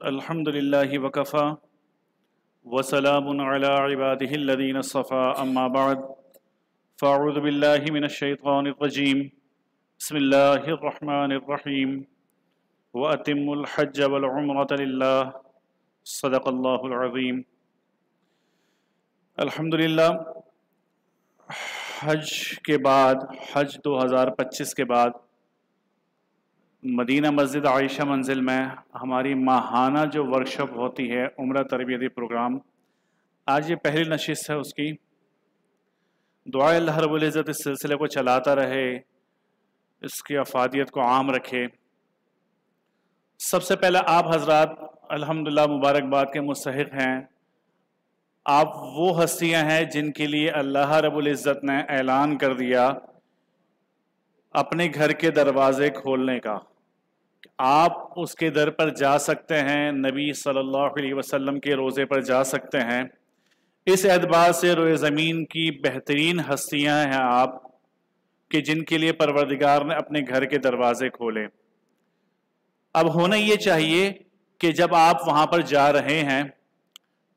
الحمدللہ وکفا وسلام علی عبادہ الذین اصطفى اما بعد فاعوذ باللہ من الشیطان الرجیم بسم اللہ الرحمن الرحیم وَأَتِمُّ الْحَجَّ وَالْعُمْرَةَ لِلَّهِ صدق اللہ العظیم۔ الحمدللہ حج کے بعد، حج 2025 کے بعد مدینہ مسجد عائشہ منزل میں ہماری ماہانہ جو ورکشاپ ہوتی ہے عمرہ تربیتی پروگرام، آج یہ پہلی نشست ہے اس کی۔ دعائے اللہ رب العزت اس سلسلے کو چلاتا رہے، اس کی افادیت کو عام رکھے۔ سب سے پہلے آپ حضرات الحمدللہ مبارکباد کے مستحق ہیں۔ آپ وہ ہستیاں ہیں جن کے لیے اللہ رب العزت نے اعلان کر دیا اپنے گھر کے دروازے کھولنے کا۔ آپ اس کے در پر جا سکتے ہیں، نبی صلی اللہ علیہ وسلم کے روضے پر جا سکتے ہیں۔ اس اعتبار سے روئے زمین کی بہترین ہستیاں ہیں آپ کہ جن کے لیے پروردگار نے اپنے گھر کے دروازے کھولے۔ اب ہونا یہ چاہیے کہ جب آپ وہاں پر جا رہے ہیں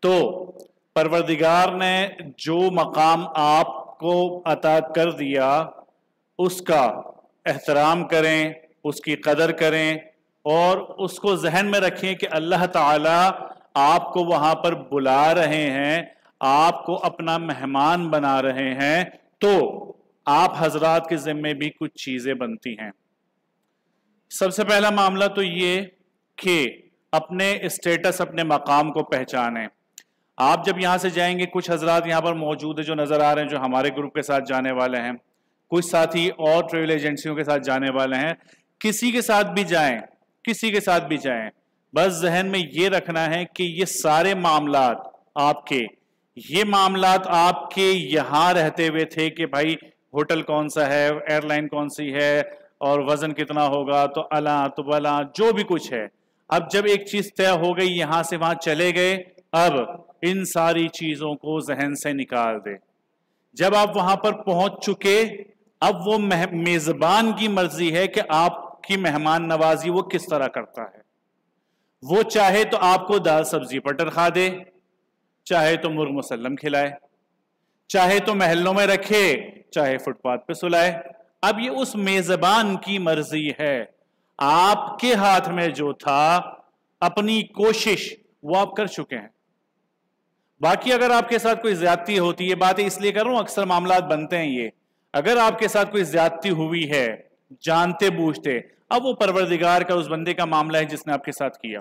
تو پروردگار نے جو مقام آپ کو عطا کر دیا اس کا احترام کریں، اس کی قدر کریں اور اس کو ذہن میں رکھیں کہ اللہ تعالیٰ آپ کو وہاں پر بلا رہے ہیں، آپ کو اپنا مہمان بنا رہے ہیں، تو آپ حضرات کے ذمے بھی کچھ چیزیں بنتی ہیں۔ سب سے پہلا معاملہ تو یہ کہ اپنے اسٹیٹس، اپنے مقام کو پہچانیں۔ آپ جب یہاں سے جائیں گے، کچھ حضرات یہاں پر موجود ہیں جو نظر آ رہے ہیں جو ہمارے گروپ کے ساتھ جانے والے ہیں، کچھ ساتھی اور ٹریول ایجنسیوں کے ساتھ جانے والے ہیں۔ کسی کے ساتھ بھی جائیں، کسی کے ساتھ بھی جائیں، بس ذہن میں یہ رکھنا ہے کہ یہ سارے معاملات آپ کے، یہ معاملات آپ کے یہاں رہتے ہوئے تھے کہ بھائی ہوٹل کون سا ہے، ایئر لائن کون سی ہے اور وزن کتنا ہوگا، تو الاں تو بلاں جو بھی کچھ ہے۔ اب جب ایک چیز طے ہو گئی، یہاں سے وہاں چلے گئے، اب ان ساری چیزوں کو ذہن سے نکال دے۔ جب آپ وہاں پر پہنچ چکے، اب وہ میزبان کی مرضی ہے کہ آپ کی مہمان نوازی وہ کس طرح کرتا ہے۔ وہ چاہے تو آپ کو دال سبزی پٹر کھا دے، چاہے تو مرغ مسلم کھلائے، چاہے تو محلوں میں رکھے، چاہے فٹ پاتھ پہ سلائے۔ اب یہ اس میزبان کی مرضی ہے۔ آپ کے ہاتھ میں جو تھا، اپنی کوشش وہ آپ کر چکے ہیں۔ باقی اگر آپ کے ساتھ کوئی زیادتی ہوتی ہے، باتیں اس لیے کر رہا ہوں اکثر معاملات بنتے ہیں یہ، اگر آپ کے ساتھ کوئی زیادتی ہوئی ہے جانتے بوجھتے، اب وہ پروردگار کا اس بندے کا معاملہ ہے جس نے آپ کے ساتھ کیا۔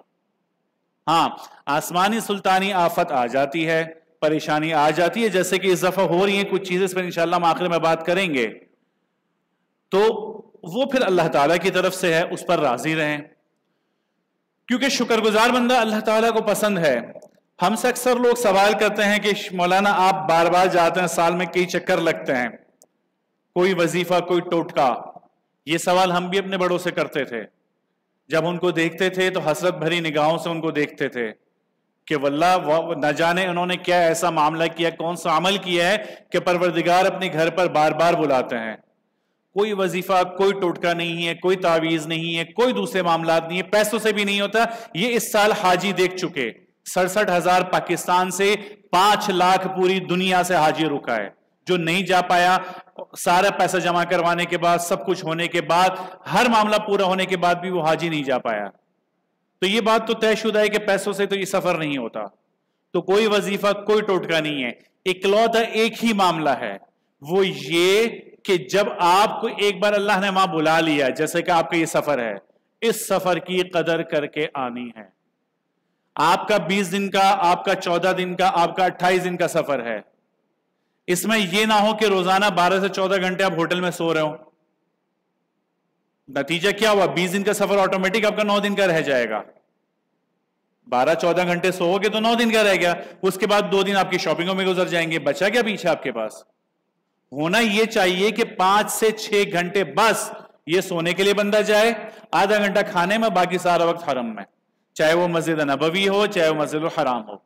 ہاں، آسمانی سلطانی آفت آ جاتی ہے، پریشانی آ جاتی ہے، جیسے کہ اس دفعہ ہو رہی ہیں کچھ چیزیں، اس پر انشاءاللہ ہم آخر میں بات کریں گے، تو وہ پھر اللہ تعالیٰ کی طرف سے ہے، اس پر راضی رہیں، کیونکہ شکر گزار بندہ اللہ تعالیٰ کو پسند ہے۔ ہم سے اکثر لوگ سوال کرتے ہیں کہ مولانا آپ بار بار جاتے ہیں، سال میں کئی چکر لگتے ہیں، کوئی وظیفہ، کوئی ٹوٹکا۔ یہ سوال ہم بھی اپنے بڑوں سے کرتے تھے، جب ان کو دیکھتے تھے تو حسرت بھری نگاہوں سے ان کو دیکھتے تھے کہ واللہ نہ جانے انہوں نے کیا ایسا معاملہ کیا، کون سا عمل کیا ہے کہ پروردگار اپنے گھر پر بار بار بلاتے ہیں۔ کوئی وظیفہ، کوئی ٹوٹکا نہیں ہے، کوئی تعویذ نہیں ہے، کوئی دوسرے معاملات نہیں ہے، پیسوں سے بھی نہیں ہوتا۔ یہ اس سال حاجی دیکھ چکے، 67,000 پاکستان سے 5 لاکھ پوری دنیا سے حاجی رکا ہے، جو نہیں جا پایا، سارا پیسہ جمع کروانے کے بعد، سب کچھ ہونے کے بعد، ہر معاملہ پورا ہونے کے بعد بھی وہ حاجی نہیں جا پایا۔ تو یہ بات تو طے شدہ ہے کہ پیسوں سے تو یہ سفر نہیں ہوتا۔ تو کوئی وظیفہ، کوئی ٹوٹکا نہیں ہے، اکلوتا ایک ہی معاملہ ہے، وہ یہ کہ جب آپ کو ایک بار اللہ نے وہاں بلا لیا، جیسے کہ آپ کا یہ سفر ہے، اس سفر کی قدر کر کے آنی ہے۔ آپ کا 20 دن کا، آپ کا 14 دن کا، آپ کا 28 دن کا سفر ہے، اس میں یہ نہ ہو کہ روزانہ 12 سے 14 گھنٹے آپ ہوٹل میں سو رہے ہو۔ نتیجہ کیا ہوا؟ 20 دن کا سفر آٹومیٹک آپ کا 9 دن کا رہ جائے گا۔ 12-14 گھنٹے سو گے تو 9 دن کا رہ گیا، اس کے بعد 2 دن آپ کی شاپنگوں میں گزر جائیں گے، بچا کیا پیچھے آپ کے پاس؟ ہونا یہ چاہیے کہ 5 سے 6 گھنٹے بس یہ سونے کے لیے بندہ جائے، آدھا گھنٹہ کھانے میں، باقی سارا وقت حرم میں، چاہے وہ مسجد نبوی ہو، چاہے وہ مسجد الحرام ہو۔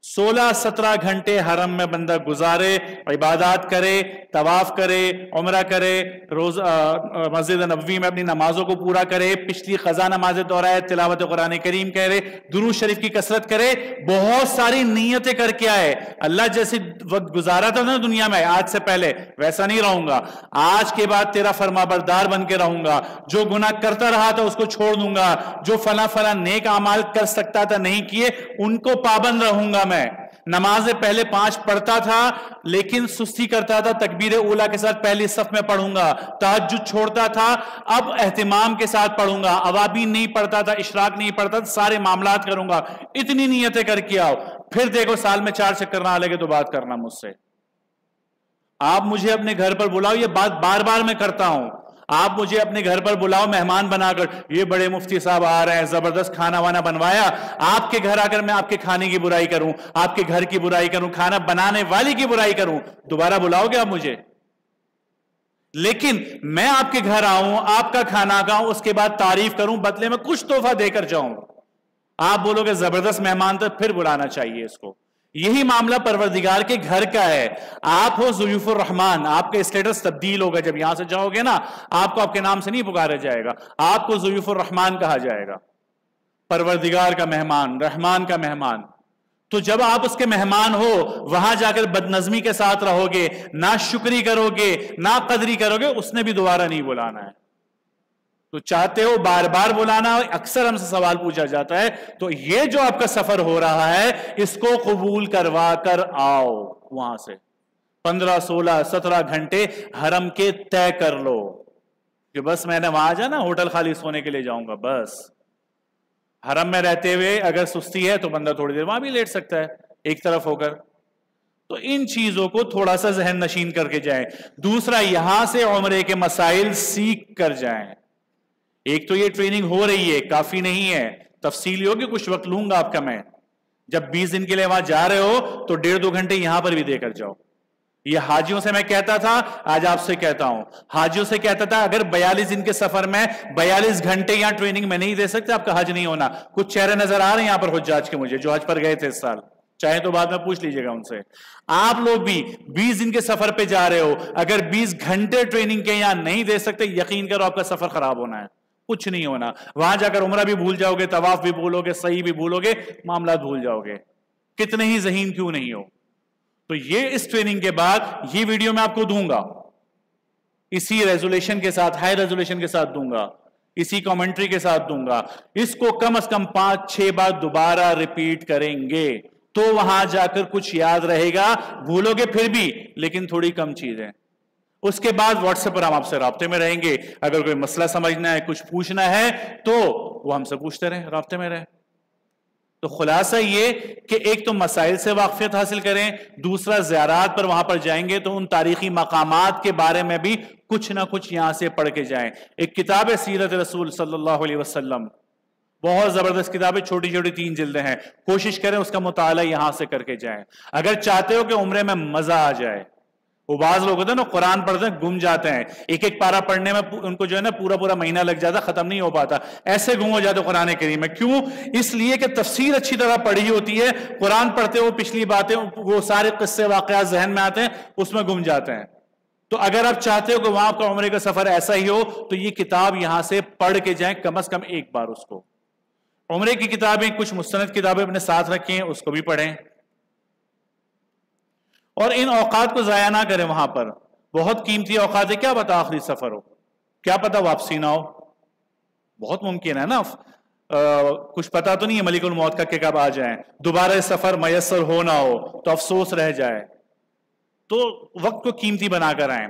16-17 گھنٹے حرم میں بندہ گزارے، عبادات کرے، طواف کرے، عمرہ کرے، روز مسجد نبوی میں اپنی نمازوں کو پورا کرے، پچھلی قضا نمازیں دہرائے، تلاوت قرآن کریم کرے، درود شریف کی کثرت کرے، بہت ساری نیتیں کر کے آئے. اللہ جیسے وقت گزارا تھا نا دنیا میں آج سے پہلے، ویسا نہیں رہوں گا. آج کے بعد تیرا فرما بردار بن کے رہوں گا. جو گناہ کرتا رہا تھا اس کو چھوڑ دوں گا. جو فلاں فلاں نیک اعمال کر سکتا تھا نہیں کیے، ان کو پابند رہوں گا. میں نمازیں پہلے 5 پڑھتا تھا لیکن سستی کرتا تھا، تکبیر اولیٰ کے ساتھ پہلی صف میں پڑھوں گا. تہجد چھوڑتا تھا، اب اہتمام کے ساتھ پڑھوں گا. اوابین نہیں پڑھتا تھا، اشراق نہیں پڑھتا تھا، سارے معاملات کروں گا. اتنی نیتیں کر کے آؤ، پھر دیکھو سال میں 4 چکر نہ لگے تو بات کرنا مجھ سے. آپ مجھے اپنے گھر پر بلاؤ، یہ بات بار بار میں کرتا ہوں. آپ مجھے اپنے گھر پر بلاؤ مہمان بنا کر، یہ بڑے مفتی صاحب آ رہے ہیں، زبردست کھانا وانا بنوایا. آپ کے گھر آ کر میں آپ کے کھانے کی برائی کروں، آپ کے گھر کی برائی کروں، کھانا بنانے والی کی برائی کروں، دوبارہ بلاؤ گے آپ مجھے؟ لیکن میں آپ کے گھر آؤں، آپ کا کھانا کھاؤں، اس کے بعد تعریف کروں، بدلے میں کچھ تحفہ دے کر جاؤں، آپ بولو گے زبردست مہمان تھا، پھر بلانا چاہیے اس کو. یہی معاملہ پروردگار کے گھر کا ہے. آپ ہو ضیوف الرحمان، آپ کا اسٹیٹس تبدیل ہوگا. جب یہاں سے جاؤ گے نا، آپ کو آپ کے نام سے نہیں پکارا جائے گا، آپ کو ضیوف الرحمان کہا جائے گا. پروردگار کا مہمان، رحمان کا مہمان. تو جب آپ اس کے مہمان ہو، وہاں جا کر بدنظمی کے ساتھ رہو گے، نہ شکری کرو گے، نہ قدری کرو گے، اس نے بھی دوبارہ نہیں بلانا ہے. تو چاہتے ہو بار بار بلانا، اکثر ہم سے سوال پوچھا جاتا ہے. تو یہ جو آپ کا سفر ہو رہا ہے، اس کو قبول کروا کر آؤ. وہاں سے 15 16 17 گھنٹے حرم کے طے کر لو کہ بس میں نے وہاں جانا، ہوٹل خالی سونے کے لیے جاؤں گا. بس حرم میں رہتے ہوئے اگر سستی ہے تو بندہ تھوڑی دیر وہاں بھی لیٹ سکتا ہے ایک طرف ہو کر. تو ان چیزوں کو تھوڑا سا ذہن نشین کر کے جائیں. دوسرا، یہاں سے عمرے کے مسائل سیکھ کر جائیں. ایک تو یہ ٹریننگ ہو رہی ہے، کافی نہیں ہے، تفصیلی ہوگی، کچھ وقت لوں گا آپ کا میں. جب 20 دن کے لیے وہاں جا رہے ہو تو 1.5-2 گھنٹے یہاں پر بھی دے کر جاؤ. یہ حاجیوں سے میں کہتا تھا، آج آپ سے کہتا ہوں. حاجیوں سے کہتا تھا اگر 42 دن کے سفر میں 42 گھنٹے یہاں ٹریننگ میں نہیں دے سکتے، آپ کا حج نہیں ہونا. کچھ چہرے نظر آ رہے ہیں یہاں پر حجاج کے مجھے، جو حج پر گئے تھے اس سال، چاہے تو بعد میں پوچھ لیجئے گا ان سے. آپ لوگ بھی 20 دن کے سفر پہ جا رہے ہو، اگر 20 گھنٹے ٹریننگ کے یہاں نہیں دے سکتے، یقین کرو آپ کا سفر خراب ہونا ہے، کچھ نہیں ہونا. وہاں جا کر عمرہ بھی بھول جاؤ گے، طواف بھی بھولو گے، صحیح بھی بھولو گے، معاملات بھول جاؤ گے، کتنے ہی ذہین کیوں نہیں ہو. تو یہ اس ٹریننگ کے بعد یہ ویڈیو میں آپ کو دوں گا، اسی ریزولیشن کے ساتھ، ہائی ریزولیشن کے ساتھ دوں گا، اسی کامنٹری کے ساتھ دوں گا. اس کو کم از کم 5-6 بار دوبارہ ریپیٹ کریں گے تو وہاں جا کر کچھ یاد رہے گا. بھولو گے پھر بھی، لیکن تھوڑی کم چیزیں. اس کے بعد واٹس ایپ پر ہم آپ سے رابطے میں رہیں گے. اگر کوئی مسئلہ سمجھنا ہے، کچھ پوچھنا ہے تو وہ ہم سے پوچھتے رہیں، رابطے میں رہیں. تو خلاصہ یہ کہ ایک تو مسائل سے واقفیت حاصل کریں، دوسرا زیارات پر وہاں پر جائیں گے تو ان تاریخی مقامات کے بارے میں بھی کچھ نہ کچھ یہاں سے پڑھ کے جائیں. ایک کتاب ہے سیرت رسول صلی اللہ علیہ وسلم، بہت زبردست کتاب ہے، چھوٹی چھوٹی 3 جلدیں ہیں. کوشش کریں اس کا مطالعہ یہاں سے کر کے جائیں. اگر چاہتے ہو کہ عمرے میں مزہ آ جائے، وہ بعض لوگ ہوتے ہیں نا قرآن پڑھتے ہیں گم جاتے ہیں، ایک ایک پارہ پڑھنے میں ان کو جو ہے نا پورا مہینہ لگ جاتا، ختم نہیں ہو پاتا، ایسے گم ہو جاتے قرآن کریم میں. کیوں؟ اس لیے کہ تفسیر اچھی طرح پڑھی ہوتی ہے، قرآن پڑھتے ہو پچھلی باتیں وہ سارے قصے واقعات ذہن میں آتے ہیں، اس میں گم جاتے ہیں. تو اگر آپ چاہتے ہو کہ وہاں کا عمرے کا سفر ایسا ہی ہو تو یہ کتاب یہاں سے پڑھ کے جائیں کم از کم ایک بار. اس کو عمرے کی کتابیں، کچھ مستند کتابیں اپنے ساتھ رکھیں، اس کو بھی پڑھیں. اور ان اوقات کو ضائع نہ کریں. وہاں پر بہت قیمتی اوقات ہے، کیا پتا آخری سفر ہو، کیا پتا واپسی نہ ہو، بہت ممکن ہے نا. کچھ پتا تو نہیں ہے ملک الموت کا کہ کب آ جائیں، دوبارہ سفر میسر ہو نہ ہو تو افسوس رہ جائے. تو وقت کو قیمتی بنا کر آئیں.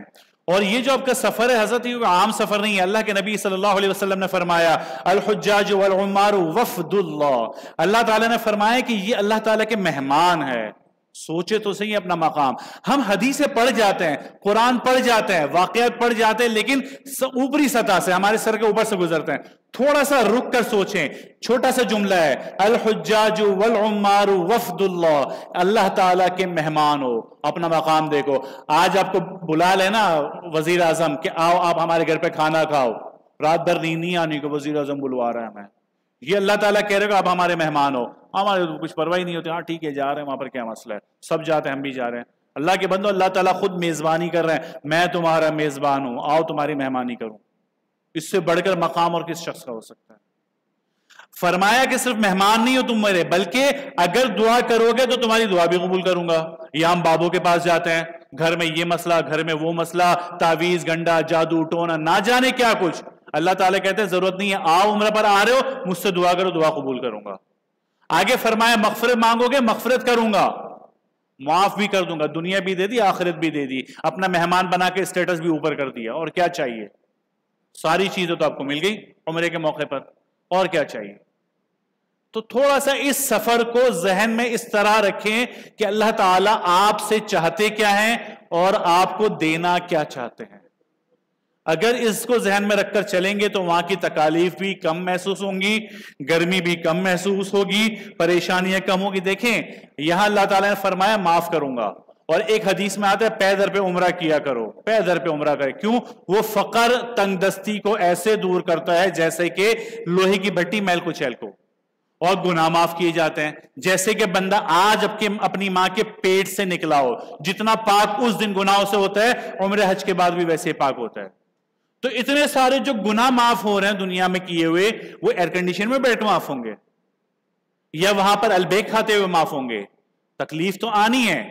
اور یہ جو آپ کا سفر ہے حضرت، یہ عام سفر نہیں ہے. اللہ کے نبی صلی اللہ علیہ وسلم نے فرمایا الحجاج والعمار وفد اللہ. اللہ تعالیٰ نے فرمایا کہ یہ اللہ تعالیٰ کے مہمان ہے. سوچے تو صحیح اپنا مقام. ہم حدیثیں پڑھ جاتے ہیں، قرآن پڑھ جاتے ہیں، واقعات پڑھ جاتے ہیں، لیکن اوپری سطح سے ہمارے سر کے اوپر سے گزرتے ہیں. تھوڑا سا رک کر سوچیں. چھوٹا سا جملہ ہے، الحجاج والعمار وفد اللہ، اللہ تعالیٰ کے مہمان ہو. اپنا مقام دیکھو. آج آپ کو بلا لینا وزیر اعظم کہ آؤ آپ ہمارے گھر پہ کھانا کھاؤ، رات بھر نیند نہیں آنی کہ وزیر اعظم بلوا رہا ہے ہمیں. یہ اللہ تعالیٰ کہہ رہے گا اب ہمارے مہمان ہو، ہمارے تو کچھ پرواہ نہیں ہوتی، ہاں ٹھیک ہے جا رہے ہیں وہاں پر کیا مسئلہ ہے، سب جاتے ہیں ہم بھی جا رہے ہیں۔ اللہ کے بندو اللہ تعالیٰ خود میزبانی کر رہے ہیں، میں تمہارا میزبان ہوں، آؤ تمہاری مہمانی کروں۔ اس سے بڑھ کر مقام اور کس شخص کا ہو سکتا ہے؟ فرمایا کہ صرف مہمان نہیں ہو تم میرے، بلکہ اگر دعا کرو گے تو تمہاری دعا بھی قبول کروں گا۔ یا ہم بابوں کے پاس جاتے ہیں، گھر میں یہ مسئلہ، گھر میں وہ مسئلہ، تعویذ گنڈا جادو ٹونا نہ جانے کیا کچھ، اللہ تعالیٰ کہتے ہیں ضرورت نہیں ہے، آؤ عمرہ پر آ رہے ہو مجھ سے دعا کرو، دعا قبول کروں گا۔ آگے فرمایا مغفرت مانگو گے مغفرت کروں گا، معاف بھی کر دوں گا، دنیا بھی دے دی آخرت بھی دے دی، اپنا مہمان بنا کے اسٹیٹس بھی اوپر کر دیا، اور کیا چاہیے؟ ساری چیزیں تو آپ کو مل گئی عمرے کے موقع پر، اور کیا چاہیے؟ تو تھوڑا سا اس سفر کو ذہن میں اس طرح رکھیں کہ اللہ تعالیٰ آپ سے چاہتے کیا ہیں اور آپ کو دینا کیا چاہتے ہیں۔ اگر اس کو ذہن میں رکھ کر چلیں گے تو وہاں کی تکالیف بھی کم محسوس ہوں گی، گرمی بھی کم محسوس ہوگی، پریشانیاں کم ہوگی۔ دیکھیں یہاں اللہ تعالیٰ نے فرمایا معاف کروں گا، اور ایک حدیث میں آتا ہے پے در پہ عمرہ کیا کرو، پے در پہ عمرہ کرے، کیوں؟ وہ فقر تنگ دستی کو ایسے دور کرتا ہے جیسے کہ لوہے کی بھٹی میل کچیل کو، اور گناہ معاف کیے جاتے ہیں۔ جیسے کہ بندہ آج اپنی ماں کے پیٹ سے نکلا ہو، جتنا پاک اس دن گناہوں سے ہوتا ہے عمرہ حج کے بعد بھی ویسے پاک ہوتا ہے۔ تو اتنے سارے جو گناہ معاف ہو رہے ہیں دنیا میں کیے ہوئے، وہ ایئر کنڈیشن میں بیٹھ معاف ہوں گے یا وہاں پر البیک کھاتے ہوئے معاف ہوں گے؟ تکلیف تو آنی ہے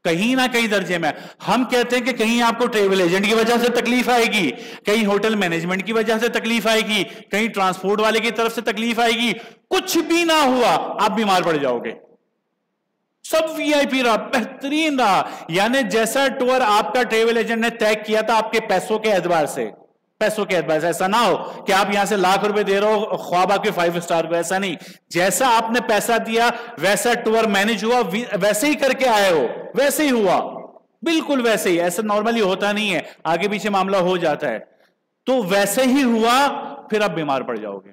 کہیں نہ کہیں درجے میں۔ ہم کہتے ہیں کہ کہیں آپ کو ٹریول ایجنٹ کی وجہ سے تکلیف آئے گی، کہیں ہوٹل مینجمنٹ کی وجہ سے تکلیف آئے گی، کہیں ٹرانسپورٹ والے کی طرف سے تکلیف آئے گی، کچھ بھی نہ ہوا آپ بیمار پڑ جاؤ گے، سب وی آئی پی رہا، بہترین رہا، یعنی جیسا ٹور آپ کا ٹریول ایجنٹ نے طے کیا تھا آپ کے پیسوں کے اعتبار سے، ایسا نہ ہو کہ آپ یہاں سے لاکھ روپے دے رہے ہو خواب آپ کے 5 سٹار کو، ایسا نہیں، جیسا آپ نے پیسہ دیا ویسا ٹور مینج ہوا، ویسے ہی کر کے آئے ہو، ویسے ہی ہوا، بالکل ویسے ہی، ایسا نارملی ہوتا نہیں ہے، آگے پیچھے معاملہ ہو جاتا ہے، تو ویسے ہی ہوا، پھر آپ بیمار پڑ جاؤ گے،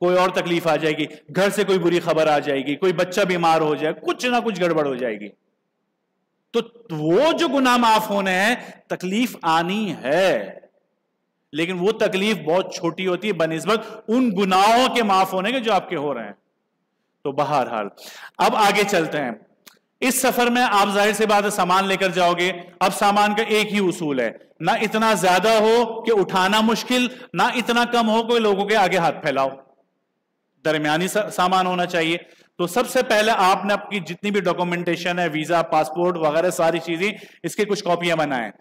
کوئی اور تکلیف آ جائے گی، گھر سے کوئی بری خبر آ جائے گی، کوئی بچہ بیمار ہو جائے، کچھ نہ کچھ گڑبڑ ہو جائے گی۔ تو وہ جو گناہ معاف ہونے ہیں تکلیف آنی ہے، لیکن وہ تکلیف بہت چھوٹی ہوتی ہے بنسبت ان گناہوں کے معاف ہونے کے جو آپ کے ہو رہے ہیں۔ تو بہرحال اب آگے چلتے ہیں، اس سفر میں آپ ظاہر سے بات ہے سامان لے کر جاؤ گے، اب سامان کا ایک ہی اصول ہے، نہ اتنا زیادہ ہو کہ اٹھانا مشکل، نہ اتنا کم ہو کہ لوگوں کے آگے ہاتھ پھیلاؤ، درمیانی سامان ہونا چاہیے۔ تو سب سے پہلے آپ نے اپنی جتنی بھی ڈاکومنٹیشن ہے، ویزا، پاسپورٹ وغیرہ ساری چیزیں، اس کے کچھ کاپیاں بنائیں،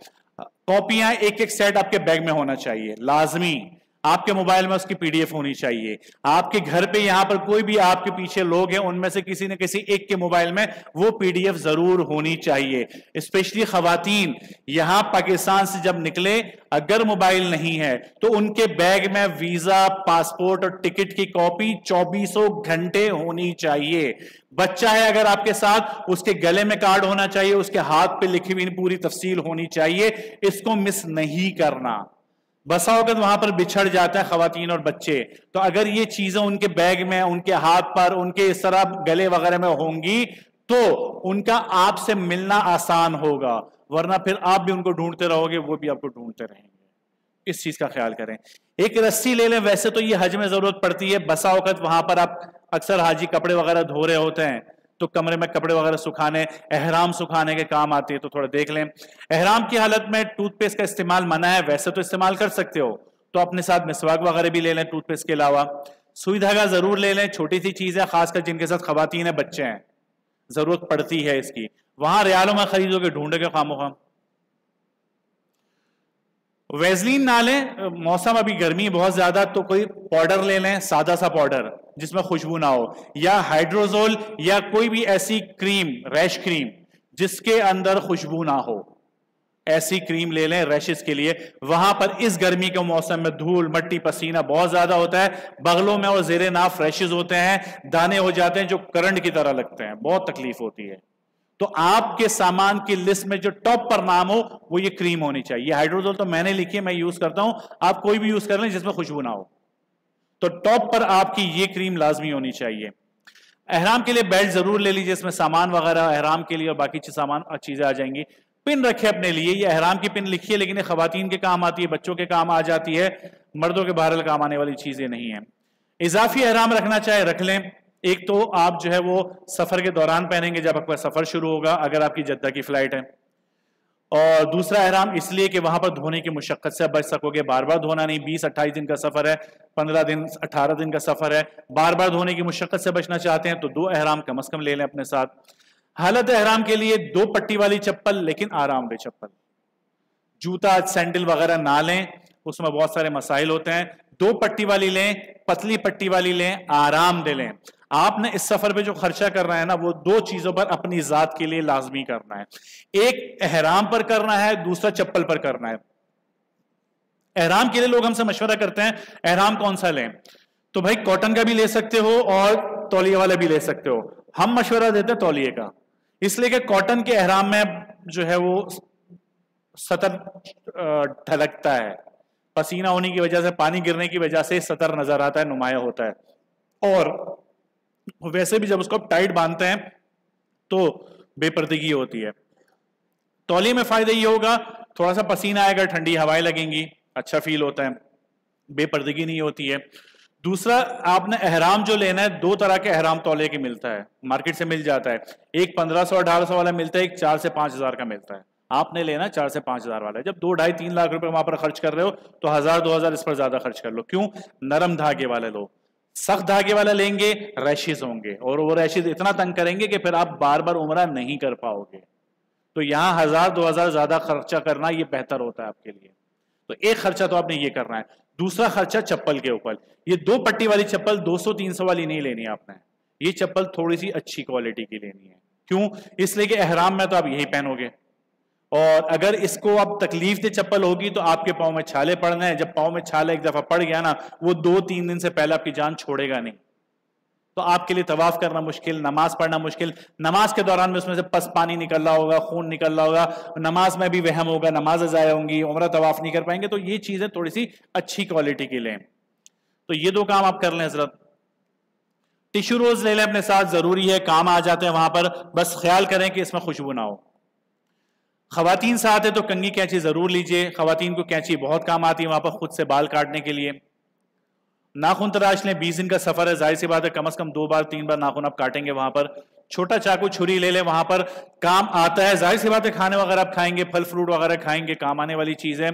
کاپیاں ایک ایک سیٹ آپ کے بیگ میں ہونا چاہیے لازمی، آپ کے موبائل میں اس کی پی ڈی ایف ہونی چاہیے، آپ کے گھر پہ یہاں پر کوئی بھی آپ کے پیچھے لوگ ہیں ان میں سے کسی نہ کسی ایک کے موبائل میں وہ پی ڈی ایف ضرور ہونی چاہیے، اسپیشلی خواتین یہاں پاکستان سے جب نکلے اگر موبائل نہیں ہے تو ان کے بیگ میں ویزا، پاسپورٹ اور ٹکٹ کی کاپی 24 گھنٹے ہونی چاہیے۔ بچہ ہے اگر آپ کے ساتھ، اس کے گلے میں کارڈ ہونا چاہیے، اس کے ہاتھ پہ لکھی ہوئی پوری تفصیل ہونی چاہیے، اس کو مس نہیں کرنا۔ بسا اوقات وہاں پر بچھڑ جاتا ہے خواتین اور بچے، تو اگر یہ چیزیں ان کے بیگ میں، ان کے ہاتھ پر، ان کے اس طرح گلے وغیرہ میں ہوں گی تو ان کا آپ سے ملنا آسان ہوگا، ورنہ پھر آپ بھی ان کو ڈھونڈتے رہو گے، وہ بھی آپ کو ڈھونڈتے رہیں گے۔ اس چیز کا خیال کریں۔ ایک رسی لے لیں، ویسے تو یہ حج میں ضرورت پڑتی ہے، بسا اوقات وہاں پر آپ اکثر حاجی کپڑے وغیرہ دھو رہے ہوتے ہیں تو کمرے میں کپڑے وغیرہ سکھانے، احرام سکھانے کے کام آتی ہے، تو تھوڑا دیکھ لیں۔ احرام کی حالت میں ٹوتھ پیسٹ کا استعمال منع ہے، ویسے تو استعمال کر سکتے ہو، تو اپنے ساتھ مسواک وغیرہ بھی لے لیں ٹوتھ پیسٹ کے علاوہ۔ سوئی دھاگا ضرور لے لیں، چھوٹی سی چیز ہے، خاص کر جن کے ساتھ خواتین ہیں، بچے ہیں، ضرورت پڑتی ہے اس کی۔ وہاں ریالوں میں خریدو گے، ڈھونڈو گے خام و خام۔ ویزلین نہ لیں، موسم ابھی گرمی بہت زیادہ، تو کوئی پاؤڈر لے لیں، سادہ سا پاؤڈر جس میں خوشبو نہ ہو، یا ہائیڈروزول یا کوئی بھی ایسی کریم، ریش کریم جس کے اندر خوشبو نہ ہو، ایسی کریم لے لیں ریشز کے لیے۔ وہاں پر اس گرمی کے موسم میں دھول مٹی پسینہ بہت زیادہ ہوتا ہے، بغلوں میں اور زیر ناف ریشز ہوتے ہیں، دانے ہو جاتے ہیں جو کرنٹ کی طرح لگتے ہیں، بہت تکلیف ہوتی ہے۔ تو آپ کے سامان کی لسٹ میں جو ٹاپ پر نام ہو وہ یہ کریم ہونی چاہیے۔ ہائیڈروزول تو میں نے لکھی ہے، میں یوز کرتا ہوں، آپ کوئی بھی یوز کر لیں جس میں خوشبو نہ ہو، تو ٹاپ پر آپ کی یہ کریم لازمی ہونی چاہیے۔ احرام کے لیے بیلٹ ضرور لے لیجیے، اس میں سامان وغیرہ احرام کے لیے اور باقی سامان چیزیں آ جائیں گی۔ پن رکھے اپنے لیے، یہ احرام کی پن لکھی ہے لیکن یہ خواتین کے کام آتی ہے، بچوں کے کام آ جاتی ہے، مردوں کے بہرحال کام آنے والی چیزیں نہیں ہیں۔ اضافی احرام رکھنا چاہے رکھ لیں. ایک تو آپ جو ہے وہ سفر کے دوران پہنیں گے جب آپ کا سفر شروع ہوگا اگر آپ کی جدہ کی فلائٹ ہے, اور دوسرا احرام اس لیے کہ وہاں پر دھونے کی مشقت سے بچ سکو گے, بار بار دھونا نہیں. 20-28 دن کا سفر ہے, 15 دن 18 دن کا سفر ہے, بار بار دھونے کی مشقت سے بچنا چاہتے ہیں تو 2 احرام کم از کم لے لیں اپنے ساتھ. حالت احرام کے لیے 2 پٹی والی چپل لیکن آرام دہ چپل, جوتا سینڈل وغیرہ نہ لیں, اس میں بہت سارے مسائل ہوتے ہیں. 2 پٹی والی لیں, پتلی پٹی والی لیں, آرام دہ لیں. آپ نے اس سفر پہ جو خرچہ کرنا ہے نا وہ 2 چیزوں پر اپنی ذات کے لیے لازمی کرنا ہے. ایک احرام پر کرنا ہے, دوسرا چپل پر کرنا ہے. احرام کے لیے لوگ ہم سے مشورہ کرتے ہیں احرام کون سا لیں, تو بھائی کاٹن کا بھی لے سکتے ہو اور تولیے والا بھی لے سکتے ہو. ہم مشورہ دیتے ہیں تولیے کا, اس لیے کہ کاٹن کے احرام میں جو ہے وہ سطر ڈھلکتا ہے, پسینہ ہونے کی وجہ سے, پانی گرنے کی وجہ سے سطر نظر آتا ہے, نمایاں ہوتا ہے. اور ویسے بھی جب اس کو ٹائٹ باندھتے ہیں تو بے پردگی ہوتی ہے. تولیے میں فائدہ یہ ہوگا تھوڑا سا پسینہ آئے گا, ٹھنڈی ہوائیں لگیں گی, اچھا فیل ہوتا ہے, بے پردگی نہیں ہوتی ہے. دوسرا آپ نے احرام جو لینا ہے 2 طرح کے احرام تولیے کے ملتا ہے, مارکیٹ سے مل جاتا ہے. ایک 1500-1800 والا ملتا ہے, ایک 4 سے 5 ہزار کا ملتا ہے. آپ نے لینا 4 سے 5 ہزار والا ہے. جب 2-2.5-3 لاکھ روپے وہاں پر خرچ کر رہے ہو تو 1000-2000 اس پر زیادہ خرچ کر لو. کیوں؟ نرم دھاگے والے لو. سخت دھاگے والا لیں گے ریشز ہوں گے, اور وہ ریشز اتنا تنگ کریں گے کہ پھر آپ بار بار عمرہ نہیں کر پاؤ گے. تو یہاں 1000-2000 زیادہ خرچہ کرنا یہ بہتر ہوتا ہے آپ کے لیے. تو ایک خرچہ تو آپ نے یہ کرنا ہے. دوسرا خرچہ چپل کے اوپر. یہ 2 پٹی والی چپل 200-300 والی نہیں لینی آپ نے, یہ چپل تھوڑی سی اچھی کوالٹی کی لینی ہے. کیوں؟ اس لیے کہ احرام میں تو آپ یہی پہنو گے, اور اگر اس کو اب تکلیف دہ چپل ہوگی تو آپ کے پاؤں میں چھالے پڑنا ہے. جب پاؤں میں چھالے ایک دفعہ پڑ گیا نا, وہ 2-3 دن سے پہلے آپ کی جان چھوڑے گا نہیں. تو آپ کے لیے طواف کرنا مشکل, نماز پڑھنا مشکل. نماز کے دوران میں اس میں سے پس پانی نکل رہا ہوگا, خون نکل رہا ہوگا, نماز میں بھی وہم ہوگا, نماز ضائع ہوں گی, عمرہ طواف نہیں کر پائیں گے. تو یہ چیزیں تھوڑی سی اچھی کوالٹی کی لیں. تو یہ 2 کام آپ کر لیں حضرت. ٹیشو روز لے لیں اپنے ساتھ, ضروری ہے, کام آ جاتے ہیں وہاں پر. بس خیال کریں کہ اس میں خوشبو نہ ہو. خواتین ساتھ ہے تو کنگھی کینچی ضرور لیجئے. خواتین کو کینچی بہت کام آتی ہے وہاں پر خود سے بال کاٹنے کے لیے. ناخن تراش لیں, 20 دن کا سفر ہے, ظاہر سی بات ہے کم از کم 2-3 بار ناخن آپ کاٹیں گے وہاں پر. چھوٹا چاقو چھری لے لیں, وہاں پر کام آتا ہے. ظاہر سی بات ہے کھانے وغیرہ آپ کھائیں گے, پھل فروٹ وغیرہ کھائیں گے, کام آنے والی چیز ہے.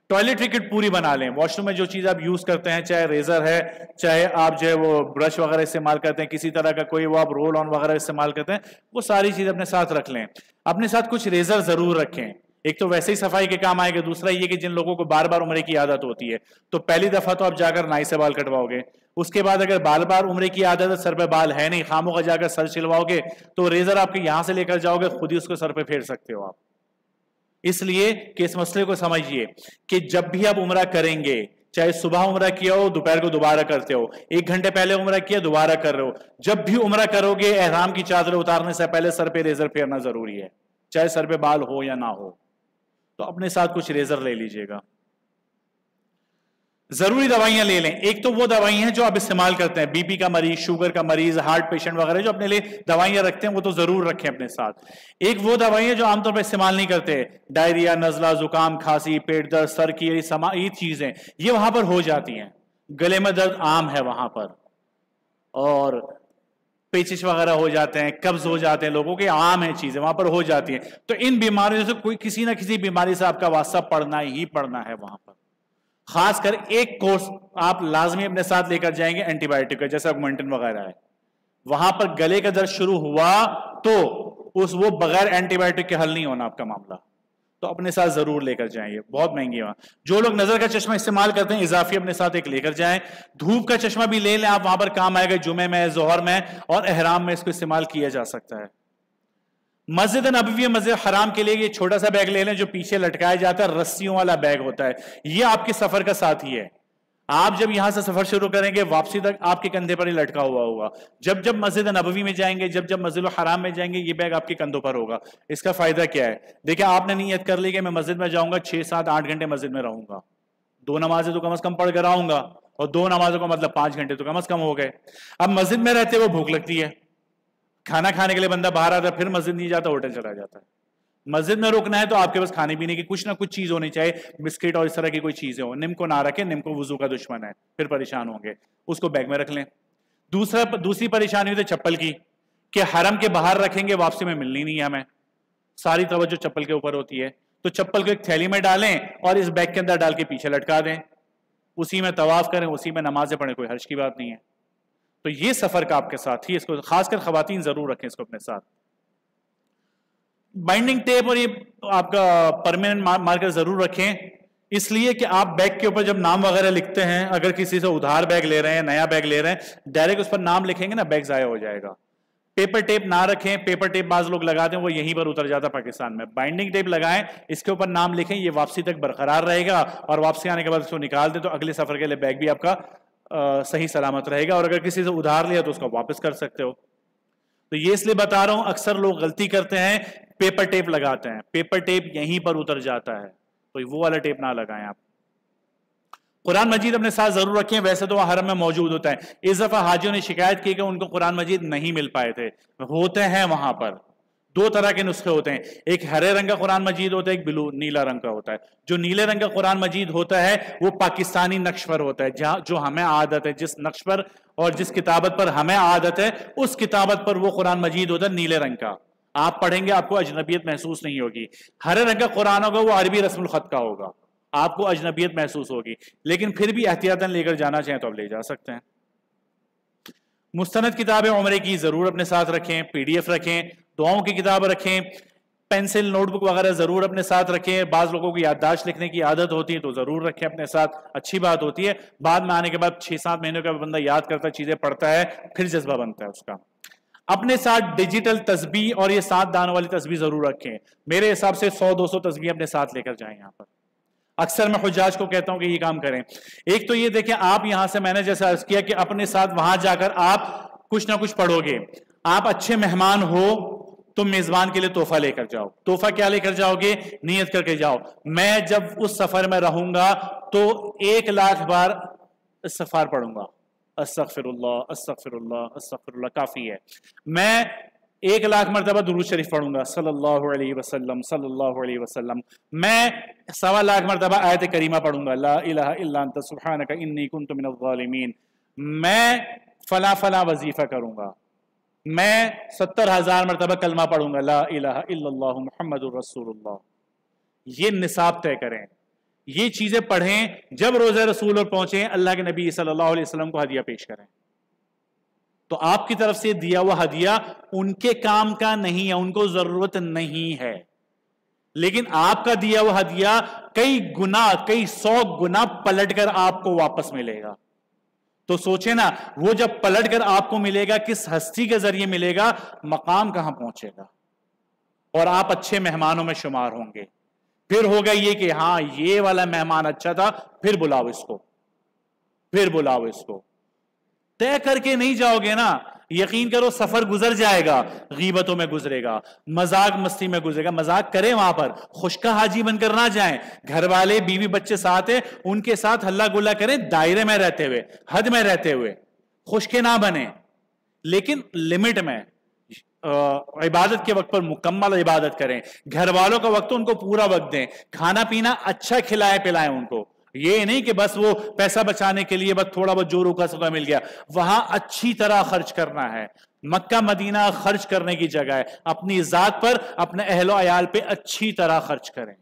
ٹوائلٹ کٹ پوری بنا لیں. واش روم میں جو چیز آپ یوز کرتے ہیں, چاہے ریزر ہے, چاہے آپ جو ہے وہ برش وغیرہ استعمال کرتے ہیں, کسی طرح کا کوئی وہ آپ رول آن وغیرہ استعمال کرتے ہیں, وہ ساری چیز اپنے ساتھ رکھ لیں. اپنے ساتھ کچھ ریزر ضرور رکھیں. ایک تو ویسے ہی صفائی کے کام آئے گا, دوسرا یہ کہ جن لوگوں کو بار بار عمرے کی عادت ہوتی ہے تو پہلی دفعہ تو آپ جا کر نائی سے بال کٹواؤ گے. اس کے بعد اگر بار بار عمرے کی عادت ہے, سر پہ بال ہے نہیں, خاموں کا جا کر سر چلواؤ گے تو ریزر آپ کے یہاں سے لے کر جاؤ گے, خود ہی اس کو سر پہ پھیر سکتے ہو آپ. اس لیے کہ اس مسئلے کو سمجھیے کہ جب بھی آپ عمرہ کریں گے, چاہے صبح عمرہ کیا ہو, دوپہر کو دوبارہ کرتے ہو, 1 گھنٹے پہلے عمرہ کیا دوبارہ کر رہے ہو, جب بھی عمرہ کرو گے احرام کی چادر اتارنے سے پہلے سر پہ ریزر پھیرنا ضروری ہے, چاہے سر پہ بال ہو یا نہ ہو. تو اپنے ساتھ کچھ ریزر لے لیجئے گا. ضروری دوائیاں لے لیں. ایک تو وہ دوائیاں ہیں جو آپ استعمال کرتے ہیں, بی پی کا مریض, شوگر کا مریض, ہارٹ پیشنٹ وغیرہ جو اپنے لیے دوائیاں رکھتے ہیں وہ تو ضرور رکھیں اپنے ساتھ. ایک وہ دوائیاں جو عام طور پر استعمال نہیں کرتے, ڈائریا, نزلہ, زکام, کھانسی, پیٹ درد, سر کی یہ چیزیں یہ وہاں پر ہو جاتی ہیں. گلے میں درد عام ہے وہاں پر, اور پیچش وغیرہ ہو جاتے ہیں, قبض ہو جاتے ہیں لوگوں کے, عام ہیں چیزیں وہاں پر ہو جاتی ہیں. تو ان بیماریوں سے کوئی کسی نہ کسی بیماری سے آپ کا واسطہ پڑنا ہی پڑنا ہے وہاں پر. خاص کر ایک کورس آپ لازمی اپنے ساتھ لے کر جائیں گے اینٹی بایوٹک کا, جیسا آگمنٹن وغیرہ ہے. وہاں پر گلے کا درد شروع ہوا تو وہ بغیر اینٹی بایوٹک کے حل نہیں ہونا آپ کا معاملہ. تو اپنے ساتھ ضرور لے کر جائیں, بہت مہنگی ہے. جو لوگ نظر کا چشمہ استعمال کرتے ہیں اضافی اپنے ساتھ ایک لے کر جائیں. دھوپ کا چشمہ بھی لے لیں آپ, وہاں پر کام آئے گا, جمعے میں, ظہر میں اور احرام میں اس کو استعمال کیا جا سکتا ہے. مسجد نبوی, مسجد حرام کے لیے یہ چھوٹا سا بیگ لے لیں جو پیچھے لٹکایا جاتا ہے, رسیوں والا بیگ ہوتا ہے. یہ آپ کے سفر کا ساتھی ہے. آپ جب یہاں سے سفر شروع کریں گے واپسی تک آپ کے کندھے پر ہی لٹکا ہوا ہوگا. جب مسجد نبوی میں جائیں گے, جب مسجد الحرام میں جائیں گے, یہ بیگ آپ کے کندھوں پر ہوگا. اس کا فائدہ کیا ہے؟ دیکھیں, آپ نے نیت کر لی کہ میں مسجد میں جاؤں گا, 6-7-8 گھنٹے مسجد میں رہوں گا, 2 نمازیں تو کم از کم پڑھ کر آؤں گا, اور 2 نمازوں کا مطلب 5 گھنٹے تو کم از کم ہو گئے. اب مسجد میں رہتے وہ بھوک لگتی ہے, کھانا کھانے کے لیے بندہ باہر آتا ہے, پھر مسجد نہیں جاتا, ہوٹل چلا جاتا ہے. مسجد میں رکنا ہے تو آپ کے پاس کھانے پینے کی کچھ نہ کچھ چیز ہونی چاہیے، بسکٹ اور اس طرح کی کوئی چیزیں ہوں. نم کو نہ رکھیں، نم کو وضو کا دشمن ہے، پھر پریشان ہوں گے. اس کو بیگ میں رکھ لیں. دوسری پریشانی ہوتی ہے چپل کی، کہ حرم کے باہر رکھیں گے، واپسی میں ملنی نہیں ہے ہمیں، ساری توجہ چپل کے اوپر ہوتی ہے. تو چپل کو ایک تھیلی میں ڈالیں اور اس بیگ کے اندر ڈال کے پیچھے لٹکا دیں، اسی میں طواف کریں، اسی میں نمازیں پڑھیں، کوئی حرج کی بات نہیں ہے. تو یہ سفر کا آپ کے ساتھ ہی، اس کو خاص کر خواتین ضرور رکھیں اس کو اپنے ساتھ. بائنڈنگ ٹیپ اور یہ آپ کا پرماننٹ مارکر ضرور رکھیں، اس لیے کہ آپ بیگ کے اوپر جب نام وغیرہ لکھتے ہیں، اگر کسی سے ادھار بیگ لے رہے ہیں، نیا بیگ لے رہے ہیں، ڈائریکٹ اس پر نام لکھیں گے نا، بیگ ضائع ہو جائے گا. پیپر ٹیپ نہ رکھیں، پیپر ٹیپ بعض لوگ لگاتے ہیں وہ یہیں پر اتر جاتا پاکستان میں. بائنڈنگ ٹیپ لگائیں، اس کے اوپر نام لکھیں، یہ واپسی تک برقرار رہے گا، اور واپسی آنے کے بعد اس کو نکال دیں تو اگلے سفر کے لیے بیگ بھی آپ کا صحیح سلامت رہے گا. اور اگر کسی سے ادھار لیا تو اس کو واپس کر سکتے ہو. تو یہ اس لیے بتا رہا ہوں، اکثر لوگ غلطی کرتے ہیں، پیپر ٹیپ لگاتے ہیں، پیپر ٹیپ یہیں پر اتر جاتا ہے، تو وہ والا ٹیپ نہ لگائیں آپ. قرآن مجید اپنے ساتھ ضرور رکھیں، ویسے تو وہ حرم میں موجود ہوتا ہے. اس دفعہ حاجیوں نے شکایت کی کہ ان کو قرآن مجید نہیں مل پائے تھے. ہوتے ہیں وہاں پر دو طرح کے نسخے ہوتے ہیں، ایک ہرے رنگ کا قرآن مجید ہوتا ہے، ایک بلو نیلا رنگ کا ہوتا ہے. جو نیلے رنگ کا قرآن مجید ہوتا ہے وہ پاکستانی نقش پر ہوتا ہے، جو ہمیں عادت ہے، جس نقش پر اور جس کتابت پر ہمیں عادت ہے اس کتابت پر وہ قرآن مجید ہوتا ہے نیلے رنگ کا. آپ پڑھیں گے آپ کو اجنبیت محسوس نہیں ہوگی. ہرے رنگ کا قرآن ہوگا وہ عربی رسم الخط کا ہوگا، آپ کو اجنبیت محسوس ہوگی، لیکن پھر بھی احتیاطاً لے کر جانا چاہیں تو آپ لے جا سکتے ہیں. مستند کتابیں عمرے کی ضرور اپنے ساتھ رکھیں، پی ڈی ایف رکھیں، دعاؤں کی کتاب رکھیں، پینسل نوٹ بک وغیرہ ضرور اپنے ساتھ رکھیں. بعض لوگوں کو یادداشت لکھنے کی عادت ہوتی ہے تو ضرور رکھیں اپنے ساتھ، اچھی بات ہوتی ہے. بعد میں آنے کے بعد 6-7 مہینوں کا بندہ یاد کرتا ہے، چیزیں پڑھتا ہے، پھر جذبہ بنتا ہے اس کا. اپنے ساتھ ڈیجیٹل تسبیح اور یہ 7 دانوں والی تسبیح ضرور رکھیں. میرے حساب سے 100-200 تسبیح اپنے ساتھ لے کر جائیں یہاں پر. اکثر میں حجاج کو کہتا ہوں کہ یہ کام کریں. ایک تو یہ دیکھیں، آپ یہاں سے میں نے جیسا عرض کیا کہ اپنے ساتھ وہاں جا کر آپ کچھ نہ کچھ پڑھو گے. آپ اچھے مہمان ہو تو میزبان کے لیے تحفہ لے کر جاؤ. تحفہ کیا لے کر جاؤ گے؟ نیت کر کے جاؤ، میں جب اس سفر میں رہوں گا تو 1,00,000 بار استغفار پڑھوں گا، استغفر اللہ استغفر اللہ استغفر اللہ، کافی ہے. میں 1,00,000 مرتبہ درود شریف پڑھوں گا، صلی اللہ علیہ وسلم صلی اللہ علیہ وسلم. میں 1,25,000 مرتبہ آیت کریمہ پڑھوں گا، لا الہ الا انت سبحانک انی کنت من الظالمین. میں فلاں فلاں وظیفہ کروں گا. میں 70,000 مرتبہ کلمہ پڑھوں گا، لا الہ الا اللہ محمد الرسول اللہ. یہ نصاب طے کریں، یہ چیزیں پڑھیں، جب روزہ رسول اور پہنچیں اللہ کے نبی صلی اللہ علیہ وسلم کو ہدیہ پیش کریں. تو آپ کی طرف سے دیا ہوا ہدیہ ان کے کام کا نہیں ہے، ان کو ضرورت نہیں ہے، لیکن آپ کا دیا ہوا ہدیہ کئی 100 گنا پلٹ کر آپ کو واپس ملے گا. تو سوچیں نا، وہ جب پلٹ کر آپ کو ملے گا کس ہستی کے ذریعے ملے گا، مقام کہاں پہنچے گا، اور آپ اچھے مہمانوں میں شمار ہوں گے. پھر ہوگا یہ کہ ہاں یہ والا مہمان اچھا تھا، پھر بلاؤ اس کو، پھر بلاؤ اس کو. طے کر کے نہیں جاؤ گے نا، یقین کرو سفر گزر جائے گا، غیبتوں میں گزرے گا، مذاق مستی میں گزرے گا. مذاق کریں وہاں پر، خشکا حاجی بن کر نہ جائیں. گھر والے بیوی بچے ساتھ ہیں، ان کے ساتھ ہلا گلا کریں، دائرے میں رہتے ہوئے، حد میں رہتے ہوئے، خشکے نہ بنیں، لیکن لمٹ میں. عبادت کے وقت پر مکمل عبادت کریں. گھر والوں کا وقت ان کو پورا وقت دیں، کھانا پینا اچھا کھلائے پلائیں ان کو. یہ نہیں کہ بس وہ پیسہ بچانے کے لیے بس تھوڑا بہت جو روکا سکا مل گیا. وہاں اچھی طرح خرچ کرنا ہے. مکہ مدینہ خرچ کرنے کی جگہ ہے. اپنی ذات پر، اپنے اہل و عیال پہ اچھی طرح خرچ کریں.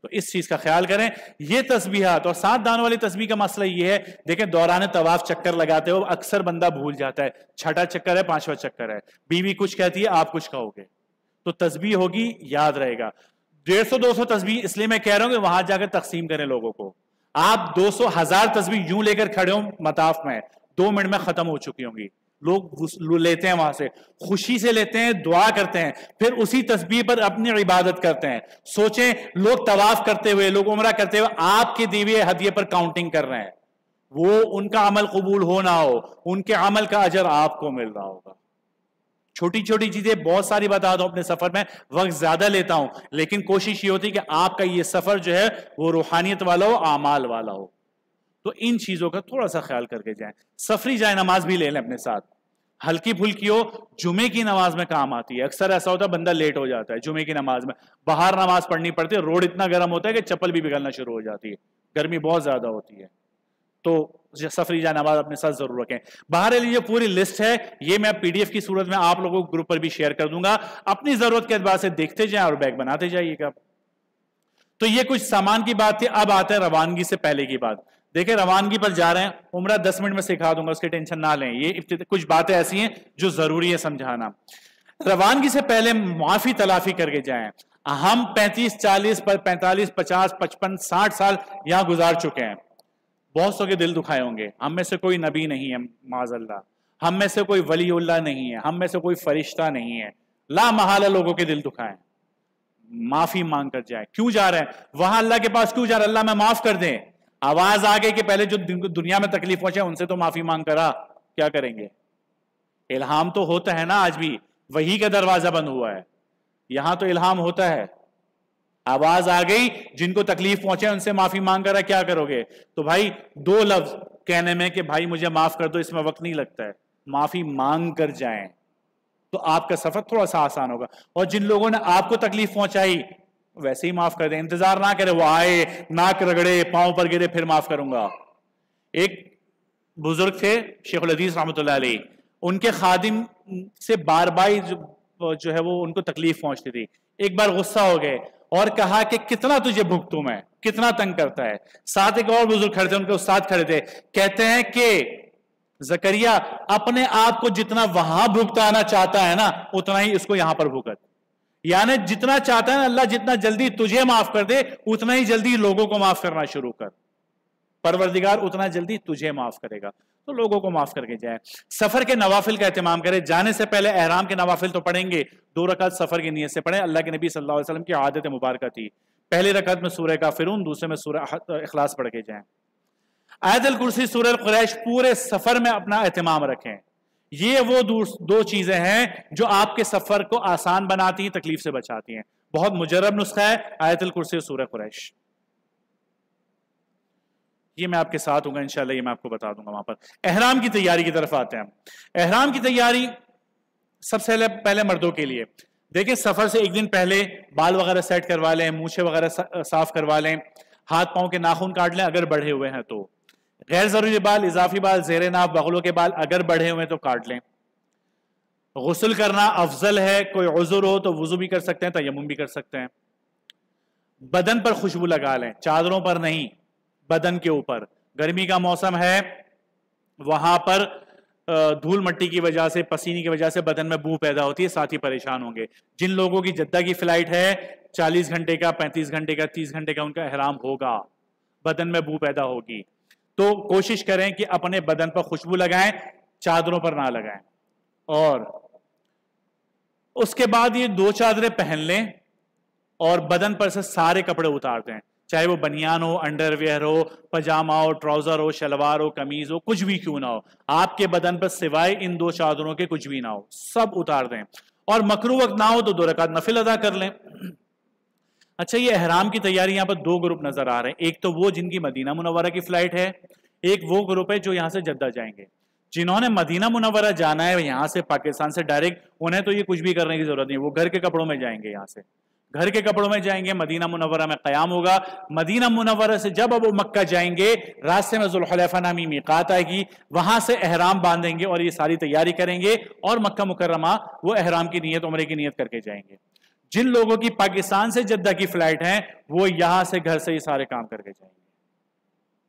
تو اس چیز کا خیال کریں. یہ تسبیحات اور 7 دانوں والی تسبیح کا مسئلہ یہ ہے، دیکھیں دوران طواف چکر لگاتے ہو اکثر بندہ بھول جاتا ہے، 6واں چکر ہے 5واں چکر ہے، بیوی کچھ کہتی ہے آپ کچھ کہو گے، تو تسبیح ہوگی یاد رہے گا. 150-200 تسبیح اس لیے میں کہہ رہا ہوں کہ وہاں جا کر تقسیم کریں لوگوں کو. آپ 200,000 تسبیح یوں لے کر کھڑے ہوں مطاف میں، 2 منٹ میں ختم ہو چکی ہوں گی. لوگ لیتے ہیں وہاں سے، خوشی سے لیتے ہیں، دعا کرتے ہیں، پھر اسی تسبیح پر اپنی عبادت کرتے ہیں. سوچیں لوگ طواف کرتے ہوئے، لوگ عمرہ کرتے ہوئے آپ کے دیوے ہدیے پر کاؤنٹنگ کر رہے ہیں. وہ ان کا عمل قبول ہو نہ ہو، ان کے عمل کا اجر آپ کو مل رہا ہوگا. چھوٹی چھوٹی چیزیں بہت ساری بتا دو اپنے سفر میں، وقت زیادہ لیتا ہوں، لیکن کوشش یہ ہوتی کہ آپ کا یہ سفر جو ہے وہ روحانیت والا ہو، اعمال والا ہو. تو ان چیزوں کا تھوڑا سا خیال کر کے جائیں. سفری جائے نماز بھی لے لیں اپنے ساتھ. ہلکی پھلکی ہو، جمعے کی نماز میں کام آتی ہے. اکثر ایسا ہوتا ہے بندہ لیٹ ہو جاتا ہے جمعے کی نماز میں، باہر نماز پڑھنی پڑتی ہے، روڈ اتنا گرم ہوتا ہے کہ چپل بھی پگھلنا شروع ہو جاتی ہے، گرمی بہت زیادہ ہوتی ہے. تو سفری جائے نماز اپنے ساتھ ضرور رکھیں. باہر یہ پوری لسٹ ہے، یہ میں پی ڈی ایف کی صورت میں آپ لوگوں کو گروپ پر بھی شیئر کر دوں گا، اپنی ضرورت کے اعتبار سے دیکھتے جائیں اور بیگ بناتے جائیے گا. تو یہ کچھ سامان کی بات تھی. اب آتے ہیں روانگی سے پہلے کی بات. دیکھیں روانگی پر جا رہے ہیں، عمرہ 10 منٹ میں سکھا دوں گا، اس کی ٹینشن نہ لیں. یہ کچھ باتیں ایسی ہیں جو ضروری ہے سمجھانا. روانگی سے پہلے معافی تلافی کر کے جائیں. ہم 35 40 45 50 55 60 سال یہاں گزار چکے ہیں، بہت سو کے دل دکھائے ہوں گے. ہم میں سے کوئی نبی نہیں ہے معاذ اللہ، ہم میں سے کوئی ولی اللہ نہیں ہے، ہم میں سے کوئی فرشتہ نہیں ہے. لا محالہ لوگوں کے دل دکھائیں، معافی مانگ کر جائیں. کیوں جا رہے ہیں وہاں اللہ کے پاس؟ کیوں جا رہے ہیں؟ اللہ میں معاف کر دیں. آواز آ گئی کہ پہلے جو دنیا میں تکلیف پہنچے ان سے تو معافی مانگ کرا، کیا کریں گے؟ الہام تو ہوتا ہے نا، آج بھی وحی کا دروازہ بند ہوا ہے، یہاں تو الہام ہوتا ہے. آواز آ گئی جن کو تکلیف پہنچے ان سے معافی مانگ کرا، کیا کرو گے؟ تو بھائی 2 لفظ کہنے میں کہ بھائی مجھے معاف کر دو اس میں وقت نہیں لگتا ہے، معافی مانگ کر جائیں تو آپ کا سفر تھوڑا سا آسان ہوگا. اور جن لوگوں نے آپ کو تکلیف پہنچائی ویسے ہی معاف کر دیں، انتظار نہ کرے وہ آئے ناک رگڑے پاؤں پر گرے پھر معاف کروں گا. ایک بزرگ تھے شیخ الحدیث رحمۃ اللہ علیہ، ان کے خادم سے بار بار جو ہے وہ ان کو تکلیف پہنچتی تھی. ایک بار غصہ ہو گئے اور کہا کہ کتنا تجھے بھگتوں میں، کتنا تنگ کرتا ہے. ساتھ ایک اور بزرگ کھڑے تھے، ان کے استاد کھڑے تھے، کہتے ہیں کہ زکریا اپنے آپ کو جتنا وہاں بھگتانا چاہتا ہے نا اتنا ہی اس کو یہاں پر بھگت. یعنی جتنا چاہتا ہے نا اللہ جتنا جلدی تجھے معاف کر دے اتنا ہی جلدی لوگوں کو معاف کرنا شروع کر. پروردگار اتنا جلدی تجھے معاف کرے گا، تو لوگوں کو معاف کر کے جائیں. سفر کے نوافل کا اہتمام کریں. جانے سے پہلے احرام کے نوافل تو پڑھیں گے، 2 رکعت سفر کی نیت سے پڑھیں. اللہ کے نبی صلی اللہ علیہ وسلم کی عادت مبارکہ تھی، پہلی رکعت میں سورہ کافرون، دوسرے میں سورہ اخلاص پڑھ کے جائیں. آیت الکرسی، سورہ القریش پورے سفر میں اپنا اہتمام رکھیں. یہ وہ 2 چیزیں ہیں جو آپ کے سفر کو آسان بناتی ہیں، تکلیف سے بچاتی ہیں. بہت مجرب نسخہ ہے آیت الکرسی اور سورہ قریش. یہ میں آپ کے ساتھ ہوں گا انشاءاللہ، یہ میں آپ کو بتا دوں گا وہاں پر. احرام کی تیاری کی طرف آتے ہیں. احرام کی تیاری سب سے پہلے مردوں کے لیے. دیکھیں سفر سے 1 دن پہلے بال وغیرہ سیٹ کروا لیں، مونچھیں وغیرہ صاف کروا لیں، ہاتھ پاؤں کے ناخن کاٹ لیں اگر بڑھے ہوئے ہیں تو. غیر ضروری بال، اضافی بال، زیر ناف بغلوں کے بال اگر بڑھے ہوئے ہیں تو کاٹ لیں. غسل کرنا افضل ہے، کوئی عذر ہو تو وضو بھی کر سکتے ہیں، تیمم بھی کر سکتے ہیں. بدن پر خوشبو لگا لیں، چادروں پر نہیں، بدن کے اوپر. گرمی کا موسم ہے، وہاں پر دھول مٹی کی وجہ سے، پسینے کی وجہ سے بدن میں بو پیدا ہوتی ہے، ساتھ ہی پریشان ہوں گے. جن لوگوں کی جدہ کی فلائٹ ہے 40 گھنٹے کا، 35 گھنٹے کا، 30 گھنٹے کا ان کا احرام ہوگا، بدن میں بو پیدا ہوگی. تو کوشش کریں کہ اپنے بدن پر خوشبو لگائیں، چادروں پر نہ لگائیں. اور اس کے بعد یہ 2 چادریں پہن لیں اور بدن پر سے سارے کپڑے اتار دیں، چاہے وہ بنیان ہو، انڈر ویئر ہو، پجامہ ہو، ٹراؤزر ہو، شلوار ہو، قمیض ہو، کچھ بھی کیوں نہ ہو، آپ کے بدن پر سوائے ان 2 چادروں کے کچھ بھی نہ ہو، سب اتار دیں. اور مکروہ وقت نہ ہو تو 2 رکعت نفل ادا کر لیں. اچھا، یہ احرام کی تیاری یہاں پر 2 گروپ نظر آ رہے ہیں. ایک تو وہ جن کی مدینہ منورہ کی فلائٹ ہے، ایک وہ گروپ ہے جو یہاں سے جدہ جائیں گے. جنہوں نے مدینہ منورہ جانا ہے یہاں سے پاکستان سے ڈائریکٹ، انہیں تو یہ کچھ بھی کرنے کی ضرورت نہیں، وہ گھر کے کپڑوں میں جائیں گے. یہاں سے گھر کے کپڑوں میں جائیں گے، مدینہ منورہ میں قیام ہوگا. مدینہ منورہ سے جب اب وہ مکہ جائیں گے، راستے میں ذوالحلیفہ نامی میقات آئے گی، وہاں سے احرام باندھیں گے اور یہ ساری تیاری کریں گے، اور مکہ مکرمہ وہ احرام کی نیت، عمرے کی نیت کر کے جائیں گے. جن لوگوں کی پاکستان سے جدہ کی فلائٹ ہیں وہ یہاں سے گھر سے یہ سارے کام کر کے جائیں گے.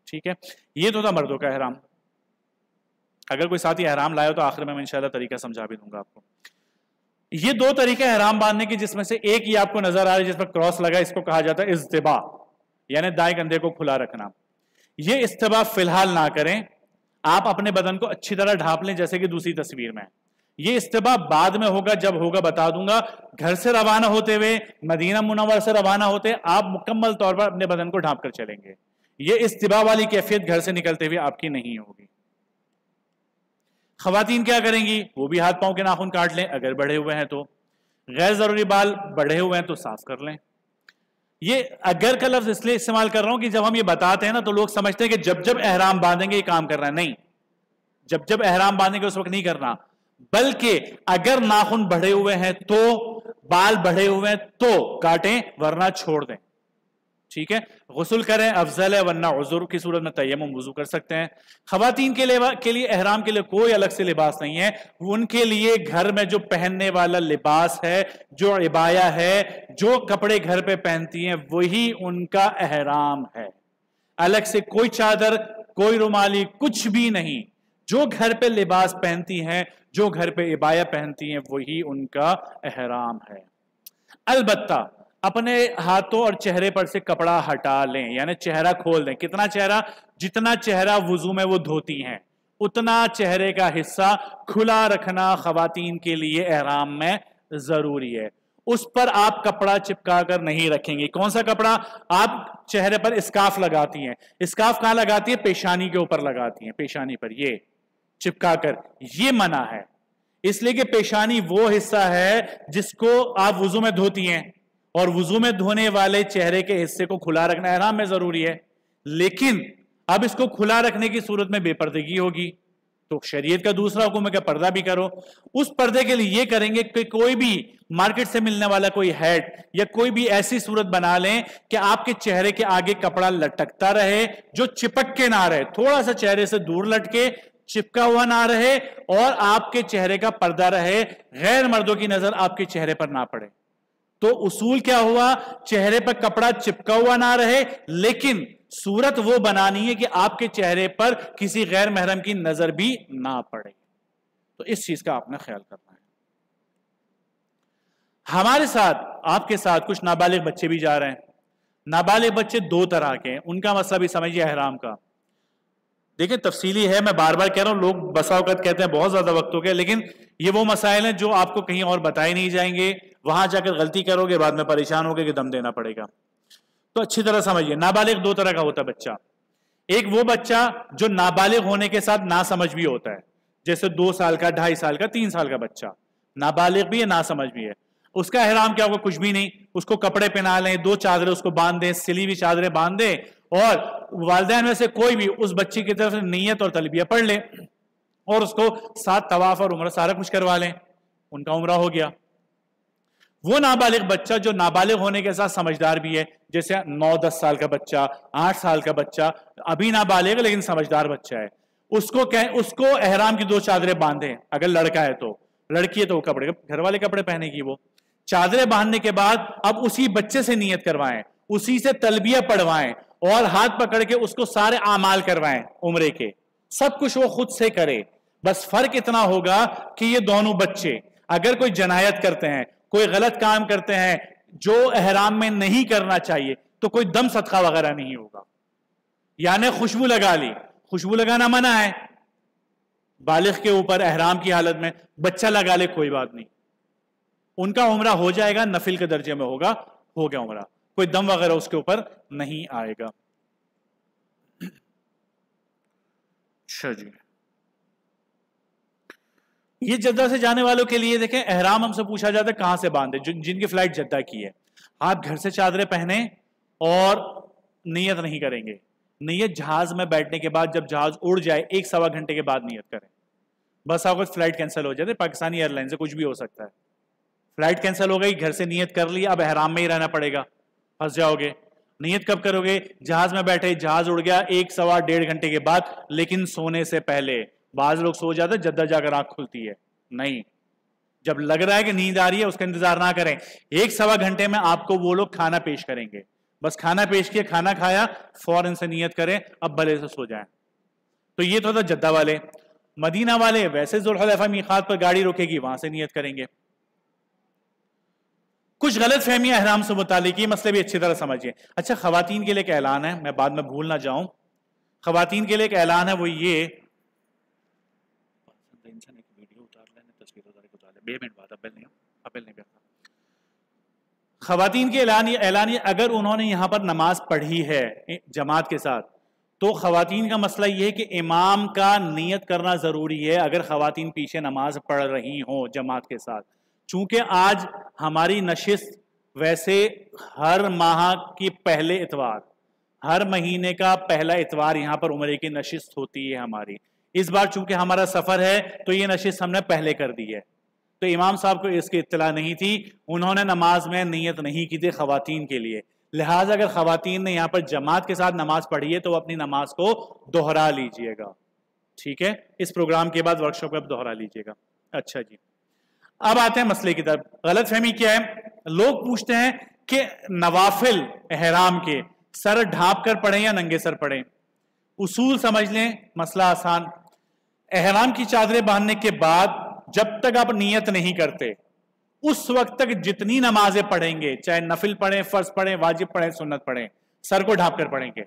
ٹھیک ہے، یہ تو تھا مردوں کا احرام. اگر کوئی ساتھی احرام لائے تو آخر میں انشاءاللہ طریقہ سمجھا بھی دوں گا آپ کو. یہ 2 طریقے احرام باندھنے کی، جس میں سے ایک یہ آپ کو نظر آ رہا ہے جس پر کراس لگا، اس کو کہا جاتا ہے اضطباء، یعنی دائیں کندھے کو کھلا رکھنا. یہ اضطباء فی الحال نہ کریں، آپ اپنے بدن کو اچھی طرح ڈھانپ لیں جیسے کہ دوسری تصویر میں. یہ اضطباء بعد میں ہوگا، جب ہوگا بتا دوں گا. گھر سے روانہ ہوتے ہوئے، مدینہ منورہ سے روانہ ہوتے، آپ مکمل طور پر اپنے بدن کو ڈھانپ کر چلیں گے. یہ اضطباء والی کیفیت گھر سے نکلتے ہوئے آپ کی نہیں ہوگی. خواتین کیا کریں گی؟ وہ بھی ہاتھ پاؤں کے ناخن کاٹ لیں اگر بڑھے ہوئے ہیں تو. غیر ضروری بال بڑھے ہوئے ہیں تو صاف کر لیں. یہ اگر کا لفظ اس لیے استعمال کر رہا ہوں کہ جب ہم یہ بتاتے ہیں نا تو لوگ سمجھتے ہیں کہ جب احرام باندھیں گے یہ کام کرنا ہے. نہیں، جب احرام باندھیں گے اس وقت نہیں کرنا. بلکہ اگر ناخن بڑھے ہوئے ہیں تو، بال بڑھے ہوئے ہیں تو کاٹیں، ورنہ چھوڑ دیں. ٹھیک ہے، غسل کریں افضل ہے، ورنہ عذر کی صورت میں تیمم وضو کر سکتے ہیں. خواتین کے لیے احرام کے لیے کوئی الگ سے لباس نہیں ہے. ان کے لیے گھر میں جو پہننے والا لباس ہے، جو عبایا ہے، جو کپڑے گھر پہ پہنتی ہیں، وہی ان کا احرام ہے. الگ سے کوئی چادر، کوئی رومالی، کچھ بھی نہیں. جو گھر پہ لباس پہنتی ہیں، جو گھر پہ عبایا پہنتی ہیں، وہی ان کا احرام ہے. البتہ اپنے ہاتھوں اور چہرے پر سے کپڑا ہٹا لیں، یعنی چہرہ کھول دیں. کتنا چہرہ؟ جتنا چہرہ وضو میں وہ دھوتی ہیں اتنا چہرے کا حصہ کھلا رکھنا خواتین کے لیے احرام میں ضروری ہے. اس پر آپ کپڑا چپکا کر نہیں رکھیں گے. کون سا کپڑا؟ آپ چہرے پر اسکارف لگاتی ہیں. اسکارف کہاں لگاتی ہے؟ پیشانی کے اوپر لگاتی ہیں، پیشانی پر یہ چپکا کر. یہ منع ہے، اس لیے کہ پیشانی وہ حصہ ہے جس کو آپ وضو میں دھوتی ہیں، اور وضو میں دھونے والے چہرے کے حصے کو کھلا رکھنا احرام میں ضروری ہے. لیکن اب اس کو کھلا رکھنے کی صورت میں بے پردگی ہوگی، تو شریعت کا دوسرا حکم ہے کہ پردہ بھی کرو. اس پردے کے لیے یہ کریں گے کہ کوئی بھی مارکیٹ سے ملنے والا کوئی ہیڈ یا کوئی بھی ایسی صورت بنا لیں کہ آپ کے چہرے کے آگے کپڑا لٹکتا رہے، جو چپک کے نہ رہے، تھوڑا سا چہرے سے دور لٹکے، چپکا ہوا نہ رہے، اور آپ کے چہرے کا پردہ رہے، غیر مردوں کی نظر آپ کے چہرے پر نہ پڑے. تو اصول کیا ہوا؟ چہرے پر کپڑا چپکا ہوا نہ رہے، لیکن صورت وہ بنانی ہے کہ آپ کے چہرے پر کسی غیر محرم کی نظر بھی نہ پڑے. تو اس چیز کا آپ نے خیال کرنا ہے. ہمارے ساتھ، آپ کے ساتھ کچھ نابالغ بچے بھی جا رہے ہیں. نابالغ بچے دو طرح کے ہیں، ان کا مسئلہ بھی سمجھیے احرام کا. دیکھیں تفصیلی ہے، میں بار بار کہہ رہا ہوں، لوگ بسا اوقات کہتے ہیں بہت زیادہ وقت ہو گیا، لیکن یہ وہ مسائل ہیں جو آپ کو کہیں اور بتائے نہیں جائیں گے. وہاں جا کر غلطی کرو گے، بعد میں پریشان ہوگے کہ دم دینا پڑے گا. تو اچھی طرح سمجھیے، نابالغ دو طرح کا ہوتا ہے بچہ. ایک وہ بچہ جو نابالغ ہونے کے ساتھ ناسمجھ بھی ہوتا ہے، جیسے 2 سال کا، 2.5 سال کا، 3 سال کا بچہ، نابالغ بھی ہے، ناسمجھ بھی ہے. اس کا احرام کیا ہوگا؟ کچھ بھی نہیں. اس کو کپڑے پہنا لیں، 2 چادریں اس کو باندھ دیں، سلی ہوئی چادریں باندھ دیں، اور والدین میں سے کوئی بھی اس بچی کی طرف سے نیت اور تلبیہ پڑھ لیں، اور اس کو 7 طواف اور عمرہ سارا کچھ کروا لیں. ان کا عمرہ ہو گیا. وہ نابالغ بچہ جو نابالغ ہونے کے ساتھ سمجھدار بھی ہے، جیسے 9-10 سال کا بچہ، 8 سال کا بچہ، ابھی نابالغ لیکن سمجھدار بچہ ہے، اس کو احرام کی 2 چادریں باندھیں. اگر لڑکا ہے تو، لڑکی ہے تو وہ کپڑے، گھر والے کپڑے پہنے گی. وہ چادریں باندھنے کے بعد اب اسی بچے سے نیت کروائیں، اسی سے تلبیہ پڑھوائیں، اور ہاتھ پکڑ کے اس کو سارے اعمال کروائیں عمرے کے. سب کچھ وہ خود سے کرے. بس فرق اتنا ہوگا کہ یہ دونوں بچے اگر کوئی جنایت کرتے ہیں، کوئی غلط کام کرتے ہیں جو احرام میں نہیں کرنا چاہیے، تو کوئی دم صدقہ وغیرہ نہیں ہوگا. یعنی خوشبو لگا لی، خوشبو لگانا منع ہے بالغ کے اوپر احرام کی حالت میں. بچہ لگا لے کوئی بات نہیں، ان کا عمرہ ہو جائے گا، نفل کے درجے میں ہوگا، ہو گیا عمرہ، کوئی دم وغیرہ اس کے اوپر نہیں آئے گا. اچھا جی، یہ جدہ سے جانے والوں کے لیے دیکھیں، احرام ہم سے پوچھا جاتا ہے کہاں سے باندھے. جن کی فلائٹ جدہ کی ہے، آپ گھر سے چادریں پہنیں اور نیت نہیں کریں گے. نیت جہاز میں بیٹھنے کے بعد، جب جہاز اڑ جائے 1-1.25 گھنٹے کے بعد نیت کریں. بس آپ کو فلائٹ کینسل ہو جاتے، پاکستانی ایئر لائن سے کچھ بھی ہو سکتا ہے. فلائٹ کینسل ہو گئی، گھر سے نیت کر لی، اب احرام میں ہی رہنا پڑے گا، پھنس جاؤ گے. نیت کب کرو گے؟ جہاز میں بیٹھے، جہاز اڑ گیا 1-1.25 گھنٹے کے بعد، لیکن سونے سے پہلے. بعض لوگ سو جاتے، جدہ جا کر آنکھ کھلتی ہے. نہیں، جب لگ رہا ہے کہ نیند آ رہی ہے اس کا انتظار نہ کریں. 1-1.25 گھنٹے میں آپ کو وہ لوگ کھانا پیش کریں گے. بس کھانا پیش کیا، کھانا کھایا، فوراً سے نیت کریں، اب بھلے سے سو جائیں. تو یہ تو تھا جدہ والے. مدینہ والے ویسے ذوالحلیفہ میقات پر گاڑی روکے گی، وہاں سے نیت کریں گے. کچھ غلط فہمیاں احرام سے متعلق، یہ مسئلے بھی اچھی طرح سمجھیے. اچھا، خواتین کے لیے ایک اعلان ہے، میں بعد میں بھول نہ جاؤں. خواتین کے لیے ایک اعلان ہے، وہ یہ، خواتین کے اعلان یہ، اگر انہوں نے یہاں پر نماز پڑھی ہے جماعت کے ساتھ، تو خواتین کا مسئلہ یہ ہے کہ امام کا نیت کرنا ضروری ہے اگر خواتین پیچھے نماز پڑھ رہی ہوں جماعت کے ساتھ. چونکہ آج ہماری نشست ویسے ہر ماہ کی پہلے اتوار، ہر مہینے کا پہلا اتوار یہاں پر عمرے کی نشست ہوتی ہے ہماری. اس بار چونکہ ہمارا سفر ہے تو یہ نشست ہم نے پہلے کر دی ہے، تو امام صاحب کو اس کی اطلاع نہیں تھی، انہوں نے نماز میں نیت نہیں کی تھی خواتین کے لیے، لہٰذا اگر خواتین نے یہاں پر جماعت کے ساتھ نماز پڑھی ہے تو وہ اپنی نماز کو دوہرا لیجئے گا، ٹھیک ہے، اس پروگرام کے بعد ورکشاپ میں دوہرا لیجئے گا۔ اچھا جی، اب آتے ہیں مسئلے کی طرف۔ غلط فہمی کیا ہے؟ لوگ پوچھتے ہیں کہ نوافل احرام کے سر ڈھانپ کر پڑھیں یا ننگے سر پڑھیں؟ اصول سمجھ لیں، مسئلہ آسان۔ احرام کی چادریں باندھنے کے بعد جب تک آپ نیت نہیں کرتے اس وقت تک جتنی نمازیں پڑھیں گے، چاہے نفل پڑھیں، فرض پڑھیں، واجب پڑھیں، سنت پڑھیں، سر کو ڈھانپ کر پڑھیں گے۔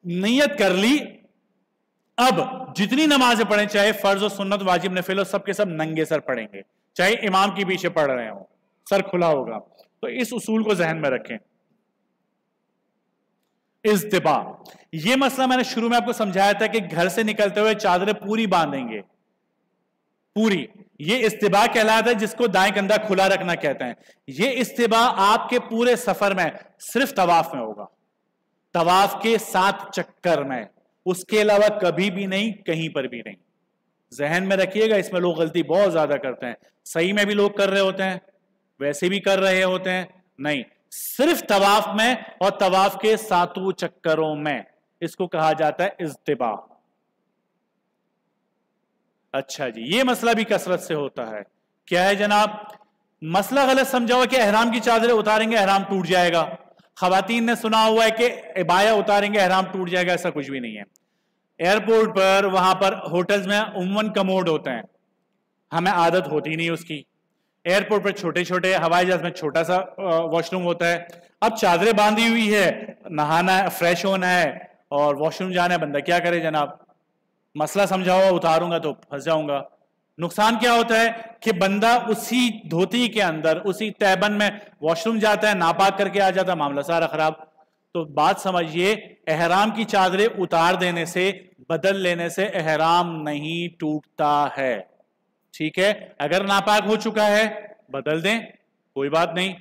نیت کر لی، اب جتنی نمازیں پڑھیں، چاہے فرض و سنت، واجب، نفل ہو، سب کے سب ننگے سر پڑھیں گے، چاہے امام کے پیچھے پڑھ رہے ہوں، سر کھلا ہوگا۔ تو اس اصول کو ذہن میں رکھیں۔ اضطباء، یہ مسئلہ میں نے شروع میں آپ کو سمجھایا تھا کہ گھر سے نکلتے ہوئے چادریں پوری باندھیں گے، پوری، یہ اضطباء کہلاتا ہے، جس کو دائیں کندھا کھلا رکھنا کہتے ہیں۔ یہ اضطباء آپ کے پورے سفر میں صرف طواف میں ہوگا، طواف کے 7 چکر میں، اس کے علاوہ کبھی بھی نہیں، کہیں پر بھی نہیں۔ ذہن میں رکھیے گا، اس میں لوگ غلطی بہت زیادہ کرتے ہیں، صحیح میں بھی لوگ کر رہے ہوتے ہیں، ویسے بھی کر رہے ہوتے ہیں، نہیں، صرف طواف میں اور طواف کے 7 چکروں میں، اس کو کہا جاتا ہے اضطباء۔ اچھا جی، یہ مسئلہ بھی کثرت سے ہوتا ہے۔ کیا ہے جناب؟ مسئلہ غلط سمجھا ہوا کہ احرام کی چادریں اتاریں گے احرام ٹوٹ جائے گا۔ خواتین نے سنا ہوا ہے کہ عبایا اتاریں گے احرام ٹوٹ جائے گا، ایسا کچھ بھی نہیں ہے۔ ایئرپورٹ پر، وہاں پر ہوٹلز میں عموماً کموڈ ہوتے ہیں، ہمیں عادت ہوتی نہیں اس کی۔ ایئرپورٹ پر چھوٹے چھوٹے، ہوائی جہاز میں چھوٹا سا واش روم ہوتا ہے۔ اب چادریں باندھی ہوئی ہے، نہانا ہے، فریش ہونا ہے اور واش روم جانا ہے، بندہ کیا کرے جناب؟ مسئلہ سمجھا ہوا، اتاروں گا تو پھنس جاؤں گا۔ نقصان کیا ہوتا ہے کہ بندہ اسی دھوتی کے اندر، اسی تیبن میں واش روم جاتا ہے، ناپاک کر کے آ جاتا ہے، معاملہ سارا خراب۔ تو بات سمجھیے، احرام کی چادریں اتار دینے سے، بدل لینے سے احرام نہیں ٹوٹتا ہے، ٹھیک ہے؟ اگر ناپاک ہو چکا ہے بدل دیں، کوئی بات نہیں۔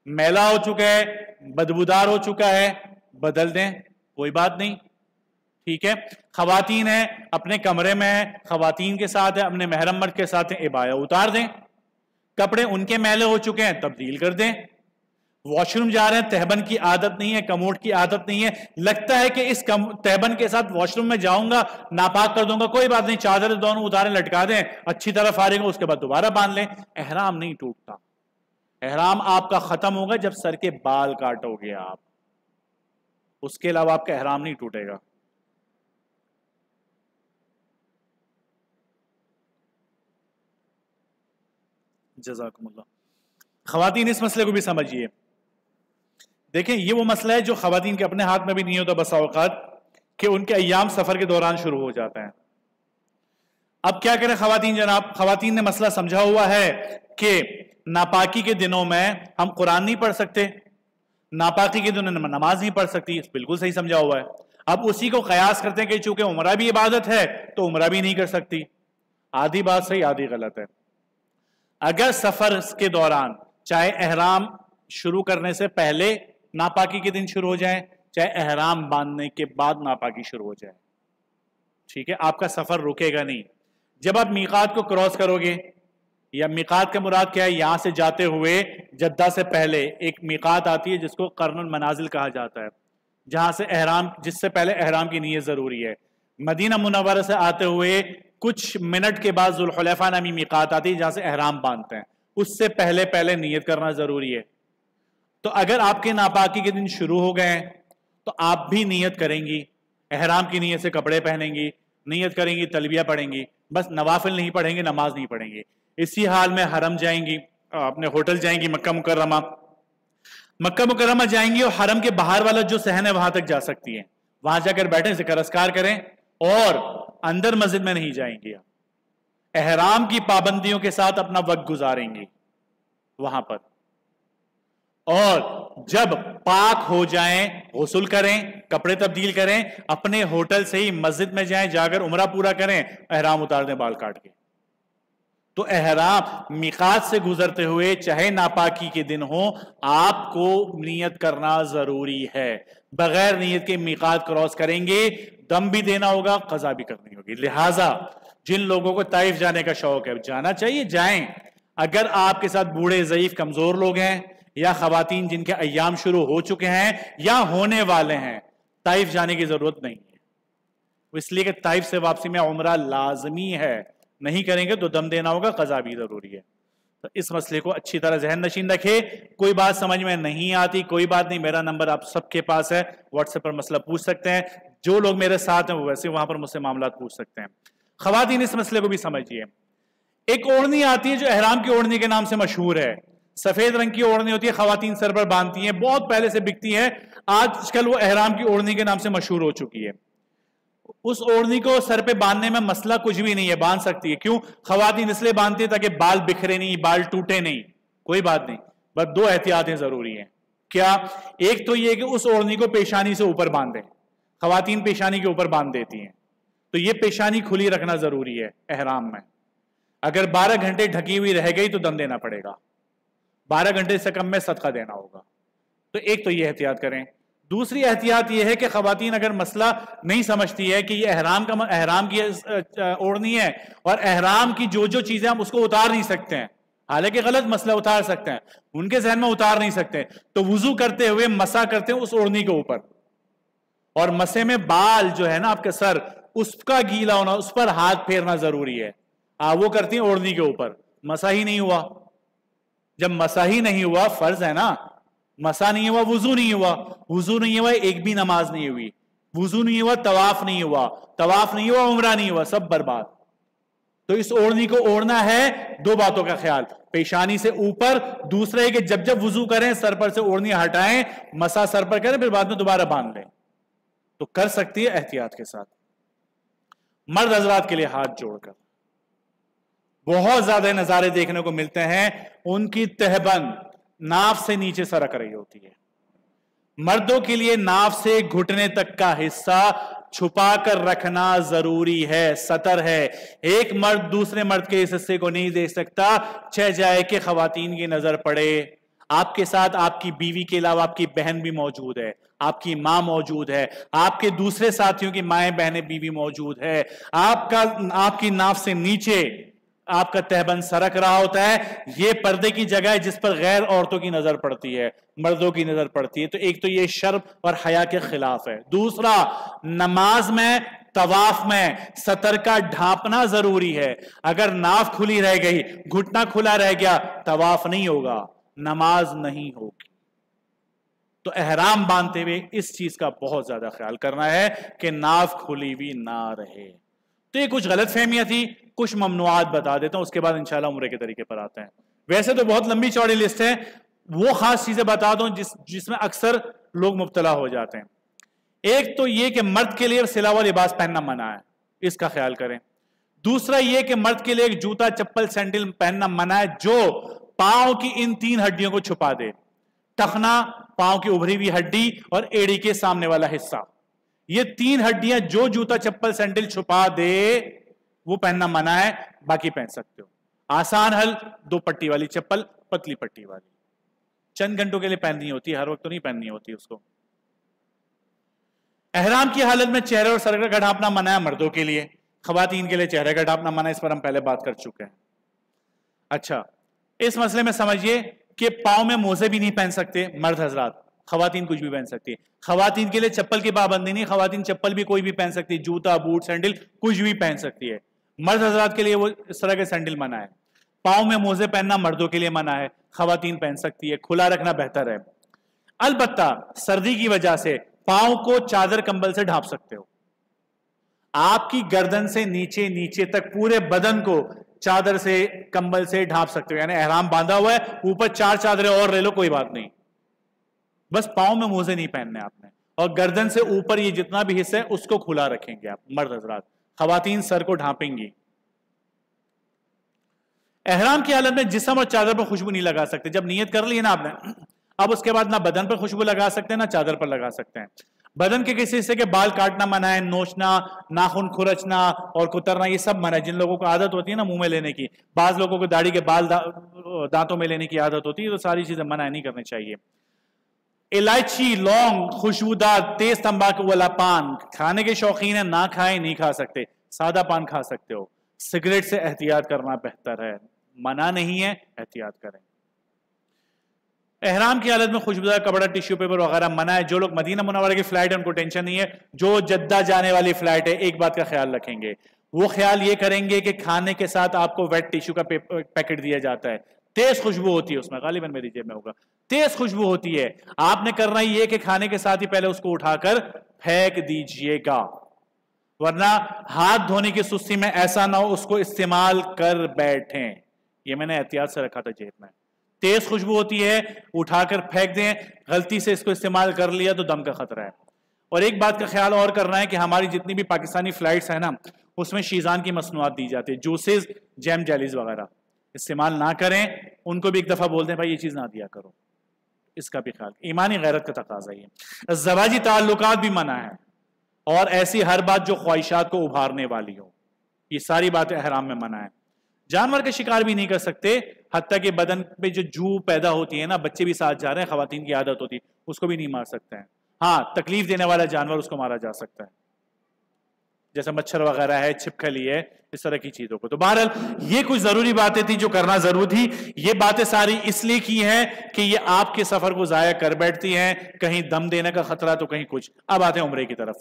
میلا ہو چکا ہے، بدبودار ہو چکا ہے، بدل دیں، کوئی بات نہیں، ٹھیک ہے؟ خواتین ہیں، اپنے کمرے میں ہیں، خواتین کے ساتھ ہیں، اپنے محرم مرد کے ساتھ ہیں، عبایا اتار دیں۔ کپڑے ان کے میلے ہو چکے ہیں، تبدیل کر دیں۔ واش روم جا رہے ہیں، تہبند کی عادت نہیں ہے، کموڈ کی عادت نہیں ہے، لگتا ہے کہ اس تہبند کے ساتھ واش روم میں جاؤں گا، ناپاک کر دوں گا، کوئی بات نہیں، چادر دونوں اتاریں، لٹکا دیں، اچھی طرح فارغ ہو، اس کے بعد دوبارہ باندھ لیں، احرام نہیں ٹوٹتا۔ احرام آپ کا ختم ہوگا جب سر کے بال کاٹو گے آپ، اس کے علاوہ آپ کا احرام نہیں ٹوٹے گا۔ جزاکم اللہ۔ خواتین اس مسئلے کو بھی سمجھیے، دیکھیں یہ وہ مسئلہ ہے جو خواتین کے اپنے ہاتھ میں بھی نہیں ہوتا بسا اوقات، کہ ان کے ایام سفر کے دوران شروع ہو جاتے ہیں۔ اب کیا کریں خواتین جناب؟ خواتین نے مسئلہ سمجھا ہوا ہے کہ ناپاکی کے دنوں میں ہم قرآن نہیں پڑھ سکتے، ناپاکی کے دنوں میں نماز نہیں پڑھ سکتی، بالکل صحیح سمجھا ہوا ہے۔ اب اسی کو قیاس کرتے ہیں کہ چونکہ عمرہ بھی عبادت ہے تو عمرہ بھی نہیں کر سکتی۔ آدھی بات صحیح، آدھی غلط ہے۔ اگر سفر کے دوران، چاہے احرام شروع کرنے سے پہلے ناپاکی کے دن شروع ہو جائیں، چاہے احرام باندھنے کے بعد ناپاکی شروع ہو جائے، ٹھیک ہے، آپ کا سفر رکے گا نہیں۔ جب آپ میقات کو کراس کرو گے، یا میقات کا مراد کیا ہے؟ یہاں سے جاتے ہوئے جدہ سے پہلے ایک میقات آتی ہے جس کو قرن المنازل کہا جاتا ہے، جہاں سے احرام، جس سے پہلے احرام کی نیت ضروری ہے۔ مدینہ منورہ سے آتے ہوئے کچھ منٹ کے بعد ذوالحلیفہ نامی میقات آتی ہے جہاں سے احرام باندھتے ہیں، اس سے پہلے نیت کرنا ضروری ہے۔ تو اگر آپ کے ناپاکی کے دن شروع ہو گئے تو آپ بھی نیت کریں گی، احرام کی نیت سے کپڑے پہنیں گی، نیت کریں گی، تلبیہ پڑھیں گی، بس نوافل نہیں پڑھیں گے، نماز نہیں پڑھیں گے۔ اسی حال میں حرم جائیں گی، اپنے ہوٹل جائیں گی، مکہ مکرمہ جائیں گی، اور حرم کے باہر والا جو صحن ہے وہاں تک جا سکتی ہیں، وہاں جا کر بیٹھیں، ذکر اذکار کریں، اور اندر مسجد میں نہیں جائیں گی، احرام کی پابندیوں کے ساتھ اپنا وقت گزاریں گی وہاں پر۔ اور جب پاک ہو جائیں، غسل کریں، کپڑے تبدیل کریں، اپنے ہوٹل سے ہی مسجد میں جائیں، جا کر عمرہ پورا کریں، احرام اتار دیں بال کاٹ کے۔ تو احرام میقات سے گزرتے ہوئے چاہے ناپاکی کے دن ہو آپ کو نیت کرنا ضروری ہے. بغیر نیت کے میقات کراس کریں گے دم بھی دینا ہوگا, قضا بھی کرنی ہوگی. لہٰذا جن لوگوں کو طائف جانے کا شوق ہے جانا چاہیے, جائیں. اگر آپ کے ساتھ بوڑھے ضعیف کمزور لوگ ہیں یا خواتین جن کے ایام شروع ہو چکے ہیں یا ہونے والے ہیں, طائف جانے کی ضرورت نہیں ہے. اس لیے کہ طائف سے واپسی میں عمرہ لازمی ہے, نہیں کریں گے تو دم دینا ہوگا, قضا بھی ضروری ہے. تو اس مسئلے کو اچھی طرح ذہن نشین رکھے. کوئی بات سمجھ میں نہیں آتی کوئی بات نہیں, میرا نمبر آپ سب کے پاس ہے, واٹس ایپ پر مسئلہ پوچھ سکتے ہیں. جو لوگ میرے ساتھ ہیں وہ ویسے وہاں پر مجھ سے معاملات پوچھ سکتے ہیں. خواتین اس مسئلے کو بھی سمجھیے. ایک اوڑھنی آتی ہے جو احرام کی اوڑھنی کے نام سے مشہور ہے, سفید رنگ کی اوڑھنی ہوتی ہے, خواتین سر پر باندھتی ہیں, بہت پہلے سے بکتی ہے, آج کل وہ احرام کی اوڑھنی کے نام سے مشہور ہو چکی ہے. اس اوڑھنی کو سر پہ باندھنے میں مسئلہ کچھ بھی نہیں ہے, باندھ سکتی ہے. کیوں؟ خواتین اس لیے باندھتی ہیں تاکہ بال بکھرے نہیں, بال ٹوٹے نہیں. کوئی بات نہیں, بس دو احتیاطیں ضروری ہیں. کیا؟ ایک تو یہ کہ اس اوڑھنی کو پیشانی سے اوپر باندھیں. خواتین پیشانی کے اوپر باندھ دیتی ہیں, تو یہ پیشانی کھلی رکھنا ضروری ہے احرام میں. اگر 12 گھنٹے ڈھکی ہوئی رہ گئی تو دم دینا پڑے گا, 12 گھنٹے سے کم میں صدقہ دینا ہوگا. تو ایک تو یہ احتیاط کریں. دوسری احتیاط یہ ہے کہ خواتین اگر مسئلہ نہیں سمجھتی ہے کہ یہ احرام کی اوڑھنی ہے اور احرام کی جو جو چیزیں ہم اس کو اتار نہیں سکتے ہیں, حالانکہ غلط مسئلہ اتار سکتے ہیں, ان کے ذہن میں اتار نہیں سکتے, تو وضو کرتے ہوئے مسح کرتے ہیں اس اوڑھنی کے اوپر, اور مسے میں بال جو ہے نا آپ کے سر اس کا گیلا ہونا, اس پر ہاتھ پھیرنا ضروری ہے. وہ کرتی ہیں اوڑھنی کے اوپر, مسح ہی نہیں ہوا. جب مسح ہی نہیں ہوا, فرض ہے نا, مسح نہیں ہوا وضو نہیں ہوا, وضو نہیں ہوا ایک بھی نماز نہیں ہوئی, وضو نہیں ہوا طواف نہیں ہوا, طواف نہیں ہوا عمرہ نہیں ہوا, سب برباد. تو اس اوڑھنی کو اوڑھنا ہے دو باتوں کا خیال, پیشانی سے اوپر, دوسرا ہے کہ جب جب وضو کریں سر پر سے اوڑھنی ہٹائیں, مسح سر پر کریں, پھر بعد میں دوبارہ باندھ لیں. تو کر سکتی ہے احتیاط کے ساتھ. مرد حضرات کے لیے ہاتھ جوڑ کر بہت زیادہ نظارے دیکھنے کو ملتے ہیں, ان کی تہبند ناف سے نیچے سرک رہی ہوتی ہے. مردوں کے لیے ناف سے گھٹنے تک کا حصہ چھپا کر رکھنا ضروری ہے, ستر ہے. ایک مرد دوسرے مرد کے اس حصے کو نہیں دیکھ سکتا, چہ جائے کہ خواتین کی نظر پڑے. آپ کے ساتھ آپ کی بیوی کے علاوہ آپ کی بہن بھی موجود ہے, آپ کی ماں موجود ہے, آپ کے دوسرے ساتھیوں کی مائیں بہنیں بیوی موجود ہے. آپ کی ناف سے نیچے آپ کا تہبند سرک رہا ہوتا ہے. یہ پردے کی جگہ ہے جس پر غیر عورتوں کی نظر پڑتی ہے, مردوں کی نظر پڑتی ہے. تو ایک تو یہ شرم اور حیا کے خلاف ہے. دوسرا, نماز میں طواف میں ستر کا ڈھانپنا ضروری ہے. اگر ناف کھلی رہ گئی, گھٹنا کھلا رہ گیا, طواف نہیں ہوگا, نماز نہیں ہوگی. تو احرام باندھتے ہوئے اس چیز کا بہت زیادہ خیال کرنا ہے کہ ناف کھلی ہوئی نہ رہے. تو یہ کچھ غلط فہمیاں تھی, کچھ ممنوعات بتا دیتا ہوں, اس کے بعد انشاءاللہ عمرے کے طریقے پر آتے ہیں. ویسے تو بہت لمبی چوڑی لسٹ ہے, وہ خاص چیزیں بتا دوں جس میں اکثر لوگ مبتلا ہو جاتے ہیں. ایک تو یہ کہ مرد کے لیے سلا ہوا لباس پہننا منع ہے, اس کا خیال کریں. دوسرا یہ کہ مرد کے لیے ایک جوتا چپل سینڈل پہننا منع ہے جو پاؤں کی ان 3 ہڈیوں کو چھپا دے. ٹخنا, پاؤں کی ابھری ہوئی ہڈی اور ایڑی کے سامنے والا حصہ, یہ 3 ہڈیاں جو جوتا چپل سینڈل چھپا دے وہ پہننا منع ہے. باقی پہن سکتے ہو. آسان حل, 2 پٹی والی چپل, پتلی پٹی والی, چند گھنٹوں کے لیے پہننی ہوتی ہے, ہر وقت تو نہیں پہننی ہوتی اس کو. احرام کی حالت میں چہرے اور سر کا ڈھانپنا منع ہے مردوں کے لیے, خواتین کے لیے چہرے کا ڈھانپنا منع ہے, اس پر ہم پہلے بات کر چکے ہیں. اچھا, اس مسئلے میں سمجھیے کہ پاؤں میں موزے بھی نہیں پہن سکتے مرد حضرات, خواتین کچھ بھی پہن سکتی ہے. خواتین کے لیے چپل کی پابندی نہیں, خواتین چپل بھی کوئی بھی پہن سکتی ہے, جوتا بوٹ سینڈل کچھ بھی پہن سکتی ہے. مرد حضرات کے لیے وہ اس طرح کے سینڈل منع ہے. پاؤں میں موزے پہننا مردوں کے لیے منع ہے, خواتین پہن سکتی ہے, کھلا رکھنا بہتر ہے. البتہ سردی کی وجہ سے پاؤں کو چادر کمبل سے ڈھانپ سکتے ہو. آپ کی گردن سے نیچے تک پورے بدن کو چادر سے کمبل سے ڈھانپ سکتے ہو. یعنی احرام باندھا ہوا ہے, اوپر 4 چادریں اور لے لو, کوئی بات نہیں, بس پاؤں میں موزے نہیں پہننے آپ نے. اور گردن سے اوپر یہ جتنا بھی حصہ ہے اس کو کھلا رکھیں گے آپ مرد حضرات, خواتین سر کو ڈھانپیں گی. احرام کی حالت میں جسم اور چادر پر خوشبو نہیں لگا سکتے. جب نیت کر لی ہے نا آپ نے, اب اس کے بعد نہ بدن پر خوشبو لگا سکتے ہیں نہ چادر پر لگا سکتے ہیں. بدن کے کسی حصے کے بال کاٹنا منع ہے، نوچنا، ناخن کھرچنا اور کترنا یہ سب منع ہے. جن لوگوں کو عادت ہوتی ہے نا منہ میں لینے کی، بعض لوگوں کو داڑھی کے بال دانتوں میں لینے کی عادت ہوتی ہے، تو ساری چیزیں منع نہیں کرنی چاہیے. الائچی، لونگ، خوشبودار، تیز تمباکو والا پان کھانے کے شوقین ہیں، نہ کھائیں، نہیں کھا سکتے. سادہ پان کھا سکتے ہو. سگریٹ سے احتیاط کرنا بہتر ہے، منع نہیں ہے، احتیاط کریں. احرام کی حالت میں خوشبودار کپڑا، ٹیشو پیپر وغیرہ منع ہے. جو لوگ مدینہ منورہ کی فلائٹ ہے ان کو ٹینشن نہیں ہے. جو جدہ جانے والی فلائٹ ہے ایک بات کا خیال رکھیں گے، وہ خیال یہ کریں گے کہ کھانے کے ساتھ آپ کو ویٹ ٹیشو کا پیکٹ دیا جاتا ہے، تیز خوشبو ہوتی ہے اس میں، غالباً میری جیب میں ہوگا، تیز خوشبو ہوتی ہے. آپ نے کرنا یہ کہ کھانے کے ساتھ ہی پہلے اس کو اٹھا کر پھینک دیجئے گا، ورنہ ہاتھ دھونے کی سستی میں ایسا نہ ہو اس کو استعمال کر بیٹھیں. یہ میں نے احتیاط سے رکھا تھا جیب میں. تیز خوشبو ہوتی ہے، اٹھا کر پھینک دیں. غلطی سے اس کو استعمال کر لیا تو دم کا خطرہ ہے. اور ایک بات کا خیال اور کرنا ہے کہ ہماری جتنی بھی پاکستانی فلائٹس ہیں نا اس میں شیزان کی مصنوعات دی جاتی ہے، جوسز، جیم جیلیز وغیرہ استعمال نہ کریں. ان کو بھی ایک دفعہ بول دیں بھائی یہ چیز نہ دیا کرو. اس کا بھی خیال، ایمانی غیرت کا تقاضا ہی ہے. زواجی تعلقات بھی منع ہے، اور ایسی ہر بات جو خواہشات کو ابھارنے والی ہو، یہ ساری باتیں احرام میں منع ہے. جانور کا شکار بھی نہیں کر سکتے، حتیٰ کہ بدن پہ جو پیدا ہوتی ہے نا، بچے بھی ساتھ جا رہے ہیں، خواتین کی عادت ہوتی ہے، اس کو بھی نہیں مار سکتے ہیں. ہاں تکلیف دینے والا جانور اس کو مارا جا سکتا ہے، جیسے مچھر وغیرہ ہے، چھپکلی ہے، اس طرح کی چیزوں کو. تو بہرحال یہ کچھ ضروری باتیں تھی جو کرنا ضرور تھی. یہ باتیں ساری اس لیے کی ہیں کہ یہ آپ کے سفر کو ضائع کر بیٹھتی ہیں، کہیں دم دینے کا خطرہ تو کہیں کچھ. اب آتے ہیں عمرے کی طرف.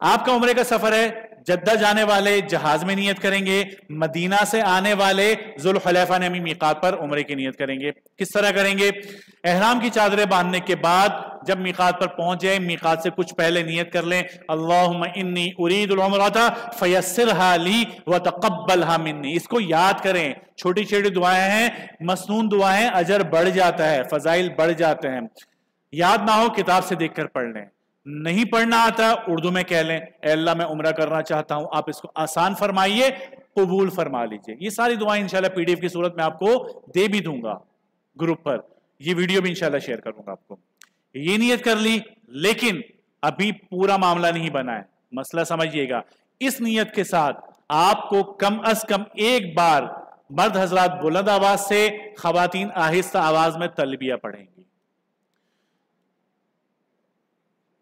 آپ کا عمرے کا سفر ہے، جدہ جانے والے جہاز میں نیت کریں گے، مدینہ سے آنے والے ذوالحلیفہ نامی میقات پر عمرے کی نیت کریں گے. کس طرح کریں گے؟ احرام کی چادریں باندھنے کے بعد جب میقات پر پہنچ جائیں، میقات سے کچھ پہلے نیت کر لیں، اللہم انی ارید العمرۃ فیسرھا لی وتقبلھا منی. اس کو یاد کریں. چھوٹی چھوٹی دعائیں ہیں، مسنون دعائیں، اجر بڑھ جاتا ہے، فضائل بڑھ جاتے ہیں. یاد نہ ہو کتاب سے دیکھ کر پڑھ لیں. نہیں پڑھنا آتا اردو میں کہہ لیں، اے اللہ میں عمرہ کرنا چاہتا ہوں، آپ اس کو آسان فرمائیے، قبول فرما لیجئے. یہ ساری دعائیں انشاءاللہ پی ڈی ایف کی صورت میں آپ کو دے بھی دوں گا گروپ پر. یہ ویڈیو بھی انشاءاللہ شیئر کروں گا آپ کو. یہ نیت کر لی، لیکن ابھی پورا معاملہ نہیں بنا ہے. مسئلہ سمجھیے گا. اس نیت کے ساتھ آپ کو کم از کم ایک بار مرد حضرات بلند آواز سے، خواتین آہستہ آواز میں تلبیہ پڑھیں گی.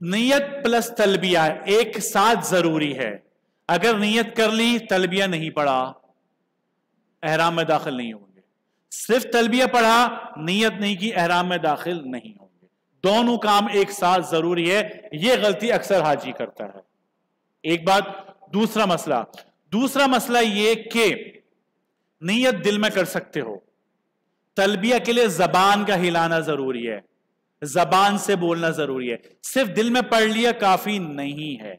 نیت پلس تلبیہ ایک ساتھ ضروری ہے. اگر نیت کر لی تلبیہ نہیں پڑھا احرام میں داخل نہیں ہوں گے. صرف تلبیہ پڑھا نیت نہیں کی احرام میں داخل نہیں ہوں گے. دونوں کام ایک ساتھ ضروری ہے. یہ غلطی اکثر حاجی کرتا ہے. ایک بات. دوسرا مسئلہ یہ کہ نیت دل میں کر سکتے ہو، تلبیہ کے لیے زبان کا ہلانا ضروری ہے، زبان سے بولنا ضروری ہے. صرف دل میں پڑھ لیا کافی نہیں ہے،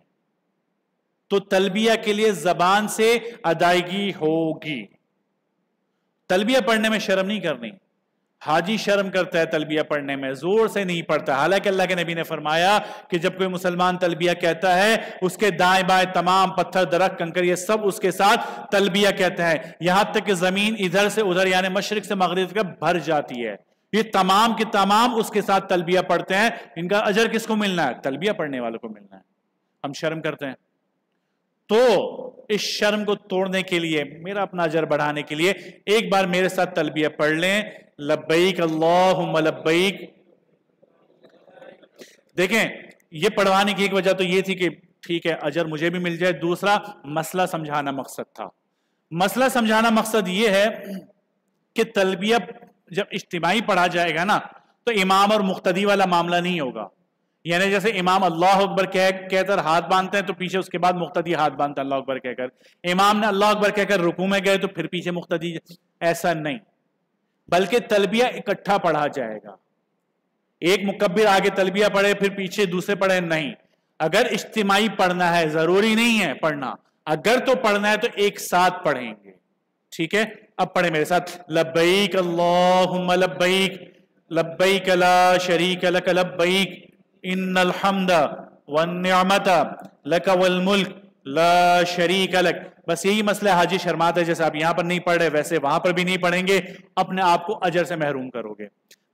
تو تلبیہ کے لیے زبان سے ادائیگی ہوگی. تلبیہ پڑھنے میں شرم نہیں کرنی. حاجی شرم کرتا ہے تلبیہ پڑھنے میں، زور سے نہیں پڑھتا. حالانکہ اللہ کے نبی نے فرمایا کہ جب کوئی مسلمان تلبیہ کہتا ہے اس کے دائیں بائیں تمام پتھر، درخت، کنکر یہ سب اس کے ساتھ تلبیہ کہتے ہیں، یہاں تک کہ زمین ادھر سے ادھر یعنی مشرق سے مغرب تک بھر جاتی ہے. یہ تمام کے تمام اس کے ساتھ تلبیہ پڑھتے ہیں. ان کا اجر کس کو ملنا ہے؟ تلبیہ پڑھنے والوں کو ملنا ہے. ہم شرم کرتے ہیں. تو اس شرم کو توڑنے کے لیے، میرا اپنا اجر بڑھانے کے لیے ایک بار میرے ساتھ تلبیہ پڑھ لیں، لبیک اللہم لبیک. دیکھیں یہ پڑھوانے کی ایک وجہ تو یہ تھی کہ ٹھیک ہے اجر مجھے بھی مل جائے. دوسرا مسئلہ سمجھانا مقصد تھا. مسئلہ سمجھانا مقصد یہ ہے کہ تلبیہ جب اجتماعی پڑھا جائے گا نا تو امام اور مقتدی والا معاملہ نہیں ہوگا. یعنی جیسے امام اللہ اکبر کہہ کر ہاتھ باندھتے ہیں تو پیچھے اس کے بعد مقتدی ہاتھ باندھتا ہے اللہ اکبر کہہ کر. امام نے اللہ اکبر کہہ کر رکوع میں گئے تو پھر پیچھے مقتدی. ایسا نہیں، بلکہ تلبیہ اکٹھا پڑھا جائے گا. ایک مکبر آگے تلبیہ پڑھے پھر پیچھے دوسرے پڑھے نہیں. اگر اجتماعی پڑھنا ہے، ضروری نہیں ہے پڑھنا، اگر تو پڑھنا ہے تو ایک ساتھ پڑھیں گے. ٹھیک ہے، اب پڑھیں میرے ساتھ. لبیک اللہم لبیک لبیک لا شریک لک لبیک ان الحمد والنعمت لک والملک لا شریک لک. بس یہی مسئلہ حاجی شرماتا ہے، جیسے آپ یہاں پر نہیں پڑھ رہے ویسے وہاں پر بھی نہیں پڑھیں گے، اپنے آپ کو اجر سے محروم کرو گے.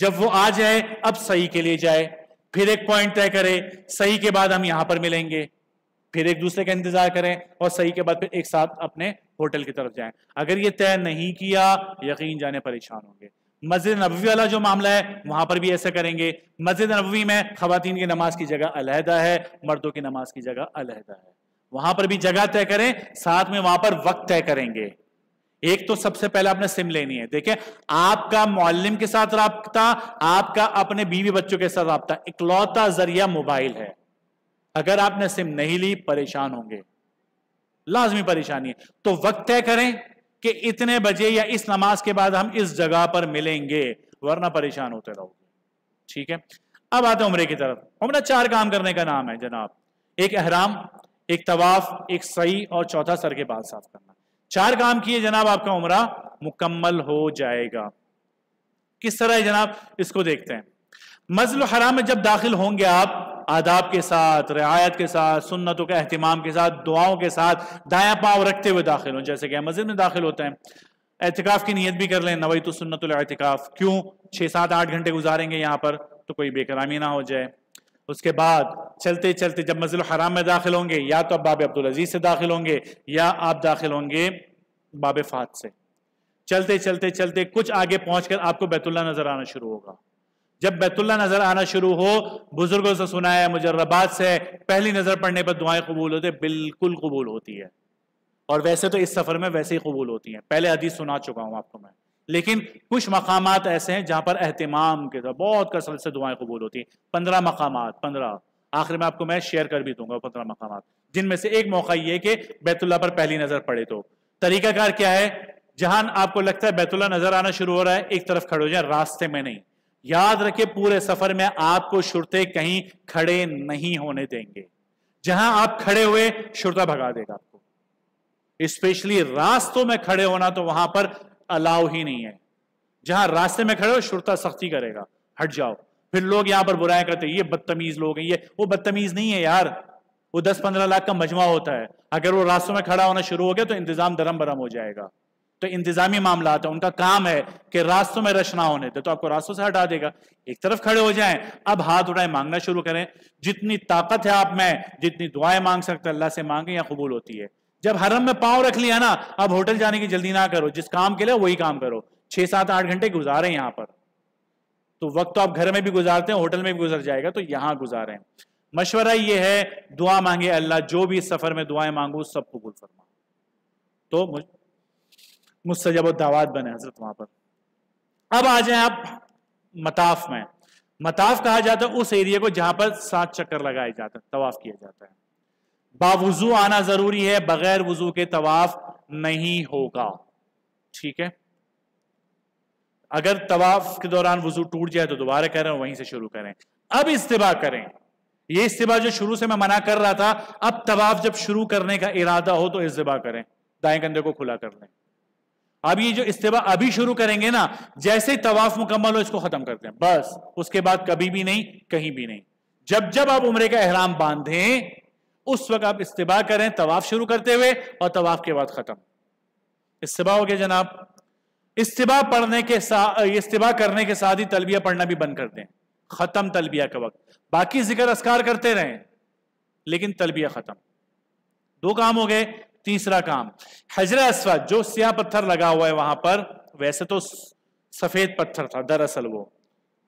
جب وہ آ جائے اب صحیح کے لیے جائے، پھر ایک پوائنٹ طے کرے، صحیح کے بعد ہم یہاں پر ملیں گے، پھر ایک دوسرے کا انتظار کریں اور صحیح کے بعد پھر ایک ساتھ اپنے ہوٹل کی طرف جائیں. اگر یہ طے نہیں کیا یقین جانے پریشان ہوں گے. مسجد نبوی والا جو معاملہ ہے وہاں پر بھی ایسا کریں گے. مسجد نبوی میں خواتین کی نماز کی جگہ علیحدہ ہے، مردوں کی نماز کی جگہ علیحدہ ہے. وہاں پر بھی جگہ طے کریں، ساتھ میں وہاں پر وقت طے کریں گے. ایک تو سب سے پہلے آپ نے سم لینی ہے. دیکھیں آپ کا معلم کے ساتھ رابطہ، آپ کا اپنے بیوی بچوں کے ساتھ رابطہ اکلوتا ذریعہ موبائل ہے. اگر آپ نے سم نہیں لی پریشان ہوں گے، لازمی پریشانی ہے. تو وقت طے کریں کہ اتنے بجے یا اس نماز کے بعد ہم اس جگہ پر ملیں گے، ورنہ پریشان ہوتے رہو گے. ٹھیک ہے. اب آتے ہیں عمرے کی طرف. عمرہ 4 کام کرنے کا نام ہے جناب. ایک احرام، ایک طواف، ایک سعی اور چوتھا سر کے بال صاف کرنا. 4 کام کیے جناب آپ کا عمرہ مکمل ہو جائے گا. کس طرح ہے جناب اس کو دیکھتے ہیں. مسجد الحرام میں جب داخل ہوں گے آپ آداب کے ساتھ، رعایت کے ساتھ، سنتوں کے اہتمام کے ساتھ، دعاؤں کے ساتھ دایاں پاؤں رکھتے ہوئے داخل ہوں. جیسے کہ مسجد میں داخل ہوتے ہیں اعتکاف کی نیت بھی کر لیں، نویت سنت الاعتکاف. کیوں 6 7 8 گھنٹے گزاریں گے یہاں پر تو کوئی بے کرامی نہ ہو جائے. اس کے بعد چلتے چلتے جب مسجد الحرام میں داخل ہوں گے یا تو آپ باب عبدالعزیز سے داخل ہوں گے یا آپ داخل ہوں گے باب فات سے. چلتے چلتے چلتے کچھ آگے پہنچ کر آپ کو بیت اللہ نظر آنا شروع ہوگا. جب بیت اللہ نظر آنا شروع ہو، بزرگوں سے سنا ہے، مجربات سے پہلی نظر پڑنے پر دعائیں قبول ہوتے، بالکل قبول ہوتی ہے. اور ویسے تو اس سفر میں ویسے ہی قبول ہوتی ہیں، پہلے حدیث سنا چکا ہوں آپ کو میں. لیکن کچھ مقامات ایسے ہیں جہاں پر اہتمام کے ساتھ بہت کثرت سے دعائیں قبول ہوتی ہیں. 15 مقامات، 15 آخر میں آپ کو میں شیئر کر بھی دوں گا 15 مقامات، جن میں سے ایک موقع یہ کہ بیت اللہ پر پہلی نظر پڑے. تو طریقہ کار کیا ہے؟ جہاں آپ کو لگتا ہے بیت اللہ نظر آنا شروع ہو رہا ہے ایک طرف کھڑے ہو جائیں، راستے میں نہیں. یاد رکھے پورے سفر میں آپ کو شرطے کہیں کھڑے نہیں ہونے دیں گے. جہاں آپ کھڑے ہوئے شرطہ بھگا دے گا آپ کو. اسپیشلی راستوں میں کھڑے ہونا تو وہاں پر الاؤ ہی نہیں ہے. جہاں راستے میں کھڑے ہو شرطہ سختی کرے گا، ہٹ جاؤ. پھر لوگ یہاں پر برائیں کرتے ہیں، یہ بدتمیز لوگ ہیں. یہ وہ بدتمیز نہیں ہے یار، وہ 10-15 لاکھ کا مجمع ہوتا ہے. اگر وہ راستوں میں کھڑا ہونا شروع ہو گیا تو انتظام درم برم ہو جائے گا. تو انتظامی معاملات ہیں، ان کا کام ہے کہ راستوں میں رش نہ ہونے دے، تو آپ کو راستوں سے ہٹا دے گا. ایک طرف کھڑے ہو جائیں، اب ہاتھ اٹھائیں، مانگنا شروع کریں. جتنی طاقت ہے آپ میں، جتنی دعائیں مانگ سکتے اللہ سے مانگیں یا قبول ہوتی ہے. جب حرم میں پاؤں رکھ لیا نا، اب ہوٹل جانے کی جلدی نہ کرو. جس کام کے لیے وہی کام کرو. 6 7 8 گھنٹے گزاریں یہاں پر، تو وقت تو آپ گھر میں بھی گزارتے ہیں، ہوٹل میں بھی گزر جائے گا، تو یہاں گزاریں. مشورہ یہ ہے دعا مانگے اللہ جو بھی سفر میں دعائیں مانگو سب قبول فرما، تو مستجاب الدعوات بنے حضرت وہاں پر. اب آ جائیں آپ مطاف میں. مطاف کہا جاتا ہے اس ایریا کو جہاں پر 7 چکر لگائے جاتے ہیں، طواف کیا جاتا ہے. باوضو آنا ضروری ہے، بغیر وضو کے طواف نہیں ہوگا. ٹھیک ہے. اگر طواف کے دوران وضو ٹوٹ جائے تو دوبارہ کریں، وہیں سے شروع کریں. اب استباء کریں. یہ استباء جو شروع سے میں منع کر رہا تھا، اب طواف جب شروع کرنے کا ارادہ ہو تو استباء کریں، دائیں کندھے کو کھلا کر لیں. اب یہ جو استباء ابھی شروع کریں گے نا، جیسے طواف مکمل ہو اس کو ختم کر دیں، بس اس کے بعد کبھی بھی نہیں، کہیں بھی نہیں. جب جب آپ عمرے کا احرام باندھیں اس وقت آپ استباء کریں، طواف شروع کرتے ہوئے اور طواف کے بعد ختم. استباء ہو گیا جناب. استباء کرنے کے ساتھ ہی تلبیہ پڑھنا بھی بند کر دیں، ختم تلبیہ کا وقت. باقی ذکر اذکار کرتے رہیں لیکن تلبیہ ختم. 2 کام ہو گئے. تیسرا کام حجر اسود جو سیاہ پتھر لگا ہوا ہے وہاں پر، ویسے تو سفید پتھر تھا دراصل، وہ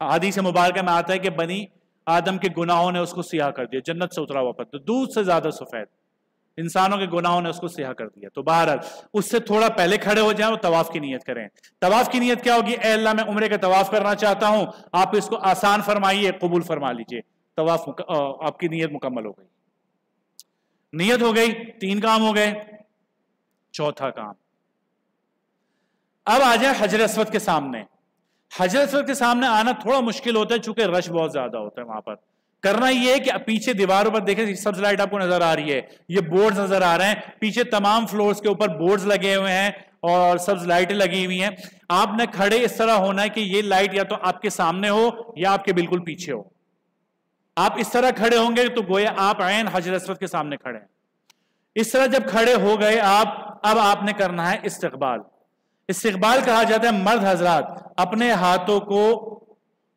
حدیث مبارکہ میں آتا ہے کہ بنی آدم کے گناہوں نے اس کو سیاہ کر دیا. جنت سے اترا ہوا پتھر، دودھ سے زیادہ سفید، انسانوں کے گناہوں نے اس کو سیاہ کر دیا. تو بہرحال اس سے تھوڑا پہلے کھڑے ہو جائیں اور طواف کی نیت کریں. طواف کی نیت کیا ہوگی؟ اے اللہ میں عمرے کا طواف کرنا چاہتا ہوں، آپ اس کو آسان فرمائیے، قبول فرما لیجئے. طواف آپ کی نیت مکمل ہو گئی. نیت ہو گئی. 3 کام ہو گئے. چوتھا کام، اب آ جائے حجر اسود کے سامنے. حجر اسود کے سامنے آنا تھوڑا مشکل ہوتا ہے چونکہ رش بہت زیادہ ہوتا ہے وہاں پر. کرنا یہ ہے کہ پیچھے دیواروں پر دیکھیں سبز لائٹ آپ کو نظر آ رہی ہے، یہ بورڈز نظر آ رہے ہیں پیچھے، تمام فلورز کے اوپر بورڈز لگے ہوئے ہیں اور سبز لائٹیں لگی ہوئی ہیں. آپ نے کھڑے اس طرح ہونا ہے کہ یہ لائٹ یا تو آپ کے سامنے ہو یا آپ کے بالکل پیچھے ہو. آپ اس طرح کھڑے ہوں گے تو گویا آپ عین حجر اسود کے سامنے کھڑے ہیں. اس طرح جب کھڑے ہو گئے آپ، اب آپ نے کرنا ہے استقبال. استقبال کہا جاتا ہے مرد حضرات اپنے ہاتھوں کو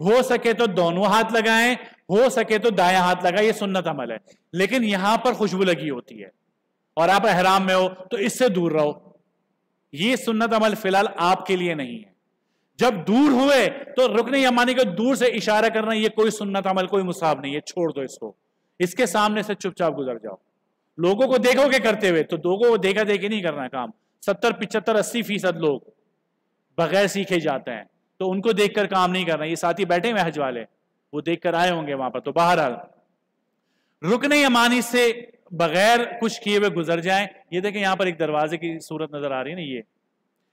ہو سکے تو دونوں ہاتھ لگائیں، ہو سکے تو دایاں ہاتھ لگائیں، یہ سنت عمل ہے. لیکن یہاں پر خوشبو لگی ہوتی ہے اور آپ احرام میں ہو تو اس سے دور رہو. یہ سنت عمل فی الحال آپ کے لیے نہیں ہے. جب دور ہوئے تو رکن یمانی کو دور سے اشارہ کرنا یہ کوئی سنت عمل، کوئی مصاب نہیں ہے، چھوڑ دو اس کو. اس کے سامنے سے چپ چاپ گزر جاؤ. لوگوں کو دیکھو گے کرتے ہوئے تو لوگوں کو دیکھا دیکھی نہیں کرنا کام. 70 75 80% لوگ بغیر سیکھے جاتے ہیں تو ان کو دیکھ کر کام نہیں کرنا. یہ ساتھی بیٹھے ہوئے حج والے وہ دیکھ کر آئے ہوں گے وہاں پر. تو بہرحال رکن یمانی سے بغیر کچھ کیے ہوئے گزر جائیں. یہ دیکھیں یہاں پر ایک دروازے کی صورت نظر آ رہی ہے نا، یہ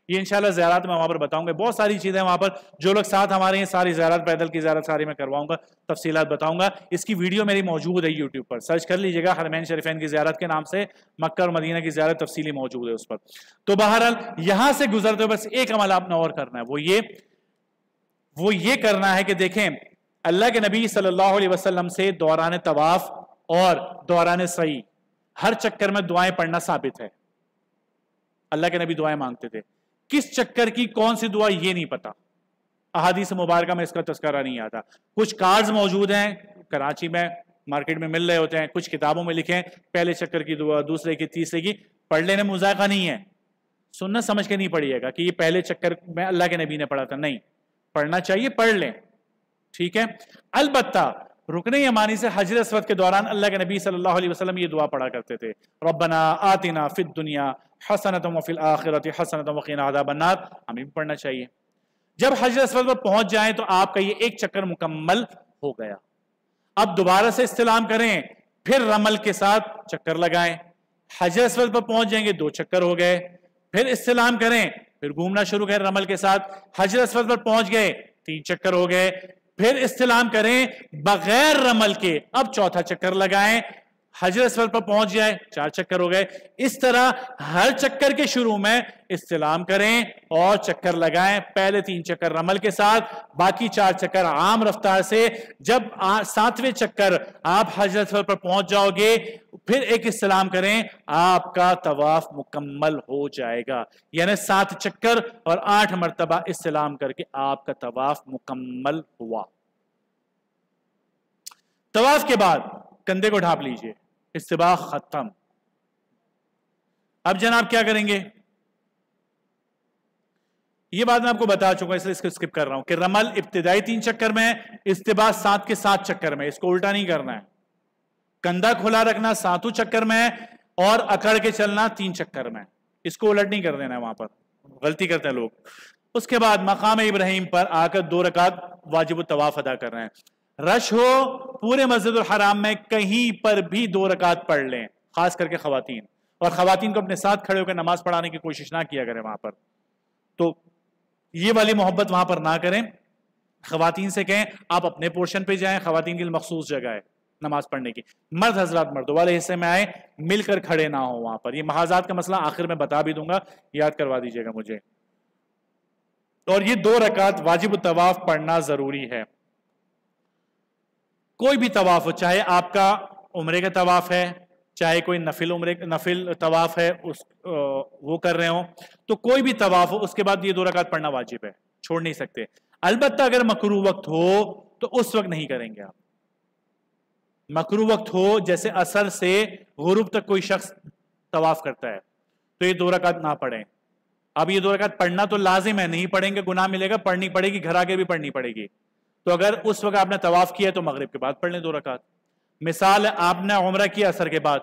انشاءاللہ زیارات میں وہاں پر بتاؤں گا. بہت ساری چیزیں وہاں پر جو لوگ ساتھ ہمارے ہیں ساری زیارات، پیدل کی زیارت ساری میں کرواؤں گا، تفصیلات بتاؤں گا. اس کی ویڈیو میری موجود ہے یوٹیوب پر، سرچ کر لیجیے گا حرمین شریفین کی زیارت کے نام سے. مکہ اور مدینہ کی زیارت تفصیلی موجود ہے اس پر. تو بہرحال یہاں سے گزرتے ہوئے بس ایک عمل آپ نے اور کرنا ہے، وہ یہ کرنا ہے کہ دیکھیں اللہ کے نبی صلی اللہ علیہ وسلم سے دوران طواف اور دوران سعی ہر چکر میں دعائیں پڑھنا ثابت ہے. اللہ کے نبی دعائیں مانگتے تھے. کس چکر کی کون سی دعا یہ نہیں پتا، احادیث مبارکہ میں اس کا تذکرہ نہیں آتا. کچھ کارڈز موجود ہیں کراچی میں مارکیٹ میں مل رہے ہوتے ہیں، کچھ کتابوں میں لکھیں پہلے چکر کی دعا، دوسرے کی، تیسرے کی. پڑھ لینے میں مذائقہ نہیں ہے، سنت سمجھ کے نہیں پڑھیے گا کہ یہ پہلے چکر میں اللہ کے نبی نے پڑھا تھا. نہیں، پڑھنا چاہیے، پڑھ لیں، ٹھیک ہے. البتہ رکن یمانی سے حجر اسود کے دوران اللہ کے نبی صلی اللہ علیہ وسلم یہ دعا پڑھا کرتے تھے، ربنا آتنا فی الدنیا حسنۃ وفی الآخرۃ حسنۃ وقنا عذاب النار. ہمیں بھی پڑھنا چاہیے. جب حجر اسود پر پہنچ جائیں تو آپ کا یہ ایک چکر مکمل ہو گیا. اب دوبارہ سے استلام کریں، پھر رمل کے ساتھ چکر لگائیں. حجر اسود پر پہنچ جائیں گے 2 چکر ہو گئے. پھر استلام کریں، پھر گھومنا شروع کریں رمل کے ساتھ. حجر اسود پر پہنچ گئے 3 چکر ہو گئے. پھر استلام کریں بغیر رمل کے، اب 4تھا چکر لگائیں. حجر اسود پر پہنچ جائے 4 چکر ہو گئے. اس طرح ہر چکر کے شروع میں استلام کریں اور چکر لگائیں. پہلے 3 چکر رمل کے ساتھ، باقی 4 چکر عام رفتار سے. جب 7ویں چکر آپ حجر اسود پر پہنچ جاؤ گے پھر ایک استلام کریں، آپ کا طواف مکمل ہو جائے گا. یعنی 7 چکر اور 8 مرتبہ استلام کر کے آپ کا طواف مکمل ہوا. طواف کے بعد کندھے کو ڈھانپ لیجئے، استباق ختم. اب جناب کیا کریں گے؟ یہ بات میں آپ کو بتا چکا، اس لیے اس کو اسکپ کر رہا ہوں کہ رمل ابتدائی 3 چکر میں، استباق 7 کے 7 چکر میں. اس کو الٹا نہیں کرنا ہے. کندھا کھلا رکھنا 7 چکر میں اور اکڑ کے چلنا 3 چکر میں. اس کو الٹ نہیں کر دینا ہے، وہاں پر غلطی کرتے ہیں لوگ. اس کے بعد مقام ابراہیم پر آ کر 2 رکعت واجب الطواف ادا کر رہے ہیں. رش ہو پورے مسجد الحرام میں کہیں پر بھی 2 رکعت پڑھ لیں، خاص کر کے خواتین. اور خواتین کو اپنے ساتھ کھڑے ہو کر نماز پڑھانے کی کوشش نہ کیا کریں وہاں پر. تو یہ والی محبت وہاں پر نہ کریں. خواتین سے کہیں آپ اپنے پورشن پہ جائیں، خواتین کے لیے مخصوص جگہ ہے نماز پڑھنے کی. مرد حضرات مردوں والے حصے میں آئے، مل کر کھڑے نہ ہو وہاں پر. یہ محاذات کا مسئلہ آخر میں بتا بھی دوں گا، یاد کروا دیجیے گا مجھے. اور یہ 2 رکعت واجب الطواف پڑھنا ضروری ہے. کوئی بھی طواف ہو، چاہے آپ کا عمرے کا طواف ہے، چاہے کوئی نفل طواف ہے وہ کر رہے ہوں، تو کوئی بھی طواف ہو اس کے بعد یہ 2 رکعت پڑھنا واجب ہے، چھوڑ نہیں سکتے. البتہ اگر مکروہ وقت ہو تو اس وقت نہیں کریں گے آپ. مکروہ وقت ہو جیسے عصر سے غروب تک کوئی شخص طواف کرتا ہے تو یہ 2 رکعت نہ پڑھیں. اب یہ 2 رکعت پڑھنا تو لازم ہے، نہیں پڑھیں گے گناہ ملے گا، پڑھنی پڑے گی، گھر آگے بھی پڑھنی پڑے گی. تو اگر اس وقت آپ نے طواف کیا تو مغرب کے بعد پڑھ لیں 2 رکعت. مثال آپ نے عمرہ کیا عصر کے بعد،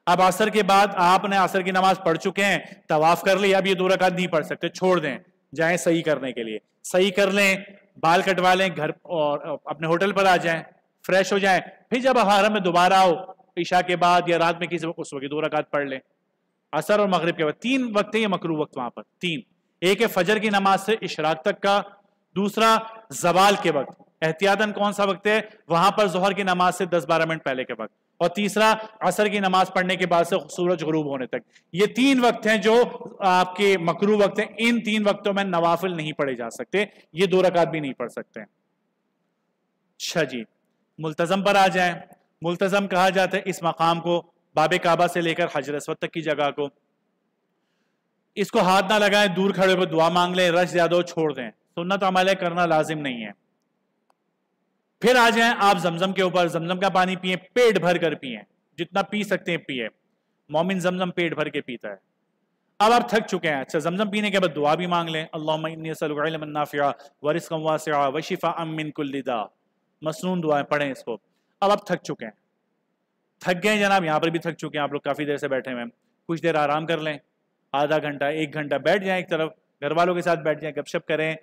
اب عصر کے بعد آپ نے عصر کی نماز پڑھ چکے ہیں، طواف کر لی، اب یہ 2 رکعت نہیں پڑھ سکتے، چھوڑ دیں، جائیں صحیح کرنے کے لیے. صحیح کر لیں، بال کٹوا لیں، گھر اور اپنے ہوٹل پر آ جائیں، فریش ہو جائیں. پھر جب حرم میں دوبارہ آؤ عشاء کے بعد یا رات میں کسی وقت، اس وقت 2 رکعت پڑھ لیں. عصر اور مغرب کے بعد 3 وقت ہے یہ مکروہ وقت وہاں پر 3. ایک ہے فجر کی نماز سے اشراق تک کا، دوسرا زوال کے وقت، احتیاطاً کون سا وقت ہے وہاں پر ظہر کی نماز سے 10-12 منٹ پہلے کے وقت، اور تیسرا عصر کی نماز پڑھنے کے بعد سے سورج غروب ہونے تک. یہ 3 وقت ہیں جو آپ کے مکروہ وقت ہیں. ان 3 وقتوں میں نوافل نہیں پڑھے جا سکتے، یہ 2 رکعت بھی نہیں پڑھ سکتے. اچھا جی، ملتزم پر آ جائیں. ملتزم کہا جاتا ہے اس مقام کو، باب کعبہ سے لے کر حجر اسود تک کی جگہ کو. اس کو ہاتھ نہ لگائیں، دور کھڑے ہو دعا مانگ لیں، رش زیادہ ہو چھوڑ دیں. سنت عمل ہے، کرنا لازم نہیں ہے. پھر آ جائیں آپ زمزم کے اوپر، زمزم کا پانی پیئیں، پیٹ بھر کر پیئیں، جتنا پی سکتے ہیں پیئیں. مومن زمزم پیٹ بھر کے پیتا ہے. اب آپ تھک چکے ہیں، اچھا زمزم پینے کے بعد دعا بھی مانگ لیں. اللہم انی اسألک علما نافعا ورزقا واسعا وشفاء من کل داء. مسنون دعائیں پڑھیں اس کو. اب آپ تھک چکے ہیں، تھک گئے جناب، یہاں پر بھی تھک چکے ہیں آپ لوگ، کافی دیر سے بیٹھے ہوئے ہیں، کچھ دیر آرام کر لیں، آدھا گھنٹہ 1 گھنٹہ بیٹھ جائیں ایک طرف، گھر والوں کے ساتھ بیٹھ جائیں، گپ شپ کریں،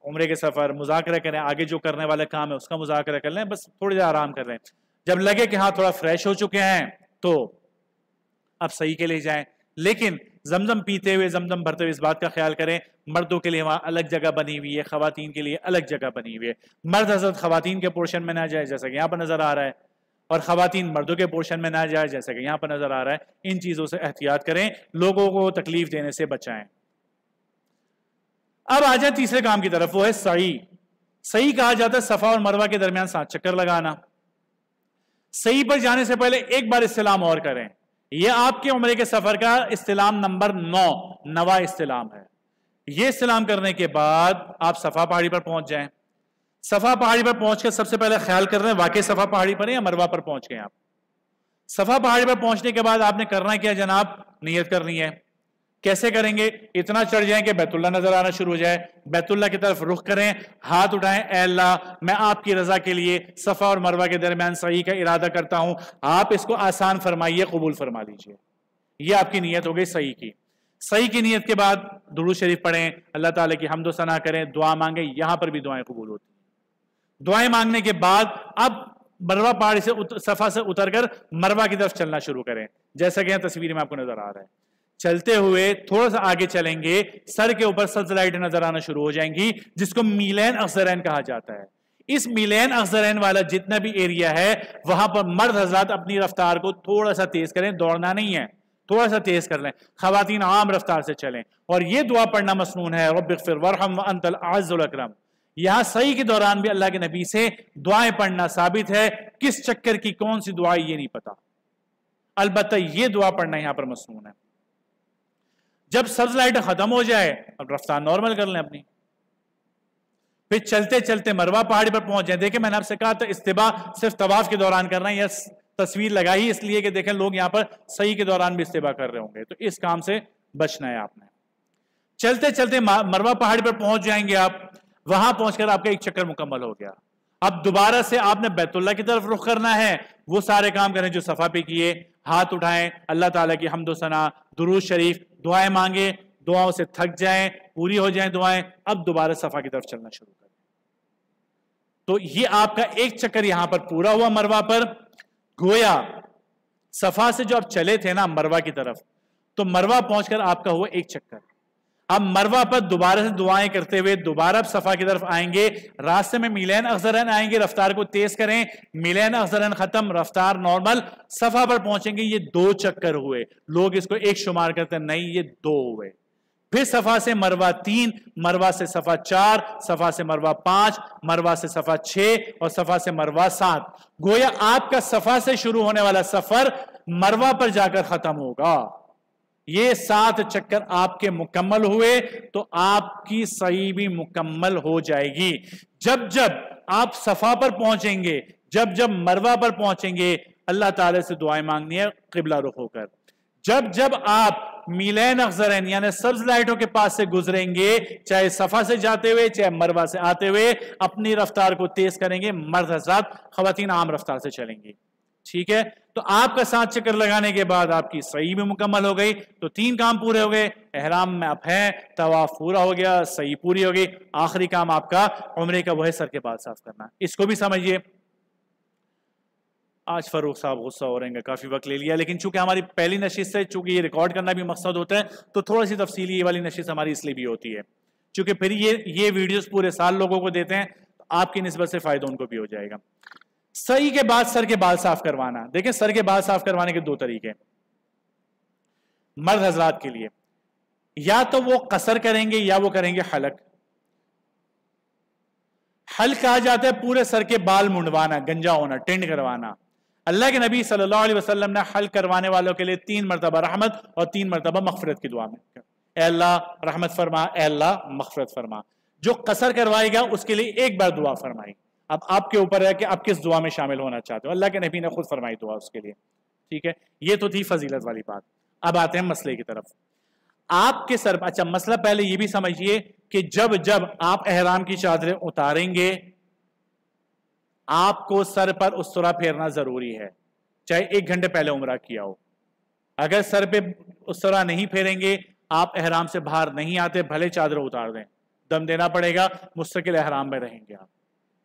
عمرے کے سفر مذاکرہ کریں، آگے جو کرنے والے کام ہے اس کا مذاکرہ کر لیں، بس تھوڑی دیر آرام کر لیں. جب لگے کہ ہاں تھوڑا فریش ہو چکے ہیں تو اب صحیح کے لیے جائیں. لیکن زمزم پیتے ہوئے، زمزم بھرتے ہوئے اس بات کا خیال کریں مردوں کے لیے وہاں الگ جگہ بنی ہوئی ہے، خواتین کے لیے الگ جگہ بنی ہوئی ہے. مرد حضرت خواتین کے پورشن میں نہ جائے جیسا کہ یہاں پر نظر آ رہا ہے، اور خواتین مردوں کے پورشن میں نہ جائے جیسا کہ یہاں پر نظر آ رہا ہے. ان چیزوں سے احتیاط کریں، لوگوں کو تکلیف دینے سے بچائیں. اب آ جائیں تیسرے کام کی طرف، وہ ہے سعی. سعی کہا جاتا ہے صفا اور مروہ کے درمیان 7 چکر لگانا. سعی پر جانے سے پہلے ایک بار استلام اور کریں. یہ آپ کے عمرے کے سفر کا استلام نمبر 9 نواں استلام ہے. یہ استلام کرنے کے بعد آپ صفا پہاڑی پر پہنچ جائیں. صفا پہاڑی پر پہنچ کے سب سے پہلے خیال کر رہے ہیں واقعی صفا پہاڑی پر ہیں یا مروہ پر پہنچ گئے آپ. صفا پہاڑی پر پہنچنے کے بعد آپ نے کرنا کیا جناب؟ نیت کرنی ہے. کیسے کریں گے؟ اتنا چڑھ جائیں کہ بیت اللہ نظر آنا شروع ہو جائے، بیت اللہ کی طرف رخ کریں، ہاتھ اٹھائیں، اے اللہ میں آپ کی رضا کے لیے صفا اور مروہ کے درمیان سعی کا ارادہ کرتا ہوں، آپ اس کو آسان فرمائیے، قبول فرما لیجئے. یہ آپ کی نیت ہو گئی سعی کی. سعی کی نیت کے بعد درود شریف پڑھیں، اللہ تعالیٰ کی حمد و ثنا کریں، دعا مانگیں. یہاں پر بھی دعائیں قبول ہوتی ہیں. دعائیں مانگنے کے بعد اب مروہ پہاڑی سے صفا سے اتر کر مروہ کی طرف چلنا شروع کریں، جیسا کہ تصویر میں آپ کو نظر آ رہا ہے. چلتے ہوئے تھوڑا سا آگے چلیں گے، سر کے اوپر سبز لائٹیں نظر آنا شروع ہو جائیں گی، جس کو میلین اخضرین کہا جاتا ہے. اس میلین اخضرین والا جتنا بھی ایریا ہے وہاں پر مرد حضرات اپنی رفتار کو تھوڑا سا تیز کریں، دوڑنا نہیں ہے، تھوڑا سا تیز کر لیں. خواتین عام رفتار سے چلیں، اور یہ دعا پڑھنا مسنون ہے، رب اغفر وارحم وانت الاعز الاکرم. یہاں سعی کے دوران بھی اللہ کے نبی سے دعائیں پڑھنا ثابت ہے. کس چکر کی کون سی دعا یہ نہیں پتا، البتہ یہ دعا پڑھنا یہاں پر مسنون ہے. جب سبز لائٹ ختم ہو جائے اب رفتار نارمل کر لیں اپنی، پھر چلتے چلتے مروہ پہاڑی پر پہنچ جائیں. دیکھیں میں نے آپ سے کہا تھا استباء صرف طواف کے دوران کرنا ہے، یا تصویر لگائی اس لیے کہ دیکھیں لوگ یہاں پر صحیح کے دوران بھی استباء کر رہے ہوں گے، تو اس کام سے بچنا ہے آپ نے. چلتے چلتے مروہ پہاڑی پر پہنچ جائیں گے آپ، وہاں پہنچ کر آپ کا ایک چکر مکمل ہو گیا. اب دوبارہ سے آپ نے بیت اللہ کی طرف رخ کرنا ہے. وہ سارے کام کریں جو صفا پہ کیے، ہاتھ اٹھائیں، اللہ تعالیٰ کی حمد و ثنا، درود شریف، دعائیں مانگیں، دعاؤں سے تھک جائیں، پوری ہو جائیں دعائیں. اب دوبارہ صفا کی طرف چلنا شروع کریں. تو یہ آپ کا ایک چکر یہاں پر پورا ہوا مروہ پر. گویا صفا سے جو آپ چلے تھے نا مروہ کی طرف، تو مروہ پہنچ کر آپ کا ہوا ایک چکر. اب مروہ پر دوبارہ سے دعائیں کرتے ہوئے دوبارہ اب صفا کی طرف آئیں گے. راستے میں میلین اخضرین آئیں گے، رفتار کو تیز کریں، میلین اخضرین ختم، رفتار نارمل. صفا پر پہنچیں گے، یہ 2 چکر ہوئے. لوگ اس کو 1 شمار کرتے ہیں، نہیں یہ 2 ہوئے. پھر صفا سے مروہ 3، مروہ سے صفا 4، صفا سے مروہ 5، مروہ سے صفا 6 اور صفا سے مروہ 7. گویا آپ کا صفا سے شروع ہونے والا سفر مروہ پر جا کر ختم ہوگا. یہ 7 چکر آپ کے مکمل ہوئے تو آپ کی سعی بھی مکمل ہو جائے گی. جب جب آپ صفا پر پہنچیں گے، جب جب مروہ پر پہنچیں گے، اللہ تعالی سے دعائیں مانگنی ہے قبلہ رخ ہو کر. جب جب آپ میلین اخضرین یعنی سبز لائٹوں کے پاس سے گزریں گے، چاہے صفا سے جاتے ہوئے چاہے مروہ سے آتے ہوئے، اپنی رفتار کو تیز کریں گے. مرد حضرات، خواتین عام رفتار سے چلیں گی. ٹھیک ہے، تو آپ کا 7 چکر لگانے کے بعد آپ کی سعی بھی مکمل ہو گئی. تو 3 کام پورے ہو گئے. احرام میں آپ ہیں، طواف پورا ہو گیا، سعی پوری ہو گئی. آخری کام آپ کا عمرے کا وہ ہے سر کے بال صاف کرنا. اس کو بھی سمجھیے. آج فاروق صاحب غصہ ہو رہے ہیں، کافی وقت لے لیا، لیکن چونکہ ہماری پہلی نشست ہے، چونکہ یہ ریکارڈ کرنا بھی مقصد ہوتا ہے، تو تھوڑا سی تفصیلی یہ والی نشست ہماری اس لیے بھی ہوتی ہے، چونکہ پھر یہ ویڈیوز پورے سال لوگوں کو دیتے ہیں، تو آپ کی نسبت سے فائدہ ان کو بھی ہو جائے گا. سعی کے بعد سر کے بال صاف کروانا. دیکھیں سر کے بال صاف کروانے کے 2 طریقے مرد حضرات کے لیے. یا تو وہ قصر کریں گے یا وہ کریں گے حلق. حلق کہا جاتا ہے پورے سر کے بال منڈوانا، گنجا ہونا، ٹینڈ کروانا. اللہ کے نبی صلی اللہ علیہ وسلم نے حلق کروانے والوں کے لیے 3 مرتبہ رحمت اور 3 مرتبہ مغفرت کی دعا میں، اے اللہ رحمت فرما، اے اللہ مغفرت فرما. جو قصر کروائے گا اس کے لیے 1 بار دعا فرمائی. اب آپ کے اوپر ہے کہ آپ کس دعا میں شامل ہونا چاہتے ہو. اللہ کے نبی نے خود فرمائی دعا اس کے لیے. ٹھیک ہے, یہ تو تھی فضیلت والی بات. اب آتے ہیں مسئلے کی طرف. آپ کے سر, اچھا مسئلہ پہلے یہ بھی سمجھیے کہ جب آپ احرام کی چادریں اتاریں گے آپ کو سر پر استرا پھیرنا ضروری ہے, چاہے 1 گھنٹے پہلے عمرہ کیا ہو. اگر سر پہ استرا نہیں پھیریں گے آپ احرام سے باہر نہیں آتے, بھلے چادر اتار دیں, دم دینا پڑے گا, مستقل احرام میں رہیں گے آپ.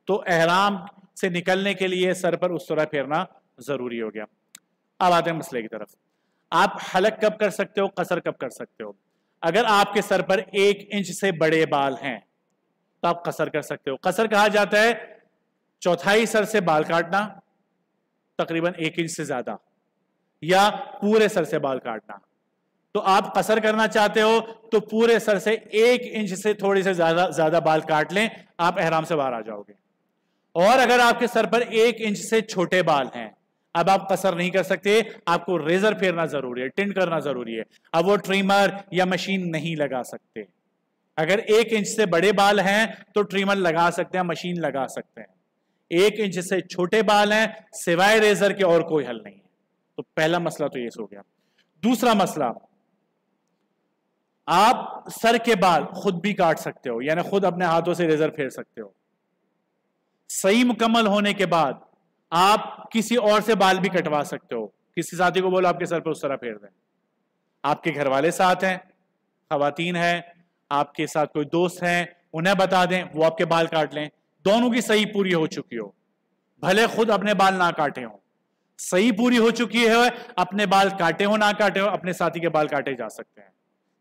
تو احرام سے نکلنے کے لیے سر پر استرا پھیرنا ضروری ہو گیا. اب آتے ہیں مسئلے کی طرف. آپ حلق کب کر سکتے ہو, قصر کب کر سکتے ہو؟ اگر آپ کے سر پر 1 انچ سے بڑے بال ہیں تو آپ قصر کر سکتے ہو. قصر کہا جاتا ہے چوتھائی سر سے بال کاٹنا تقریباً 1 انچ سے زیادہ, یا پورے سر سے بال کاٹنا. تو آپ قصر کرنا چاہتے ہو تو پورے سر سے 1 انچ سے تھوڑی سے زیادہ بال کاٹ لیں, آپ احرام سے باہر آ جاؤ گے. اور اگر آپ کے سر پر 1 انچ سے چھوٹے بال ہیں, اب آپ قصر نہیں کر سکتے, آپ کو ریزر پھیرنا ضروری ہے, ٹنڈ کرنا ضروری ہے. اب وہ ٹریمر یا مشین نہیں لگا سکتے. اگر 1 انچ سے بڑے بال ہیں تو ٹریمر لگا سکتے ہیں, مشین لگا سکتے ہیں. 1 انچ سے چھوٹے بال ہیں سوائے ریزر کے اور کوئی حل نہیں ہے. تو پہلا مسئلہ تو یہ ہو گیا. دوسرا مسئلہ, آپ سر کے بال خود بھی کاٹ سکتے ہو, یعنی خود اپنے ہاتھوں سے ریزر پھیر سکتے ہو. صحیح مکمل ہونے کے بعد آپ کسی اور سے بال بھی کٹوا سکتے ہو. کسی ساتھی کو بولو آپ کے سر پہ اس طرح پھیر دیں. آپ کے گھر والے ساتھ ہیں, خواتین ہیں, آپ کے ساتھ کوئی دوست ہیں, انہیں بتا دیں وہ آپ کے بال کاٹ لیں. دونوں کی صحیح پوری ہو چکی ہو, بھلے خود اپنے بال نہ کاٹے ہوں, صحیح پوری ہو چکی ہے, اپنے بال کاٹے ہو نہ کاٹے ہو اپنے ساتھی کے بال کاٹے جا سکتے ہیں,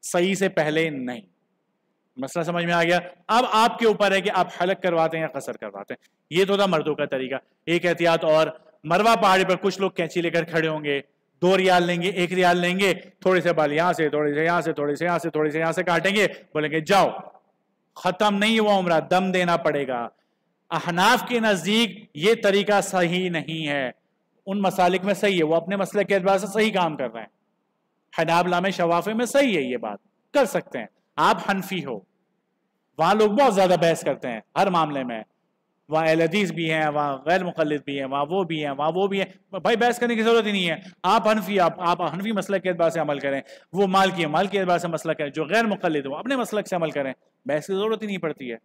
صحیح سے پہلے نہیں. مسئلہ سمجھ میں آ گیا. اب آپ کے اوپر ہے کہ آپ حلق کرواتے ہیں یا قصر کرواتے ہیں. یہ تو تھا مردوں کا طریقہ. ایک احتیاط اور, مروہ پہاڑی پر کچھ لوگ کینچی لے کر کھڑے ہوں گے, 2 ریال لیں گے, 1 ریال لیں گے, تھوڑے سے بال یہاں سے, تھوڑے سے یہاں سے, تھوڑے سے یہاں سے, تھوڑے سے یہاں سے کاٹیں گے, بولیں گے جاؤ, ختم نہیں ہوا عمرہ, دم دینا پڑے گا. احناف کے نزدیک یہ طریقہ صحیح نہیں ہے. ان مسالک میں صحیح ہے, وہ اپنے مسئلے کے اعتبار سے صحیح کام کر رہے ہیں. حنابلہ میں, شوافی میں صحیح ہے, یہ بات کر سکتے ہیں. آپ حنفی ہو, وہاں لوگ بہت زیادہ بحث کرتے ہیں ہر معاملے میں, وہاں اہل حدیث بھی ہیں, وہاں غیر مقلد بھی ہیں, وہاں وہ بھی ہیں, وہاں وہ بھی ہیں. بھائی بحث کرنے کی ضرورت ہی نہیں ہے. آپ حنفی, آپ حنفی مسلک کے اعتبار سے عمل کریں, وہ مالکی اعتبار سے مسلک کریں, جو غیر مقلد وہ اپنے مسلک سے عمل کریں, بحث کی ضرورت ہی نہیں پڑتی ہے.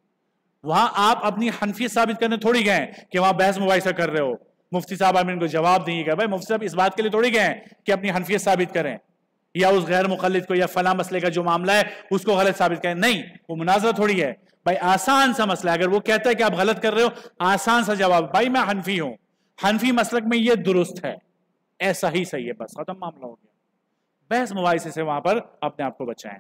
وہاں آپ اپنی حنفیت ثابت کرنے تھوڑی گئے کہ وہاں بحث مباحثہ کر رہے ہو. مفتی صاحب آپ ان کو جواب دیں گے, بھائی مفتی صاحب اس بات کے لیے تھوڑی گئے کہ اپنی حنفیت ثابت کریں یا اس غیر مقلد کو یا فلاں مسئلے کا جو معاملہ ہے اس کو غلط ثابت کریں. نہیں, وہ مناظرہ تھوڑی ہے بھائی, آسان سا مسئلہ ہے. اگر وہ کہتا ہے کہ آپ غلط کر رہے ہو, آسان سا جواب, بھائی میں حنفی ہوں, حنفی مسلک میں یہ درست ہے, ایسا ہی صحیح ہے, بس ختم معاملہ ہو گیا. بحث مباحثے سے وہاں پر اپنے آپ کو بچائیں.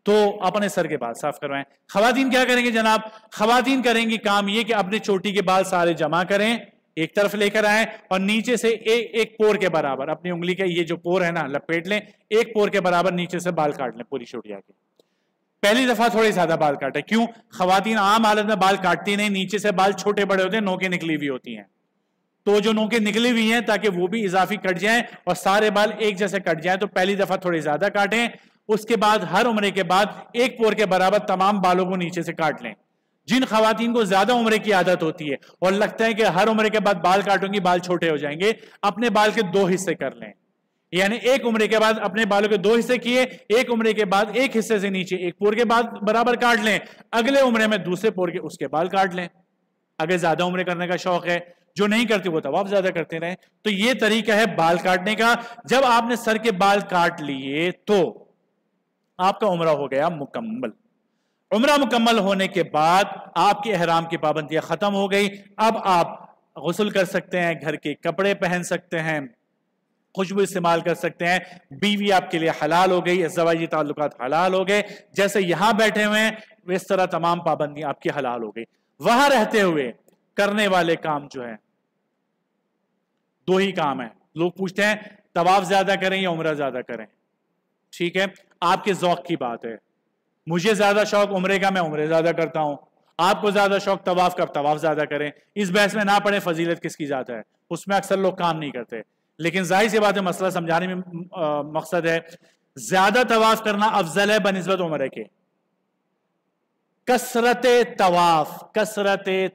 تو اپنے سر کے بال صاف کروائیں. خواتین کیا کریں گے جناب؟ خواتین کریں گی کام یہ کہ اپنے چوٹی کے بال سارے جمع کریں, ایک طرف لے کر آئیں, اور نیچے سے ایک پور کے برابر اپنی انگلی کا یہ جو پور ہے نا لپیٹ لیں, ایک پور کے برابر نیچے سے بال کاٹ لیں پوری چوٹیا کے. پہلی دفعہ تھوڑی زیادہ بال کاٹیں. کیوں؟ خواتین عام حالت میں بال کاٹتی نہیں, نیچے سے بال چھوٹے بڑے ہوتے ہیں, نوکیں نکلی ہوئی ہوتی ہیں. تو جو نوکیں نکلی ہوئی ہیں تاکہ وہ بھی اضافی کٹ جائیں اور سارے بال ایک جیسے کٹ جائیں, تو پہلی دفعہ تھوڑی زیادہ کاٹیں. اس کے بعد ہر عمرے کے بعد ایک پور کے برابر تمام بالوں کو نیچے سے کاٹ لیں. جن خواتین کو زیادہ عمرے کی عادت ہوتی ہے اور لگتا ہے کہ ہر عمرے کے بعد بال کاٹوں گی بال چھوٹے ہو جائیں گے, اپنے بال کے 2 حصے کر لیں. یعنی ایک عمرے کے بعد اپنے بالوں کے 2 حصے کیے, ایک عمرے کے بعد ایک حصے سے نیچے ایک پور کے بعد برابر کاٹ لیں, اگلے عمرے میں دوسرے پور کے اس کے بال کاٹ لیں. اگر زیادہ عمرے کرنے کا شوق ہے, جو نہیں کرتے وہ طواف زیادہ کرتے رہیں. تو یہ طریقہ ہے بال کاٹنے کا. جب آپ نے سر کے بال کاٹ لیے تو آپ کا عمرہ ہو گیا مکمل. عمرہ مکمل ہونے کے بعد آپ کے احرام کی پابندیاں ختم ہو گئی. اب آپ غسل کر سکتے ہیں, گھر کے کپڑے پہن سکتے ہیں, خوشبو استعمال کر سکتے ہیں, بیوی آپ کے لیے حلال ہو گئی, ازدواجی تعلقات حلال ہو گئے. جیسے یہاں بیٹھے ہوئے ہیں اس طرح تمام پابندیاں آپ کی حلال ہو گئی. وہاں رہتے ہوئے کرنے والے کام جو ہیں 2 ہی کام ہیں. لوگ پوچھتے ہیں طواف زیادہ کریں یا عمرہ زیادہ کریں. ٹھیک ہے, آپ کے ذوق کی بات ہے. مجھے زیادہ شوق عمرے کا, میں عمرے زیادہ کرتا ہوں. آپ کو زیادہ شوق طواف کا, طواف زیادہ کریں. اس بحث میں نہ پڑے فضیلت کس کی ذات ہے, اس میں اکثر لوگ کام نہیں کرتے. لیکن ظاہر سی بات ہے, مسئلہ سمجھانے میں مقصد ہے. زیادہ طواف کرنا افضل ہے بنسبت عمرے کے. کثرت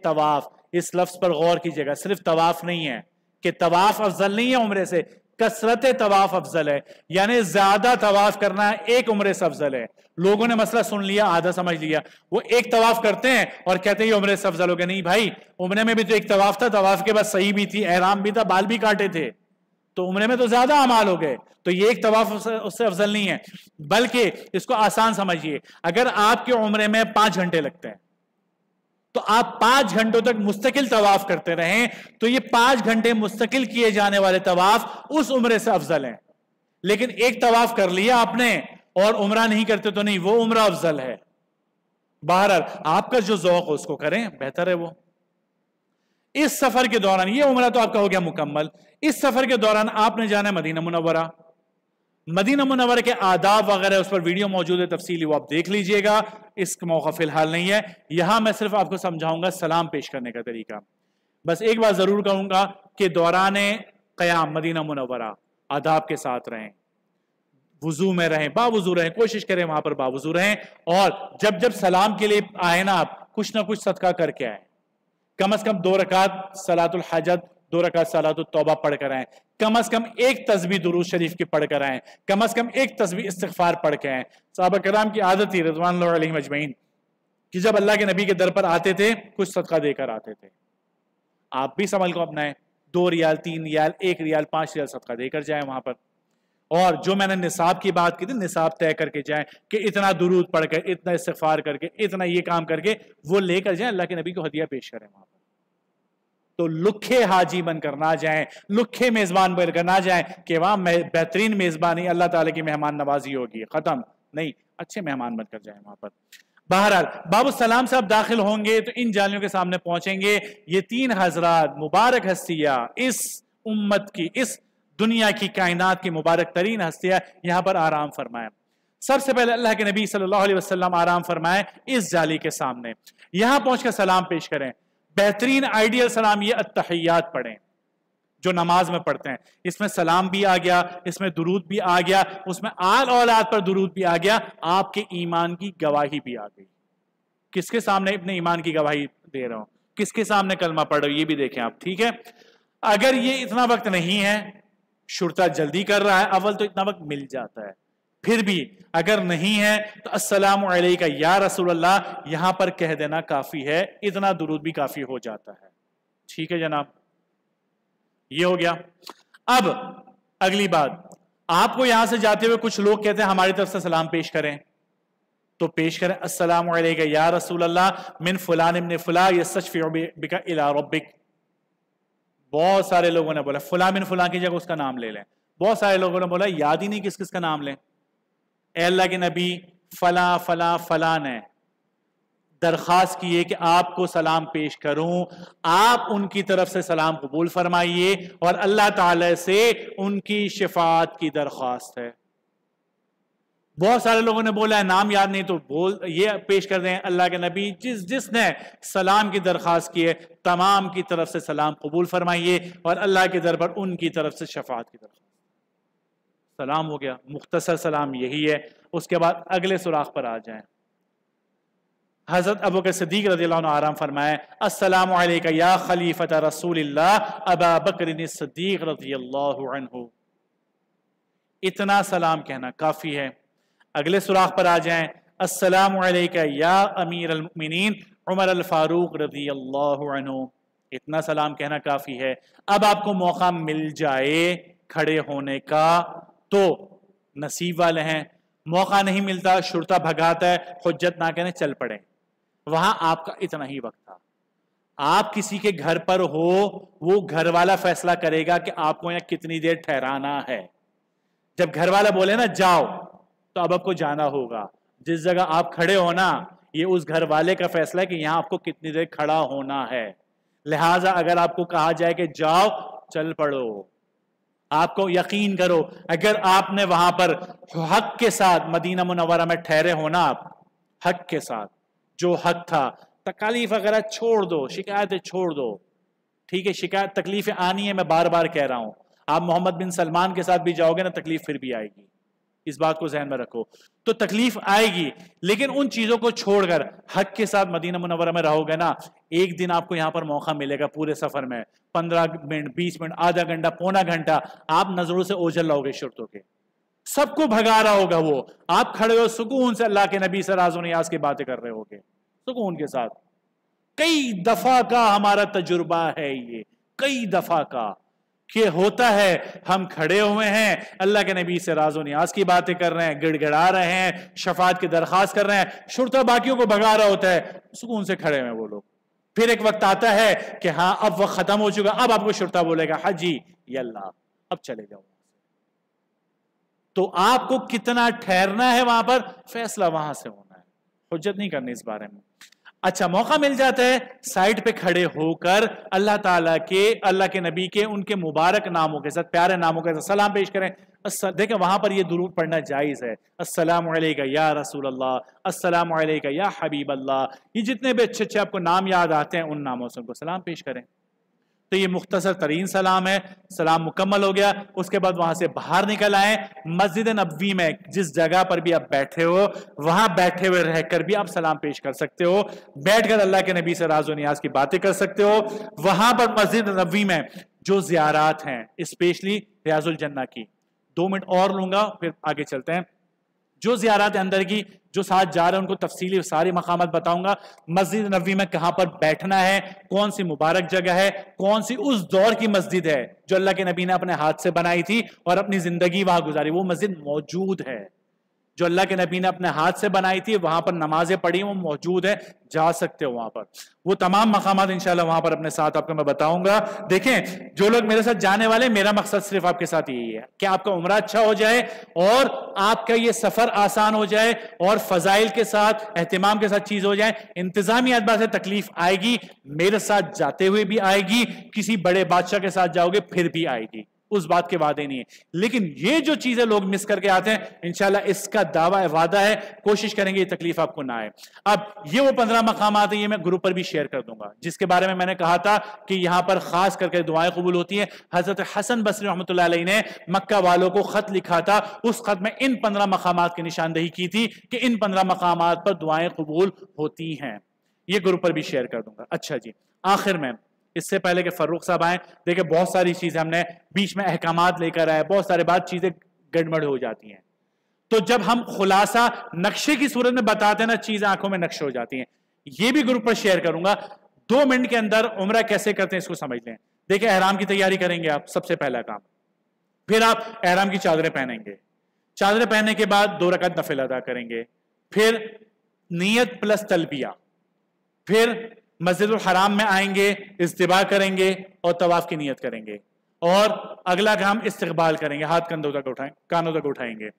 طواف اس لفظ پر غور کیجیے گا، صرف طواف نہیں ہے کہ طواف افضل نہیں ہے عمرے سے، کثرت طواف افضل ہے، یعنی زیادہ طواف کرنا ایک عمرے سے افضل ہے۔ لوگوں نے مسئلہ سن لیا، آدھا سمجھ لیا، وہ ایک طواف کرتے ہیں اور کہتے ہیں یہ عمرے سے افضل ہو گیا۔ نہیں بھائی، عمرے میں بھی تو ایک طواف تھا، طواف کے بعد صحیح بھی تھی، احرام بھی تھا، بال بھی کاٹے تھے، تو عمرے میں تو زیادہ اعمال ہو گئے، تو یہ ایک طواف اس سے افضل نہیں ہے۔ بلکہ اس کو آسان سمجھیے، اگر آپ کے عمرے میں 5 گھنٹے لگتے ہیں تو آپ 5 گھنٹوں تک مستقل طواف کرتے رہیں تو یہ 5 گھنٹے مستقل کیے جانے والے طواف اس عمرے سے افضل ہیں۔ لیکن ایک طواف کر لیا آپ نے اور عمرہ نہیں کرتے تو نہیں، وہ عمرہ افضل ہے۔ بہرحال آپ کا جو ذوق ہو اس کو کریں، بہتر ہے وہ۔ اس سفر کے دوران، یہ عمرہ تو آپ کا ہو گیا مکمل، اس سفر کے دوران آپ نے جانا ہے مدینہ منورہ۔ مدینہ منورہ کے آداب وغیرہ اس پر ویڈیو موجود ہے تفصیلی، وہ آپ دیکھ لیجئے گا، اس کا موقع فی الحال نہیں ہے۔ یہاں میں صرف آپ کو سمجھاؤں گا سلام پیش کرنے کا طریقہ۔ بس ایک بات ضرور کہوں گا کہ دوران قیام مدینہ منورہ آداب کے ساتھ رہیں، وضو میں رہیں، باوضو رہیں، کوشش کریں وہاں پر باوضو رہیں، اور جب جب سلام کے لیے آئے نا آپ کچھ نہ کچھ صدقہ کر کے آئیں۔ کم از کم 2 رکعت صلاۃ الحاجت، 2 رکعت صلاۃ التوبہ پڑھ کر آئیں، کم از کم ایک تسبیح درود شریف کی پڑھ کر آئیں، کم از کم ایک تسبیح استغفار پڑھ کے آئیں۔ صحابہ کرام کی عادت تھی رضوان اللہ علیہم اجمعین کہ جب اللہ کے نبی کے در پر آتے تھے کچھ صدقہ دے کر آتے تھے۔ آپ بھی اس عمل کو اپنائیں، 2 ریال، 3 ریال، 1 ریال، 5 ریال صدقہ دے کر جائیں وہاں پر۔ اور جو میں نے نصاب کی بات کی تھی، نصاب طے کر کے جائیں کہ اتنا درود پڑھ کر، اتنا استغفار کر کے، اتنا یہ کام کر کے وہ لے کر جائیں، اللہ کے نبی کو ہدیہ پیش کریں وہاں پر۔ تو لکھے حاجی بن کر نہ جائیں، لکھے میزبان بن کر نہ جائیں کہ وہاں بہترین میزبانی اللہ تعالیٰ کی مہمان نوازی ہوگی، ختم نہیں، اچھے مہمان بن کر جائیں وہاں پر۔ بہرحال باب السلام سے آپ داخل ہوں گے تو ان جالیوں کے سامنے پہنچیں گے، یہ 3 حضرات مبارک ہستیاں، اس امت کی، اس دنیا کی، کائنات کی مبارک ترین ہستیاں یہاں پر آرام فرمائیں۔ سب سے پہلے اللہ کے نبی صلی اللہ علیہ وسلم آرام فرمائیں اس جالی کے سامنے، یہاں پہنچ کر سلام پیش کریں۔ بہترین آئیڈیل سلام یہ التحیات پڑھیں جو نماز میں پڑھتے ہیں، اس میں سلام بھی آ گیا، اس میں درود بھی آ گیا، اس میں آل اولاد پر درود بھی آ گیا، آپ کے ایمان کی گواہی بھی آ گئی۔ کس کے سامنے اپنے ایمان کی گواہی دے رہا ہوں، کس کے سامنے کلمہ پڑھ رہا ہوں، یہ بھی دیکھیں آپ، ٹھیک ہے۔ اگر یہ اتنا وقت نہیں ہے، شرطہ جلدی کر رہا ہے، اول تو اتنا وقت مل جاتا ہے، پھر بھی اگر نہیں ہے تو السلام علیکہ یا رسول اللہ یہاں پر کہہ دینا کافی ہے، اتنا درود بھی کافی ہو جاتا ہے، ٹھیک ہے جناب۔ یہ ہو گیا۔ اب اگلی بات، آپ کو یہاں سے جاتے ہوئے کچھ لوگ کہتے ہیں ہماری طرف سے سلام پیش کریں، تو پیش کریں السلام علیکہ یا رسول اللہ من فلان ابن فلان یستشفع بک الی ربک۔ بہت سارے لوگوں نے بولا فلاں من فلاں کی جگہ اس کا نام لے لیں، بہت سارے لوگوں نے بولا یاد ہی نہیں کس کس کا نام لیں۔ اے اللہ کے نبی فلاں فلاں فلاں نے درخواست کی ہے کہ آپ کو سلام پیش کروں، آپ ان کی طرف سے سلام قبول فرمائیے اور اللہ تعالی سے ان کی شفاعت کی درخواست ہے۔ بہت سارے لوگوں نے بولا ہے نام یاد نہیں تو یہ پیش کر دیں اللہ کے نبی جس نے سلام کی درخواست کی ہے تمام کی طرف سے سلام قبول فرمائیے اور اللہ کے در پر ان کی طرف سے شفاعت کی درخواست۔ سلام ہو گیا، مختصر سلام یہی ہے۔ اس کے بعد اگلے سراغ پر آ جائیں۔ حضرت ابوبکر صدیق رضی اللہ عنہ آرام فرمائے السلام علیکہ یا خلیفۃ رسول اللہ ابا بکر صدیق رضی اللہ عنہ۔ اتنا سلام کہنا کافی ہے۔ اگلے سراغ پر آ جائیں السلام علیکہ یا امیر المؤمنین عمر الفاروق رضی اللہ عنہ۔ اتنا سلام کہنا کافی ہے۔ اب آپ کو موقع مل جائے کھڑے ہونے کا تو نصیب والے ہیں، موقع نہیں ملتا شرطہ بھگاتا ہے حجت نہ کہنے چل پڑے، وہاں آپ کا اتنا ہی وقت تھا۔ آپ کسی کے گھر پر ہو وہ گھر والا فیصلہ کرے گا کہ آپ کو یہاں کتنی دیر ٹھہرانا ہے۔ جب گھر والا بولے نا جاؤ تو اب آپ کو جانا ہوگا، جس جگہ آپ کھڑے ہونا یہ اس گھر والے کا فیصلہ ہے کہ یہاں آپ کو کتنی دیر کھڑا ہونا ہے۔ لہٰذا اگر آپ کو کہا جائے کہ جاؤ چل پڑو، آپ کو یقین کرو اگر آپ نے وہاں پر حق کے ساتھ مدینہ منورہ میں ٹھہرے ہونا، آپ حق کے ساتھ جو حق تھا، تکالیف وغیرہ چھوڑ دو، شکایتیں چھوڑ دو، ٹھیک ہے، شکایت تکلیفیں آنی ہے، میں بار بار کہہ رہا ہوں، آپ محمد بن سلمان کے ساتھ بھی جاؤ گے نا تکلیف پھر بھی آئے گی، اس بات کو ذہن میں رکھو. تو تکلیف آئے گی، لیکن ان چیزوں کو چھوڑ کر حق کے ساتھ مدینہ منورہ میں رہو گے نا، ایک دن آپ کو یہاں پر موقع ملے گا پورے سفر میں 15 منٹ 20 منٹ آدھا گھنٹہ پونا گھنٹہ آپ نظروں سے اوجھل رہو گے شرطوں کے، سب کو بھگا رہا ہوگا وہ، آپ کھڑے ہو سکون سے اللہ کے نبی سے راز و نیاز کی باتیں کر رہے ہوگے سکون کے ساتھ. کئی دفعہ کا ہمارا تجربہ ہے یہ، کئی دفعہ کا کہ ہوتا ہے ہم کھڑے ہوئے ہیں اللہ کے نبی سے راز و نیاز کی باتیں کر رہے ہیں، گڑ گڑا رہے ہیں، شفاعت کی درخواست کر رہے ہیں، شرطا باقیوں کو بھگا رہا ہوتا ہے، سکون سے کھڑے ہوئے وہ لوگ. پھر ایک وقت آتا ہے کہ ہاں اب وقت ختم ہو چکا، اب آپ کو شرطا بولے گا حجی یلا اب چلے جاؤ. تو آپ کو کتنا ٹھہرنا ہے وہاں پر، فیصلہ وہاں سے ہونا ہے، حجت نہیں کرنی اس بارے میں. اچھا موقع مل جاتا ہے سائڈ پہ کھڑے ہو کر اللہ تعالیٰ کے، اللہ کے نبی کے، ان کے مبارک ناموں کے ساتھ، پیارے ناموں کے ساتھ سلام پیش کریں. دیکھیں وہاں پر یہ درود پڑھنا جائز ہے، السلام علیکہ یا رسول اللہ، السلام علیکہ یا حبیب اللہ، یہ جتنے بھی اچھے اچھے آپ کو نام یاد آتے ہیں ان ناموں سے ان کو سلام پیش کریں. تو یہ مختصر ترین سلام ہے. سلام مکمل ہو گیا، اس کے بعد وہاں سے باہر نکل آئیں. مسجد نبوی میں جس جگہ پر بھی آپ بیٹھے ہو وہاں بیٹھے ہوئے رہ کر بھی آپ سلام پیش کر سکتے ہو، بیٹھ کر اللہ کے نبی سے راز و نیاز کی باتیں کر سکتے ہو. وہاں پر مسجد نبوی میں جو زیارات ہیں اسپیشلی ریاض الجنہ کی، 2 منٹ اور لوں گا پھر آگے چلتے ہیں. جو زیارات اندر کی جو ساتھ جا رہے ہیں ان کو تفصیلی سارے مقامات بتاؤں گا. مسجد نبوی میں کہاں پر بیٹھنا ہے، کون سی مبارک جگہ ہے، کون سی اس دور کی مسجد ہے جو اللہ کے نبی نے اپنے ہاتھ سے بنائی تھی اور اپنی زندگی وہاں گزاری، وہ مسجد موجود ہے جو اللہ کے نبی نے اپنے ہاتھ سے بنائی تھی، وہاں پر نمازیں پڑھی وہ موجود ہے، جا سکتے ہو وہاں پر. وہ تمام مقامات انشاءاللہ وہاں پر اپنے ساتھ آپ کو میں بتاؤں گا. دیکھیں جو لوگ میرے ساتھ جانے والے، میرا مقصد صرف آپ کے ساتھ یہی ہے کہ آپ کا عمرہ اچھا ہو جائے اور آپ کا یہ سفر آسان ہو جائے اور فضائل کے ساتھ اہتمام کے ساتھ چیز ہو جائے. انتظامی اعتبار سے تکلیف آئے گی، میرے ساتھ جاتے ہوئے بھی آئے گی، کسی بڑے بادشاہ کے ساتھ جاؤ گے پھر بھی آئے گی، اس بات کے وعدے نہیں ہے. لیکن یہ جو چیزیں لوگ مس کر کے آتے ہیں انشاءاللہ اس کا دعویٰ وعدہ ہے، کوشش کریں گے یہ تکلیف آپ کو نہ آئے. اب یہ وہ 15 مقامات ہیں، یہ میں گروپ پر بھی شیئر کر دوں گا جس کے بارے میں نے کہا تھا کہ یہاں پر خاص کر کے دعائیں قبول ہوتی ہیں. حضرت حسن بصری رحمۃ اللہ علیہ نے مکہ والوں کو خط لکھا تھا، اس خط میں ان 15 مقامات کی نشاندہی کی تھی کہ ان 15 مقامات پر دعائیں قبول ہوتی ہیں. یہ گروپ پر بھی شیئر کر دوں گا. اچھا جی، آخر میں اس سے پہلے کہ فاروق صاحب آئیں، دیکھیں بہت ساری چیزیں ہم نے بیچ میں احکامات لے کر آئے، بہت سارے بات چیزیں گڑبڑ ہو جاتی ہیں. تو جب ہم خلاصہ نقشے کی صورت میں بتاتے ہیں نا، چیزیں آنکھوں میں نقش ہو جاتی ہیں. یہ بھی گروپ پر شیئر کروں گا. 2 منٹ کے اندر عمرہ کیسے کرتے ہیں اس کو سمجھ لیں. دیکھیں احرام کی تیاری کریں گے آپ، سب سے پہلا کام. پھر آپ احرام کی چادریں پہنیں گے، چادریں پہننے کے بعد 2 رکعت نفل ادا کریں گے، پھر نیت پلس تلبیہ، پھر مسجد الحرام میں آئیں گے، اجتباء کریں گے اور طواف کی نیت کریں گے، اور اگلا کام استقبال کریں گے، ہاتھ کندھوں تک اٹھائیں، کانوں تک اٹھائیں گے،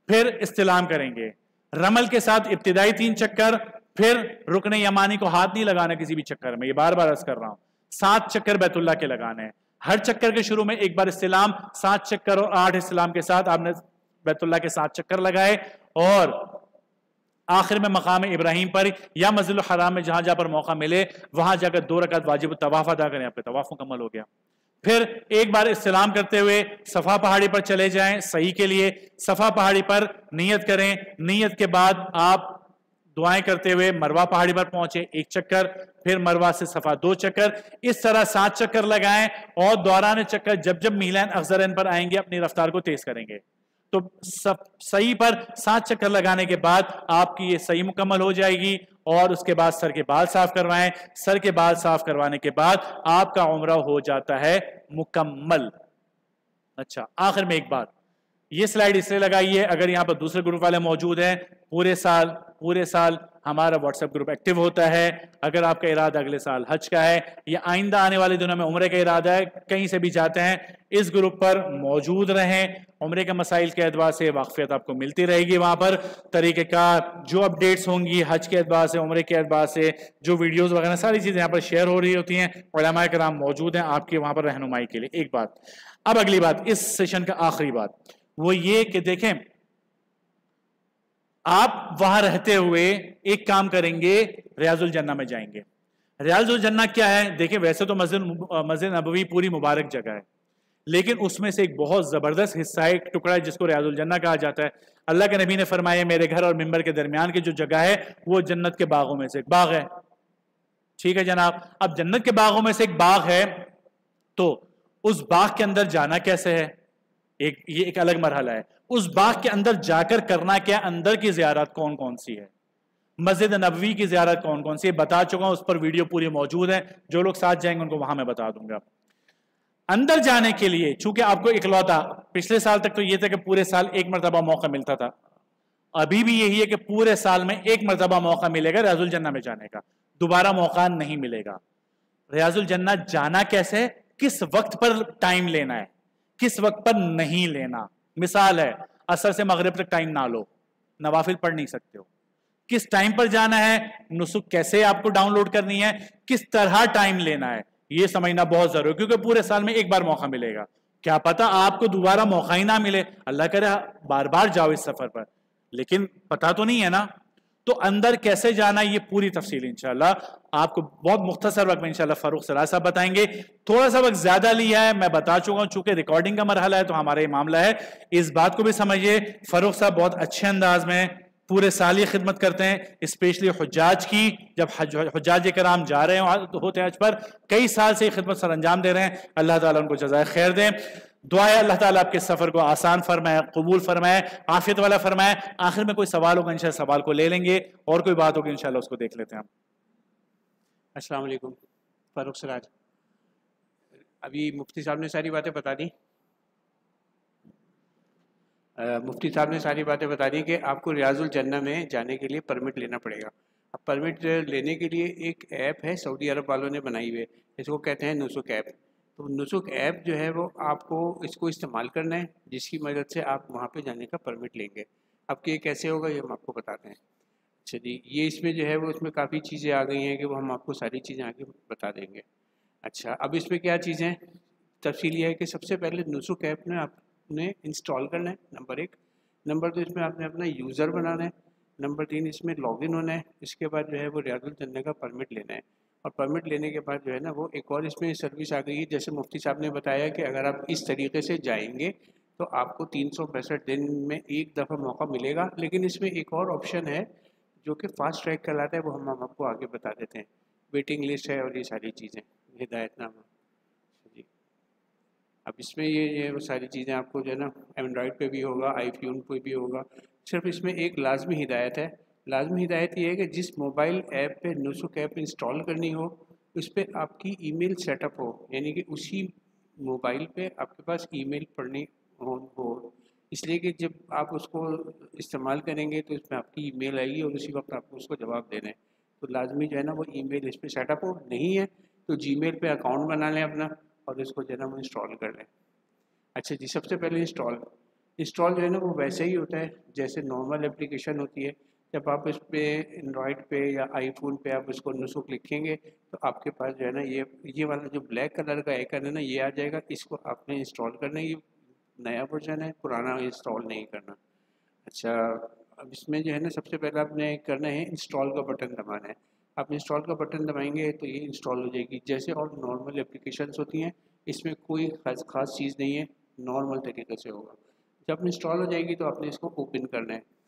پھر استلام کریں گے رمل کے ساتھ ابتدائی 3 چکر، پھر رکن یمانی کو ہاتھ نہیں لگانا کسی بھی چکر میں، یہ بار بار عرض کر رہا ہوں. 7 چکر بیت اللہ کے لگانے ہیں. ہر چکر کے شروع میں ایک بار استلام، 7 چکر اور 8 استلام کے ساتھ آپ نے بیت اللہ کے 7 چکر لگائے، اور آخر میں مقام ابراہیم پر یا مسجد الحرام میں جہاں پر موقع ملے وہاں جا کر 2 رکعت واجب الطواف ادا کریں، آپ کا طواف مکمل ہو گیا. پھر ایک بار استلام کرتے ہوئے صفا پہاڑی پر چلے جائیں صحیح کے لیے، صفا پہاڑی پر نیت کریں، نیت کے بعد آپ دعائیں کرتے ہوئے مروہ پہاڑی پر پہنچے، 1 چکر، پھر مروہ سے صفا 2 چکر، اس طرح 7 چکر لگائیں، اور دوران چکر جب جب میلین اخضرین پر آئیں گے اپنی رفتار کو تیز کریں گے. تو صحیح پر 7 چکر لگانے کے بعد آپ کی یہ صحیح مکمل ہو جائے گی، اور اس کے بعد سر کے بال صاف کروائیں. سر کے بال صاف کروانے کے بعد آپ کا عمرہ ہو جاتا ہے مکمل. اچھا آخر میں ایک بات، یہ سلائیڈ اس لیے لگائی ہے اگر یہاں پر دوسرے گروپ والے موجود ہیں، پورے سال ہمارا واٹس ایپ گروپ ایکٹیو ہوتا ہے. اگر آپ کا ارادہ اگلے سال حج کا ہے یا آئندہ آنے والے دنوں میں عمرے کا ارادہ ہے، کہیں سے بھی جاتے ہیں، اس گروپ پر موجود رہیں. عمرے کے مسائل کے اعتبار سے واقفیت آپ کو ملتی رہے گی وہاں پر، طریقہ کار جو اپڈیٹس ہوں گی حج کے اعتبار سے، عمرے کے اعتبار سے، جو ویڈیوز وغیرہ ساری چیزیں یہاں پر شیئر ہو رہی ہوتی ہیں. علماء کرام موجود ہیں آپ کے وہاں پر رہنمائی کے لیے. ایک بات، اب اگلی بات، اس سیشن کا آخری بات وہ یہ کہ دیکھیں آپ وہاں رہتے ہوئے ایک کام کریں گے، ریاض الجنہ میں جائیں گے. ریاض الجنہ کیا ہے؟ دیکھیں ویسے تو مسجد نبوی پوری مبارک جگہ ہے، لیکن اس میں سے ایک بہت زبردست حصہ ہے، ایک ٹکڑا ہے جس کو ریاض الجنہ کہا جاتا ہے. اللہ کے نبی نے فرمایا میرے گھر اور ممبر کے درمیان کی جو جگہ ہے وہ جنت کے باغوں میں سے ایک باغ ہے. ٹھیک ہے جناب. اب جنت کے باغوں میں سے ایک باغ ہے تو اس باغ کے اندر جانا کیسے ہے، یہ ایک الگ مرحلہ ہے. اس باغ کے اندر جا کر کرنا کیا، اندر کی زیارت کون کون سی ہے، مسجد نبوی کی زیارت کون کون سی ہے بتا چکا ہوں، اس پر ویڈیو پوری موجود ہے، جو لوگ ساتھ جائیں گے ان کو وہاں میں بتا دوں گا. اندر جانے کے لیے چونکہ آپ کو اکلوتا پچھلے سال تک تو یہ تھا کہ پورے سال ایک مرتبہ موقع ملتا تھا، ابھی بھی یہی ہے کہ پورے سال میں ایک مرتبہ موقع ملے گا ریاض الجنہ میں جانے کا، دوبارہ موقع نہیں ملے گا. ریاض الجنہ جانا کیسے، کس وقت پر ٹائم لینا ہے، کس وقت پر نہیں لینا. مثال ہے عصر سے مغرب تک ٹائم نہ لو، نوافل پڑھ نہیں سکتے ہو. کس ٹائم پر جانا ہے، نسک کیسے آپ کو ڈاؤن لوڈ کرنی ہے، کس طرح ٹائم لینا ہے، یہ سمجھنا بہت ضروری ہے کیونکہ پورے سال میں ایک بار موقع ملے گا. کیا پتا آپ کو دوبارہ موقع ہی نہ ملے، اللہ کرے بار بار جاؤ اس سفر پر، لیکن پتا تو نہیں ہے نا. تو اندر کیسے جانا یہ پوری تفصیل انشاءاللہ آپ کو بہت مختصر وقت میں انشاءاللہ فاروق سراج صاحب بتائیں گے. تھوڑا سا وقت زیادہ لیا ہے، میں بتا چکا ہوں چونکہ ریکارڈنگ کا مرحلہ ہے تو ہمارا یہ معاملہ ہے، اس بات کو بھی سمجھیے. فاروق صاحب بہت اچھے انداز میں پورے سال یہ خدمت کرتے ہیں، اسپیشلی حجاج کی، جب حجاج کرام جا رہے ہوتے ہیں حج پر، کئی سال سے یہ خدمت سر انجام دے رہے ہیں. اللہ تعالیٰ ان کو جزائے خیر دیں. دعا ہے اللہ تعالیٰ آپ کے سفر کو آسان فرمائے، قبول فرمائے، عافیت والا فرمائے. آخر میں کوئی سوال ہوگا انشاءاللہ سوال کو لے لیں گے، اور کوئی بات ہوگی انشاءاللہ اس کو دیکھ لیتے ہیں ہم. السلام علیکم. فاروق سراج. ابھی مفتی صاحب نے ساری باتیں بتا دی، مفتی صاحب نے ساری باتیں بتا دی کہ آپ کو ریاض الجنہ میں جانے کے لیے پرمٹ لینا پڑے گا. اب پرمٹ لینے کے لیے ایک ایپ ہے سعودی عرب والوں نے بنائی ہوئی ہے، اس کو کہتے ہیں نسک ایپ. تو نسک ایپ جو ہے وہ آپ کو اس کو استعمال کرنا ہے، جس کی مدد سے آپ وہاں پہ جانے کا پرمٹ لیں گے. اب کہ یہ کیسے ہوگا یہ ہم آپ کو بتاتے ہیں. اچھا جی، یہ اس میں جو ہے وہ اس میں کافی چیزیں آ گئی ہیں کہ وہ ہم آپ کو ساری چیزیں آگے بتا دیں گے. اچھا، اب اس میں کیا چیزیں تفصیل یہ ہے کہ سب سے پہلے نسک ایپ نے آپ نے انسٹال کرنا ہے، نمبر 1. نمبر 2 اس میں آپ نے اپنا یوزر بنانا ہے. نمبر 3 اس میں لاگ ان ہونا ہے. اس کے بعد جو ہے وہ ریاض الجنہ کا پرمٹ لینا ہے. اور پرمٹ لینے کے بعد جو ہے نا وہ ایک اور اس میں سروس آ گئی ہے، جیسے مفتی صاحب نے بتایا کہ اگر آپ اس طریقے سے جائیں گے تو آپ کو 365 دن میں ایک دفعہ موقع ملے گا. لیکن اس میں ایک اور آپشن ہے جو کہ فاسٹ ٹریک کہلاتا ہے، وہ ہم آپ کو آگے بتا دیتے ہیں. ویٹنگ لسٹ ہے اور یہ ساری چیزیں، ہدایت نامہ. جی، اب اس میں یہ وہ ساری چیزیں آپ کو جو ہے نا اینڈرائڈ پہ بھی ہوگا، آئی فون پہ بھی ہوگا. صرف اس میں ایک لازمی ہدایت ہے. لازمی ہدایت یہ ہے کہ جس موبائل ایپ پہ نسک ایپ انسٹال کرنی ہو اس پہ آپ کی ای میل سیٹ اپ ہو، یعنی کہ اسی موبائل پہ آپ کے پاس ای میل پڑھنی ہو. اس لیے کہ جب آپ اس کو استعمال کریں گے تو اس میں آپ کی ای میل آئے گی اور اسی وقت آپ کو اس کو جواب دینا ہے. تو لازمی جو ہے نا وہ ای میل اس پہ سیٹ اپ ہو. نہیں ہے تو جی میل پہ اکاؤنٹ بنا لیں اپنا اور اس کو جو ہے نا وہ انسٹال کر لیں. اچھا جی، سب سے پہلے انسٹال جو ہے نا وہ ویسے ہی ہوتا ہے جیسے نارمل اپلیکیشن ہوتی ہے. جب آپ اس پہ اینڈرائڈ پہ یا آئی فون پہ آپ اس کو نسک لکھیں گے تو آپ کے پاس جو ہے نا یہ والا جو بلیک کلر کا آئیکن ہے نا یہ آ جائے گا. اس کو آپ نے انسٹال کرنا ہے. یہ نیا ورژن ہے، پرانا انسٹال نہیں کرنا. اچھا، اب اس میں جو ہے نا سب سے پہلے آپ نے کرنا ہے انسٹال کا بٹن دبانا ہے. آپ انسٹال کا بٹن دبائیں گے تو یہ انسٹال ہو جائے گی جیسے اور نارمل اپلیکیشنس ہوتی ہیں. اس میں کوئی خاص چیز نہیں ہے، نارمل طریقے سے ہوگا. جب انسٹال ہو جائے گی تو آپ نے اس کو اوپن کرنا ہے.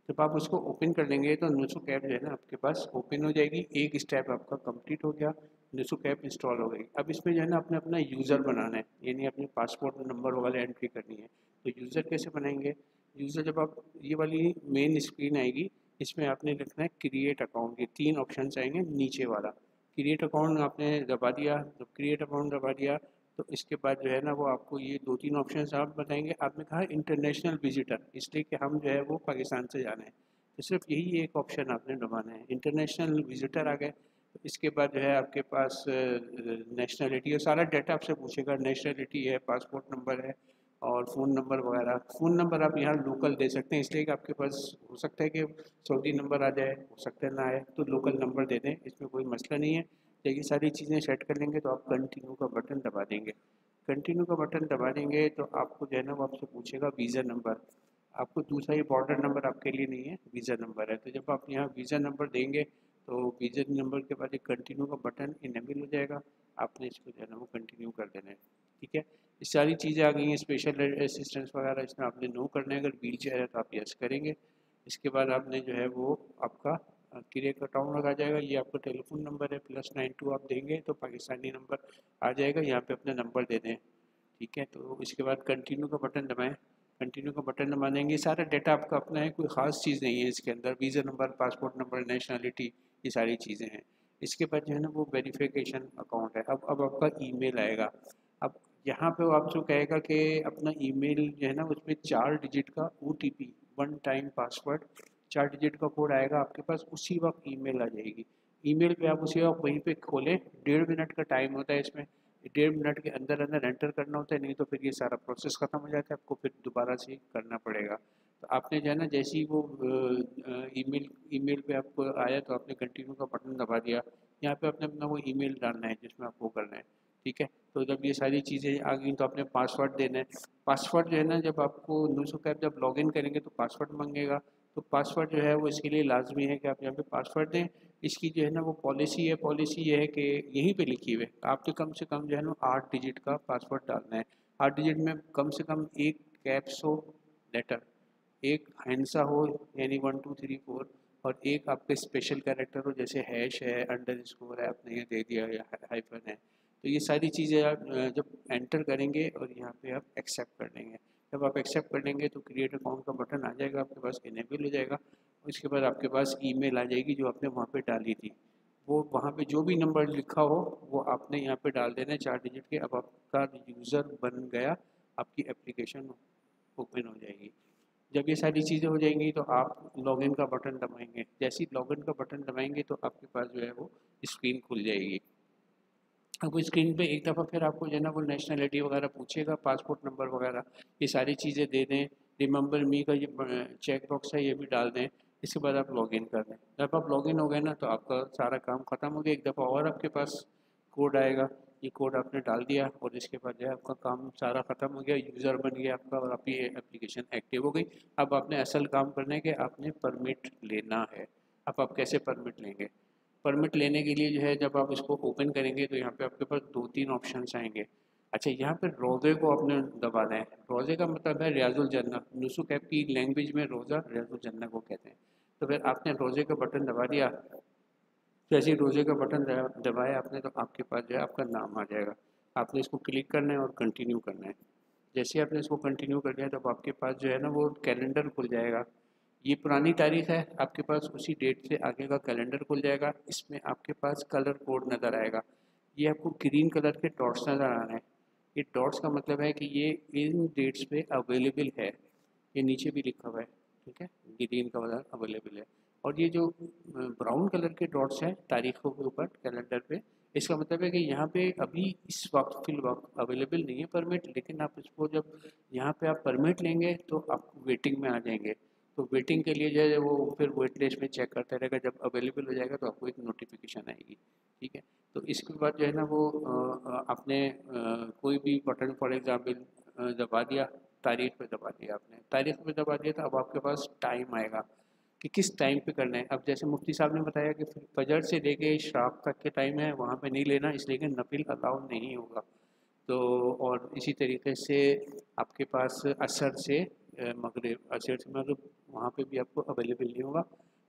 جب آپ اس کو اوپن کر لیں گے تو نسک ایپ جو ہے نا آپ کے پاس اوپن ہو جائے گی. ایک اسٹیپ آپ کا کمپلیٹ ہو گیا، نسک ایپ انسٹال ہو گئی. اب اس میں جو ہے نا اپنا یوزر بنانا ہے، یعنی اپنے پاسپورٹ نمبر وغیرہ انٹری کرنی ہے. تو یوزر کیسے بنائیں گے؟ یوزر جب آپ یہ والی مین اسکرین آئے گی اس میں آپ نے لکھنا ہے کریٹ اکاؤنٹ. یہ 3 آپشنس آئیں گے نیچے والا. کریٹ اکاؤنٹ آپ نے دبا دیا. جب کریٹ اکاؤنٹ دبا دیا تو اس کے بعد جو ہے نا وہ آپ کو یہ 2-3 آپشنس آپ بتائیں گے. آپ نے کہا انٹرنیشنل وزٹر، اس لیے کہ ہم جو ہے وہ پاکستان سے جانا ہے تو صرف یہی ایک آپشن آپ نے دبانا ہے. انٹرنیشنل وزٹر آ گئے. اس کے بعد جو ہے آپ کے پاس نیشنلٹی اور سارا ڈیٹا آپ سے پوچھے گا. نیشنلٹی ہے، پاسپورٹ نمبر ہے اور فون نمبر وغیرہ. فون نمبر آپ یہاں لوکل دے سکتے ہیں، اس لیے کہ آپ کے پاس ہو سکتا ہے کہ سعودی نمبر آ جائے، ہو سکتا ہے نہ آئے، تو لوکل نمبر دے دیں، اس میں کوئی مسئلہ نہیں ہے. لیکن ساری چیزیں سیٹ کر لیں گے تو آپ کنٹینیو کا بٹن دبا دیں گے. کنٹینیو کا بٹن دبا دیں گے تو آپ کو جو ہے نا وہ آپ سے پوچھے گا ویزا نمبر. آپ کو دوسرا یہ بارڈر نمبر آپ کے لیے نہیں ہے، ویزا نمبر ہے. تو جب آپ یہاں ویزا نمبر دیں گے تو ویزا نمبر کے بعد ایک کنٹینیو کا بٹن انیبل ہو جائے گا. آپ نے اس کو جو ہے نا وہ کنٹینیو کر دینا ہے. ٹھیک ہے، یہ ساری چیزیں آ گئی ہیں. اسپیشل اسسٹنس وغیرہ اس میں آپ نے نو کرنا ہے. اگر ویل چیئر ہے تو آپ یس کریں گے. اس کے بعد آپ نے جو ہے وہ آپ کا کریٹ اکاؤنٹ لگا جائے گا. یہ آپ کا ٹیلی فون نمبر ہے +92 آپ دیں گے تو پاکستانی نمبر آ جائے گا. یہاں پہ اپنا نمبر دے دیں, ٹھیک ہے. تو اس کے بعد کنٹینیو کا بٹن دبائیں. کنٹینیو کا بٹن دبا دیں گے. سارا ڈیٹا آپ کا اپنا ہے, کوئی خاص چیز نہیں ہے اس کے اندر. Visa number, passport number, nationality, یہ ساری چیزیں ہیں. اس کے بعد جو ہے نا وہ ویریفیکیشن اکاؤنٹ ہے. اب آپ کا ای میل آئے گا. اب یہاں پہ وہ آپ کو کہے گا کہ اپنا ای میل جو ہے نا اس میں 4 ڈیجٹ کا OTP, one time password, 4 digit کا کوڈ آئے گا آپ کے پاس. اسی وقت ای میل آ جائے گی. ای میل پہ آپ اسی وقت وہیں پہ کھولیں. 1.5 منٹ کا ٹائم ہوتا ہے اس میں. 1.5 منٹ کے اندر انٹر کرنا ہوتا ہے, نہیں تو پھر یہ سارا پروسیس ختم ہو جاتا ہے. آپ کو پھر دوبارہ سے کرنا پڑے گا. تو آپ نے جو ہے نا جیسے ہی وہ ای میل پہ آپ کو آیا تو آپ نے کنٹینیو کا بٹن دبا دیا. یہاں پہ آپ نے اپنا وہ ای میل ڈالنا ہے جس میں آپ کو کرنا ہے, ٹھیک ہے. تو جب یہ ساری چیزیں آ گئیں تو آپ نے پاسورڈ دینا ہے. پاسورڈ جو ہے نا جب آپ کو نوسکھ ایپ جب لاگ ان کریں گے تو پاسورڈ مانگے گا. تو پاسورڈ جو ہے وہ اس کے لیے لازمی ہے کہ آپ یہاں پہ پاسورڈ دیں. اس کی جو ہے نا وہ پالیسی ہے. پالیسی یہ ہے کہ یہیں پہ لکھی ہوئے آپ نے کم سے کم جو ہے نا 8 ڈیجٹ کا پاسورڈ ڈالنا ہے. 8 ڈیجٹ میں کم سے کم ایک کیپس ہو لیٹر, ایک ہینسا ہو یعنی 1 2 3 4, اور ایک آپ کے اسپیشل کیریکٹر ہو جیسے ہیش ہے, انڈر اسکور ہے, آپ نے یہ دے دیا یا ہائفن ہے. تو یہ ساری چیزیں آپ جب انٹر کریں گے اور یہاں پہ آپ ایکسیپٹ کر لیں گے. جب آپ ایکسیپٹ کر لیں گے تو کریٹ اکاؤنٹ کا بٹن آ جائے گا آپ کے پاس, انیبل ہو جائے گا. اس کے بعد آپ کے پاس ای میل آ جائے گی جو آپ نے وہاں پہ ڈالی تھی. وہ وہاں پہ جو بھی نمبر لکھا ہو وہ آپ نے یہاں پہ ڈال دینا ہے 4 ڈیجٹ کے. اب آپ کا یوزر بن گیا, آپ کی اپلیکیشن اوپن ہو جائے گی. جب یہ ساری چیزیں ہو جائیں گی تو آپ لاگ ان کا بٹن دبائیں گے. جیسے ہی لاگ ان کا بٹن دبائیں گے تو آپ کے پاس جو ہے وہ اسکرین کھل جائے گی. اب اسکرین پہ ایک دفعہ پھر آپ کو جو ہے نا وہ نیشنلٹی وغیرہ پوچھے گا, پاسپورٹ نمبر وغیرہ, یہ ساری چیزیں دے دیں. ریممبر می کا یہ چیک باکس ہے یہ بھی ڈال دیں. اس کے بعد آپ لاگ ان کر دیں. جب آپ لاگ ان ہو گئے نا تو آپ کا سارا کام ختم ہو گیا. ایک دفعہ اور آپ کے پاس کوڈ آئے گا, یہ کوڈ آپ نے ڈال دیا اور اس کے بعد جو ہے آپ کا کام سارا ختم ہو گیا. یوزر بن گیا آپ کا اور آپ کی اپلیکیشن ایکٹیو ہو گئی. اب آپ نے اصل کام کرنا ہے کہ آپ نے پرمٹ لینا ہے. اب آپ کیسے پرمٹ لیں گے؟ پرمٹ لینے کے لیے جو ہے جب آپ اس کو اوپن کریں گے تو یہاں پہ آپ کے پاس 2-3 آپشنس آئیں گے. اچھا, یہاں پہ روزے کو آپ نے دبا دیں. روزے کا مطلب ہے ریاض الجنہ. نوسکھ ایپ کی لینگویج میں روزہ ریاض الجنہ کو کہتے ہیں. تو پھر آپ نے روزے کا بٹن دبا دیا. جیسے ہی روزے کا بٹن دبایا آپ نے تو آپ کے پاس جو ہے آپ کا نام آ جائے گا. آپ نے اس کو کلک کرنا ہے اور کنٹینیو کرنا ہے. جیسے آپ نے اس کو کنٹینیو کر دیا تو آپ کے پاس جو ہے نا وہ کیلنڈر کھل جائے گا. یہ پرانی تاریخ ہے, آپ کے پاس اسی ڈیٹ سے آگے کا کیلنڈر کھل جائے گا. اس میں آپ کے پاس کلر کوڈ نظر آئے گا. یہ آپ کو گرین کلر کے ڈاٹس نظر آ رہے ہیں. یہ ڈاٹس کا مطلب ہے کہ یہ ان ڈیٹس پہ اویلیبل ہے. یہ نیچے بھی لکھا ہوا ہے, ٹھیک ہے, گرین کا مطلب اویلیبل ہے. اور یہ جو براؤن کلر کے ڈاٹس ہیں تاریخوں کے اوپر کیلنڈر پہ, اس کا مطلب ہے کہ یہاں پہ ابھی اس وقت فی الوقت اویلیبل نہیں ہے پرمٹ. لیکن آپ اس کو جب یہاں پہ آپ پرمٹ لیں گے تو آپ ویٹنگ میں آ جائیں گے. تو ویٹنگ کے لیے جو ہے وہ پھر ویٹ لسٹ میں چیک کرتا رہے گا. جب اویلیبل ہو جائے گا تو آپ کو ایک نوٹیفیکیشن آئے گی, ٹھیک ہے. تو اس کے بعد جو ہے نا وہ آپ نے کوئی بھی بٹن فار ایگزامپل دبا دیا, تاریخ پہ دبا دیا, آپ نے تاریخ پہ دبا دیا تو اب آپ کے پاس ٹائم آئے گا کہ کس ٹائم پہ کرنا ہے. اب جیسے مفتی صاحب نے بتایا کہ فجر سے لے کے شام تک کے ٹائم ہے, وہاں پہ نہیں لینا اس لیے کہ نفل الاؤ نہیں ہوگا. تو اور اسی طریقے سے آپ کے پاس عصر سے مغرب وہاں پہ بھی آپ کو اویلیبل نہیں ہوگا.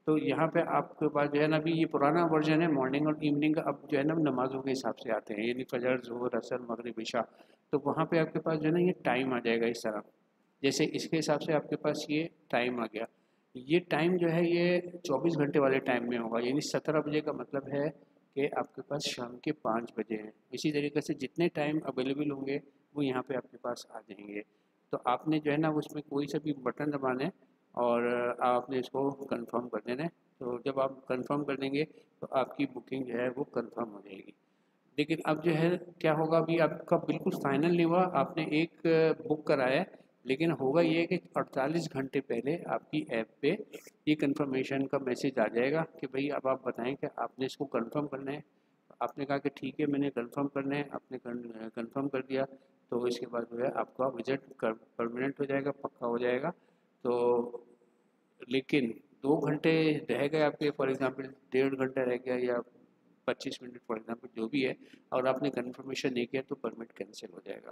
تو یہاں پہ آپ کے پاس جو ہے نا ابھی یہ پرانا ورژن ہے مارننگ اور ایوننگ کا. اب جو ہے نا نمازوں کے حساب سے آتے ہیں, یعنی فجر, ظہر, عصر, مغرب, عشاء. تو وہاں پہ آپ کے پاس جو ہے نا یہ ٹائم آ جائے گا اس طرح. جیسے اس کے حساب سے آپ کے پاس یہ ٹائم آ گیا. یہ ٹائم جو ہے یہ 24 گھنٹے والے ٹائم میں ہوگا. یعنی 17 بجے کا مطلب ہے کہ آپ کے پاس شام کے 5 بجے ہیں. اسی طریقے سے جتنے ٹائم اویلیبل ہوں گے وہ یہاں پہ آپ کے پاس آ جائیں گے. تو آپ نے جو ہے نا اس میں کوئی سا بھی بٹن دبانا ہے اور آپ نے اس کو کنفرم کر دینا ہے. تو جب آپ کنفرم کر دیں گے تو آپ کی بکنگ جو ہے وہ کنفرم ہو جائے گی. لیکن اب جو ہے کیا ہوگا, ابھی آپ کا بالکل فائنل نہیں ہوا. آپ نے ایک بک کرایا ہے, لیکن ہوگا یہ کہ 48 گھنٹے پہلے آپ کی ایپ پہ یہ کنفرمیشن کا میسج آ جائے گا کہ بھئی اب آپ بتائیں کہ آپ نے اس کو کنفرم کرنا ہے. آپ نے کہا کہ ٹھیک ہے میں نے کنفرم کرنا ہے, آپ نے کنفرم کر دیا. تو اس کے بعد جو ہے آپ کا وزٹ پرماننٹ ہو جائے گا, پکا ہو جائے گا. تو لیکن 2 گھنٹے رہ گئے آپ کے, فار ایگزامپل 1.5 گھنٹہ رہ گیا یا 25 منٹ فار ایگزامپل جو بھی ہے, اور آپ نے کنفرمیشن نہیں کیا تو پرمٹ کینسل ہو جائے گا.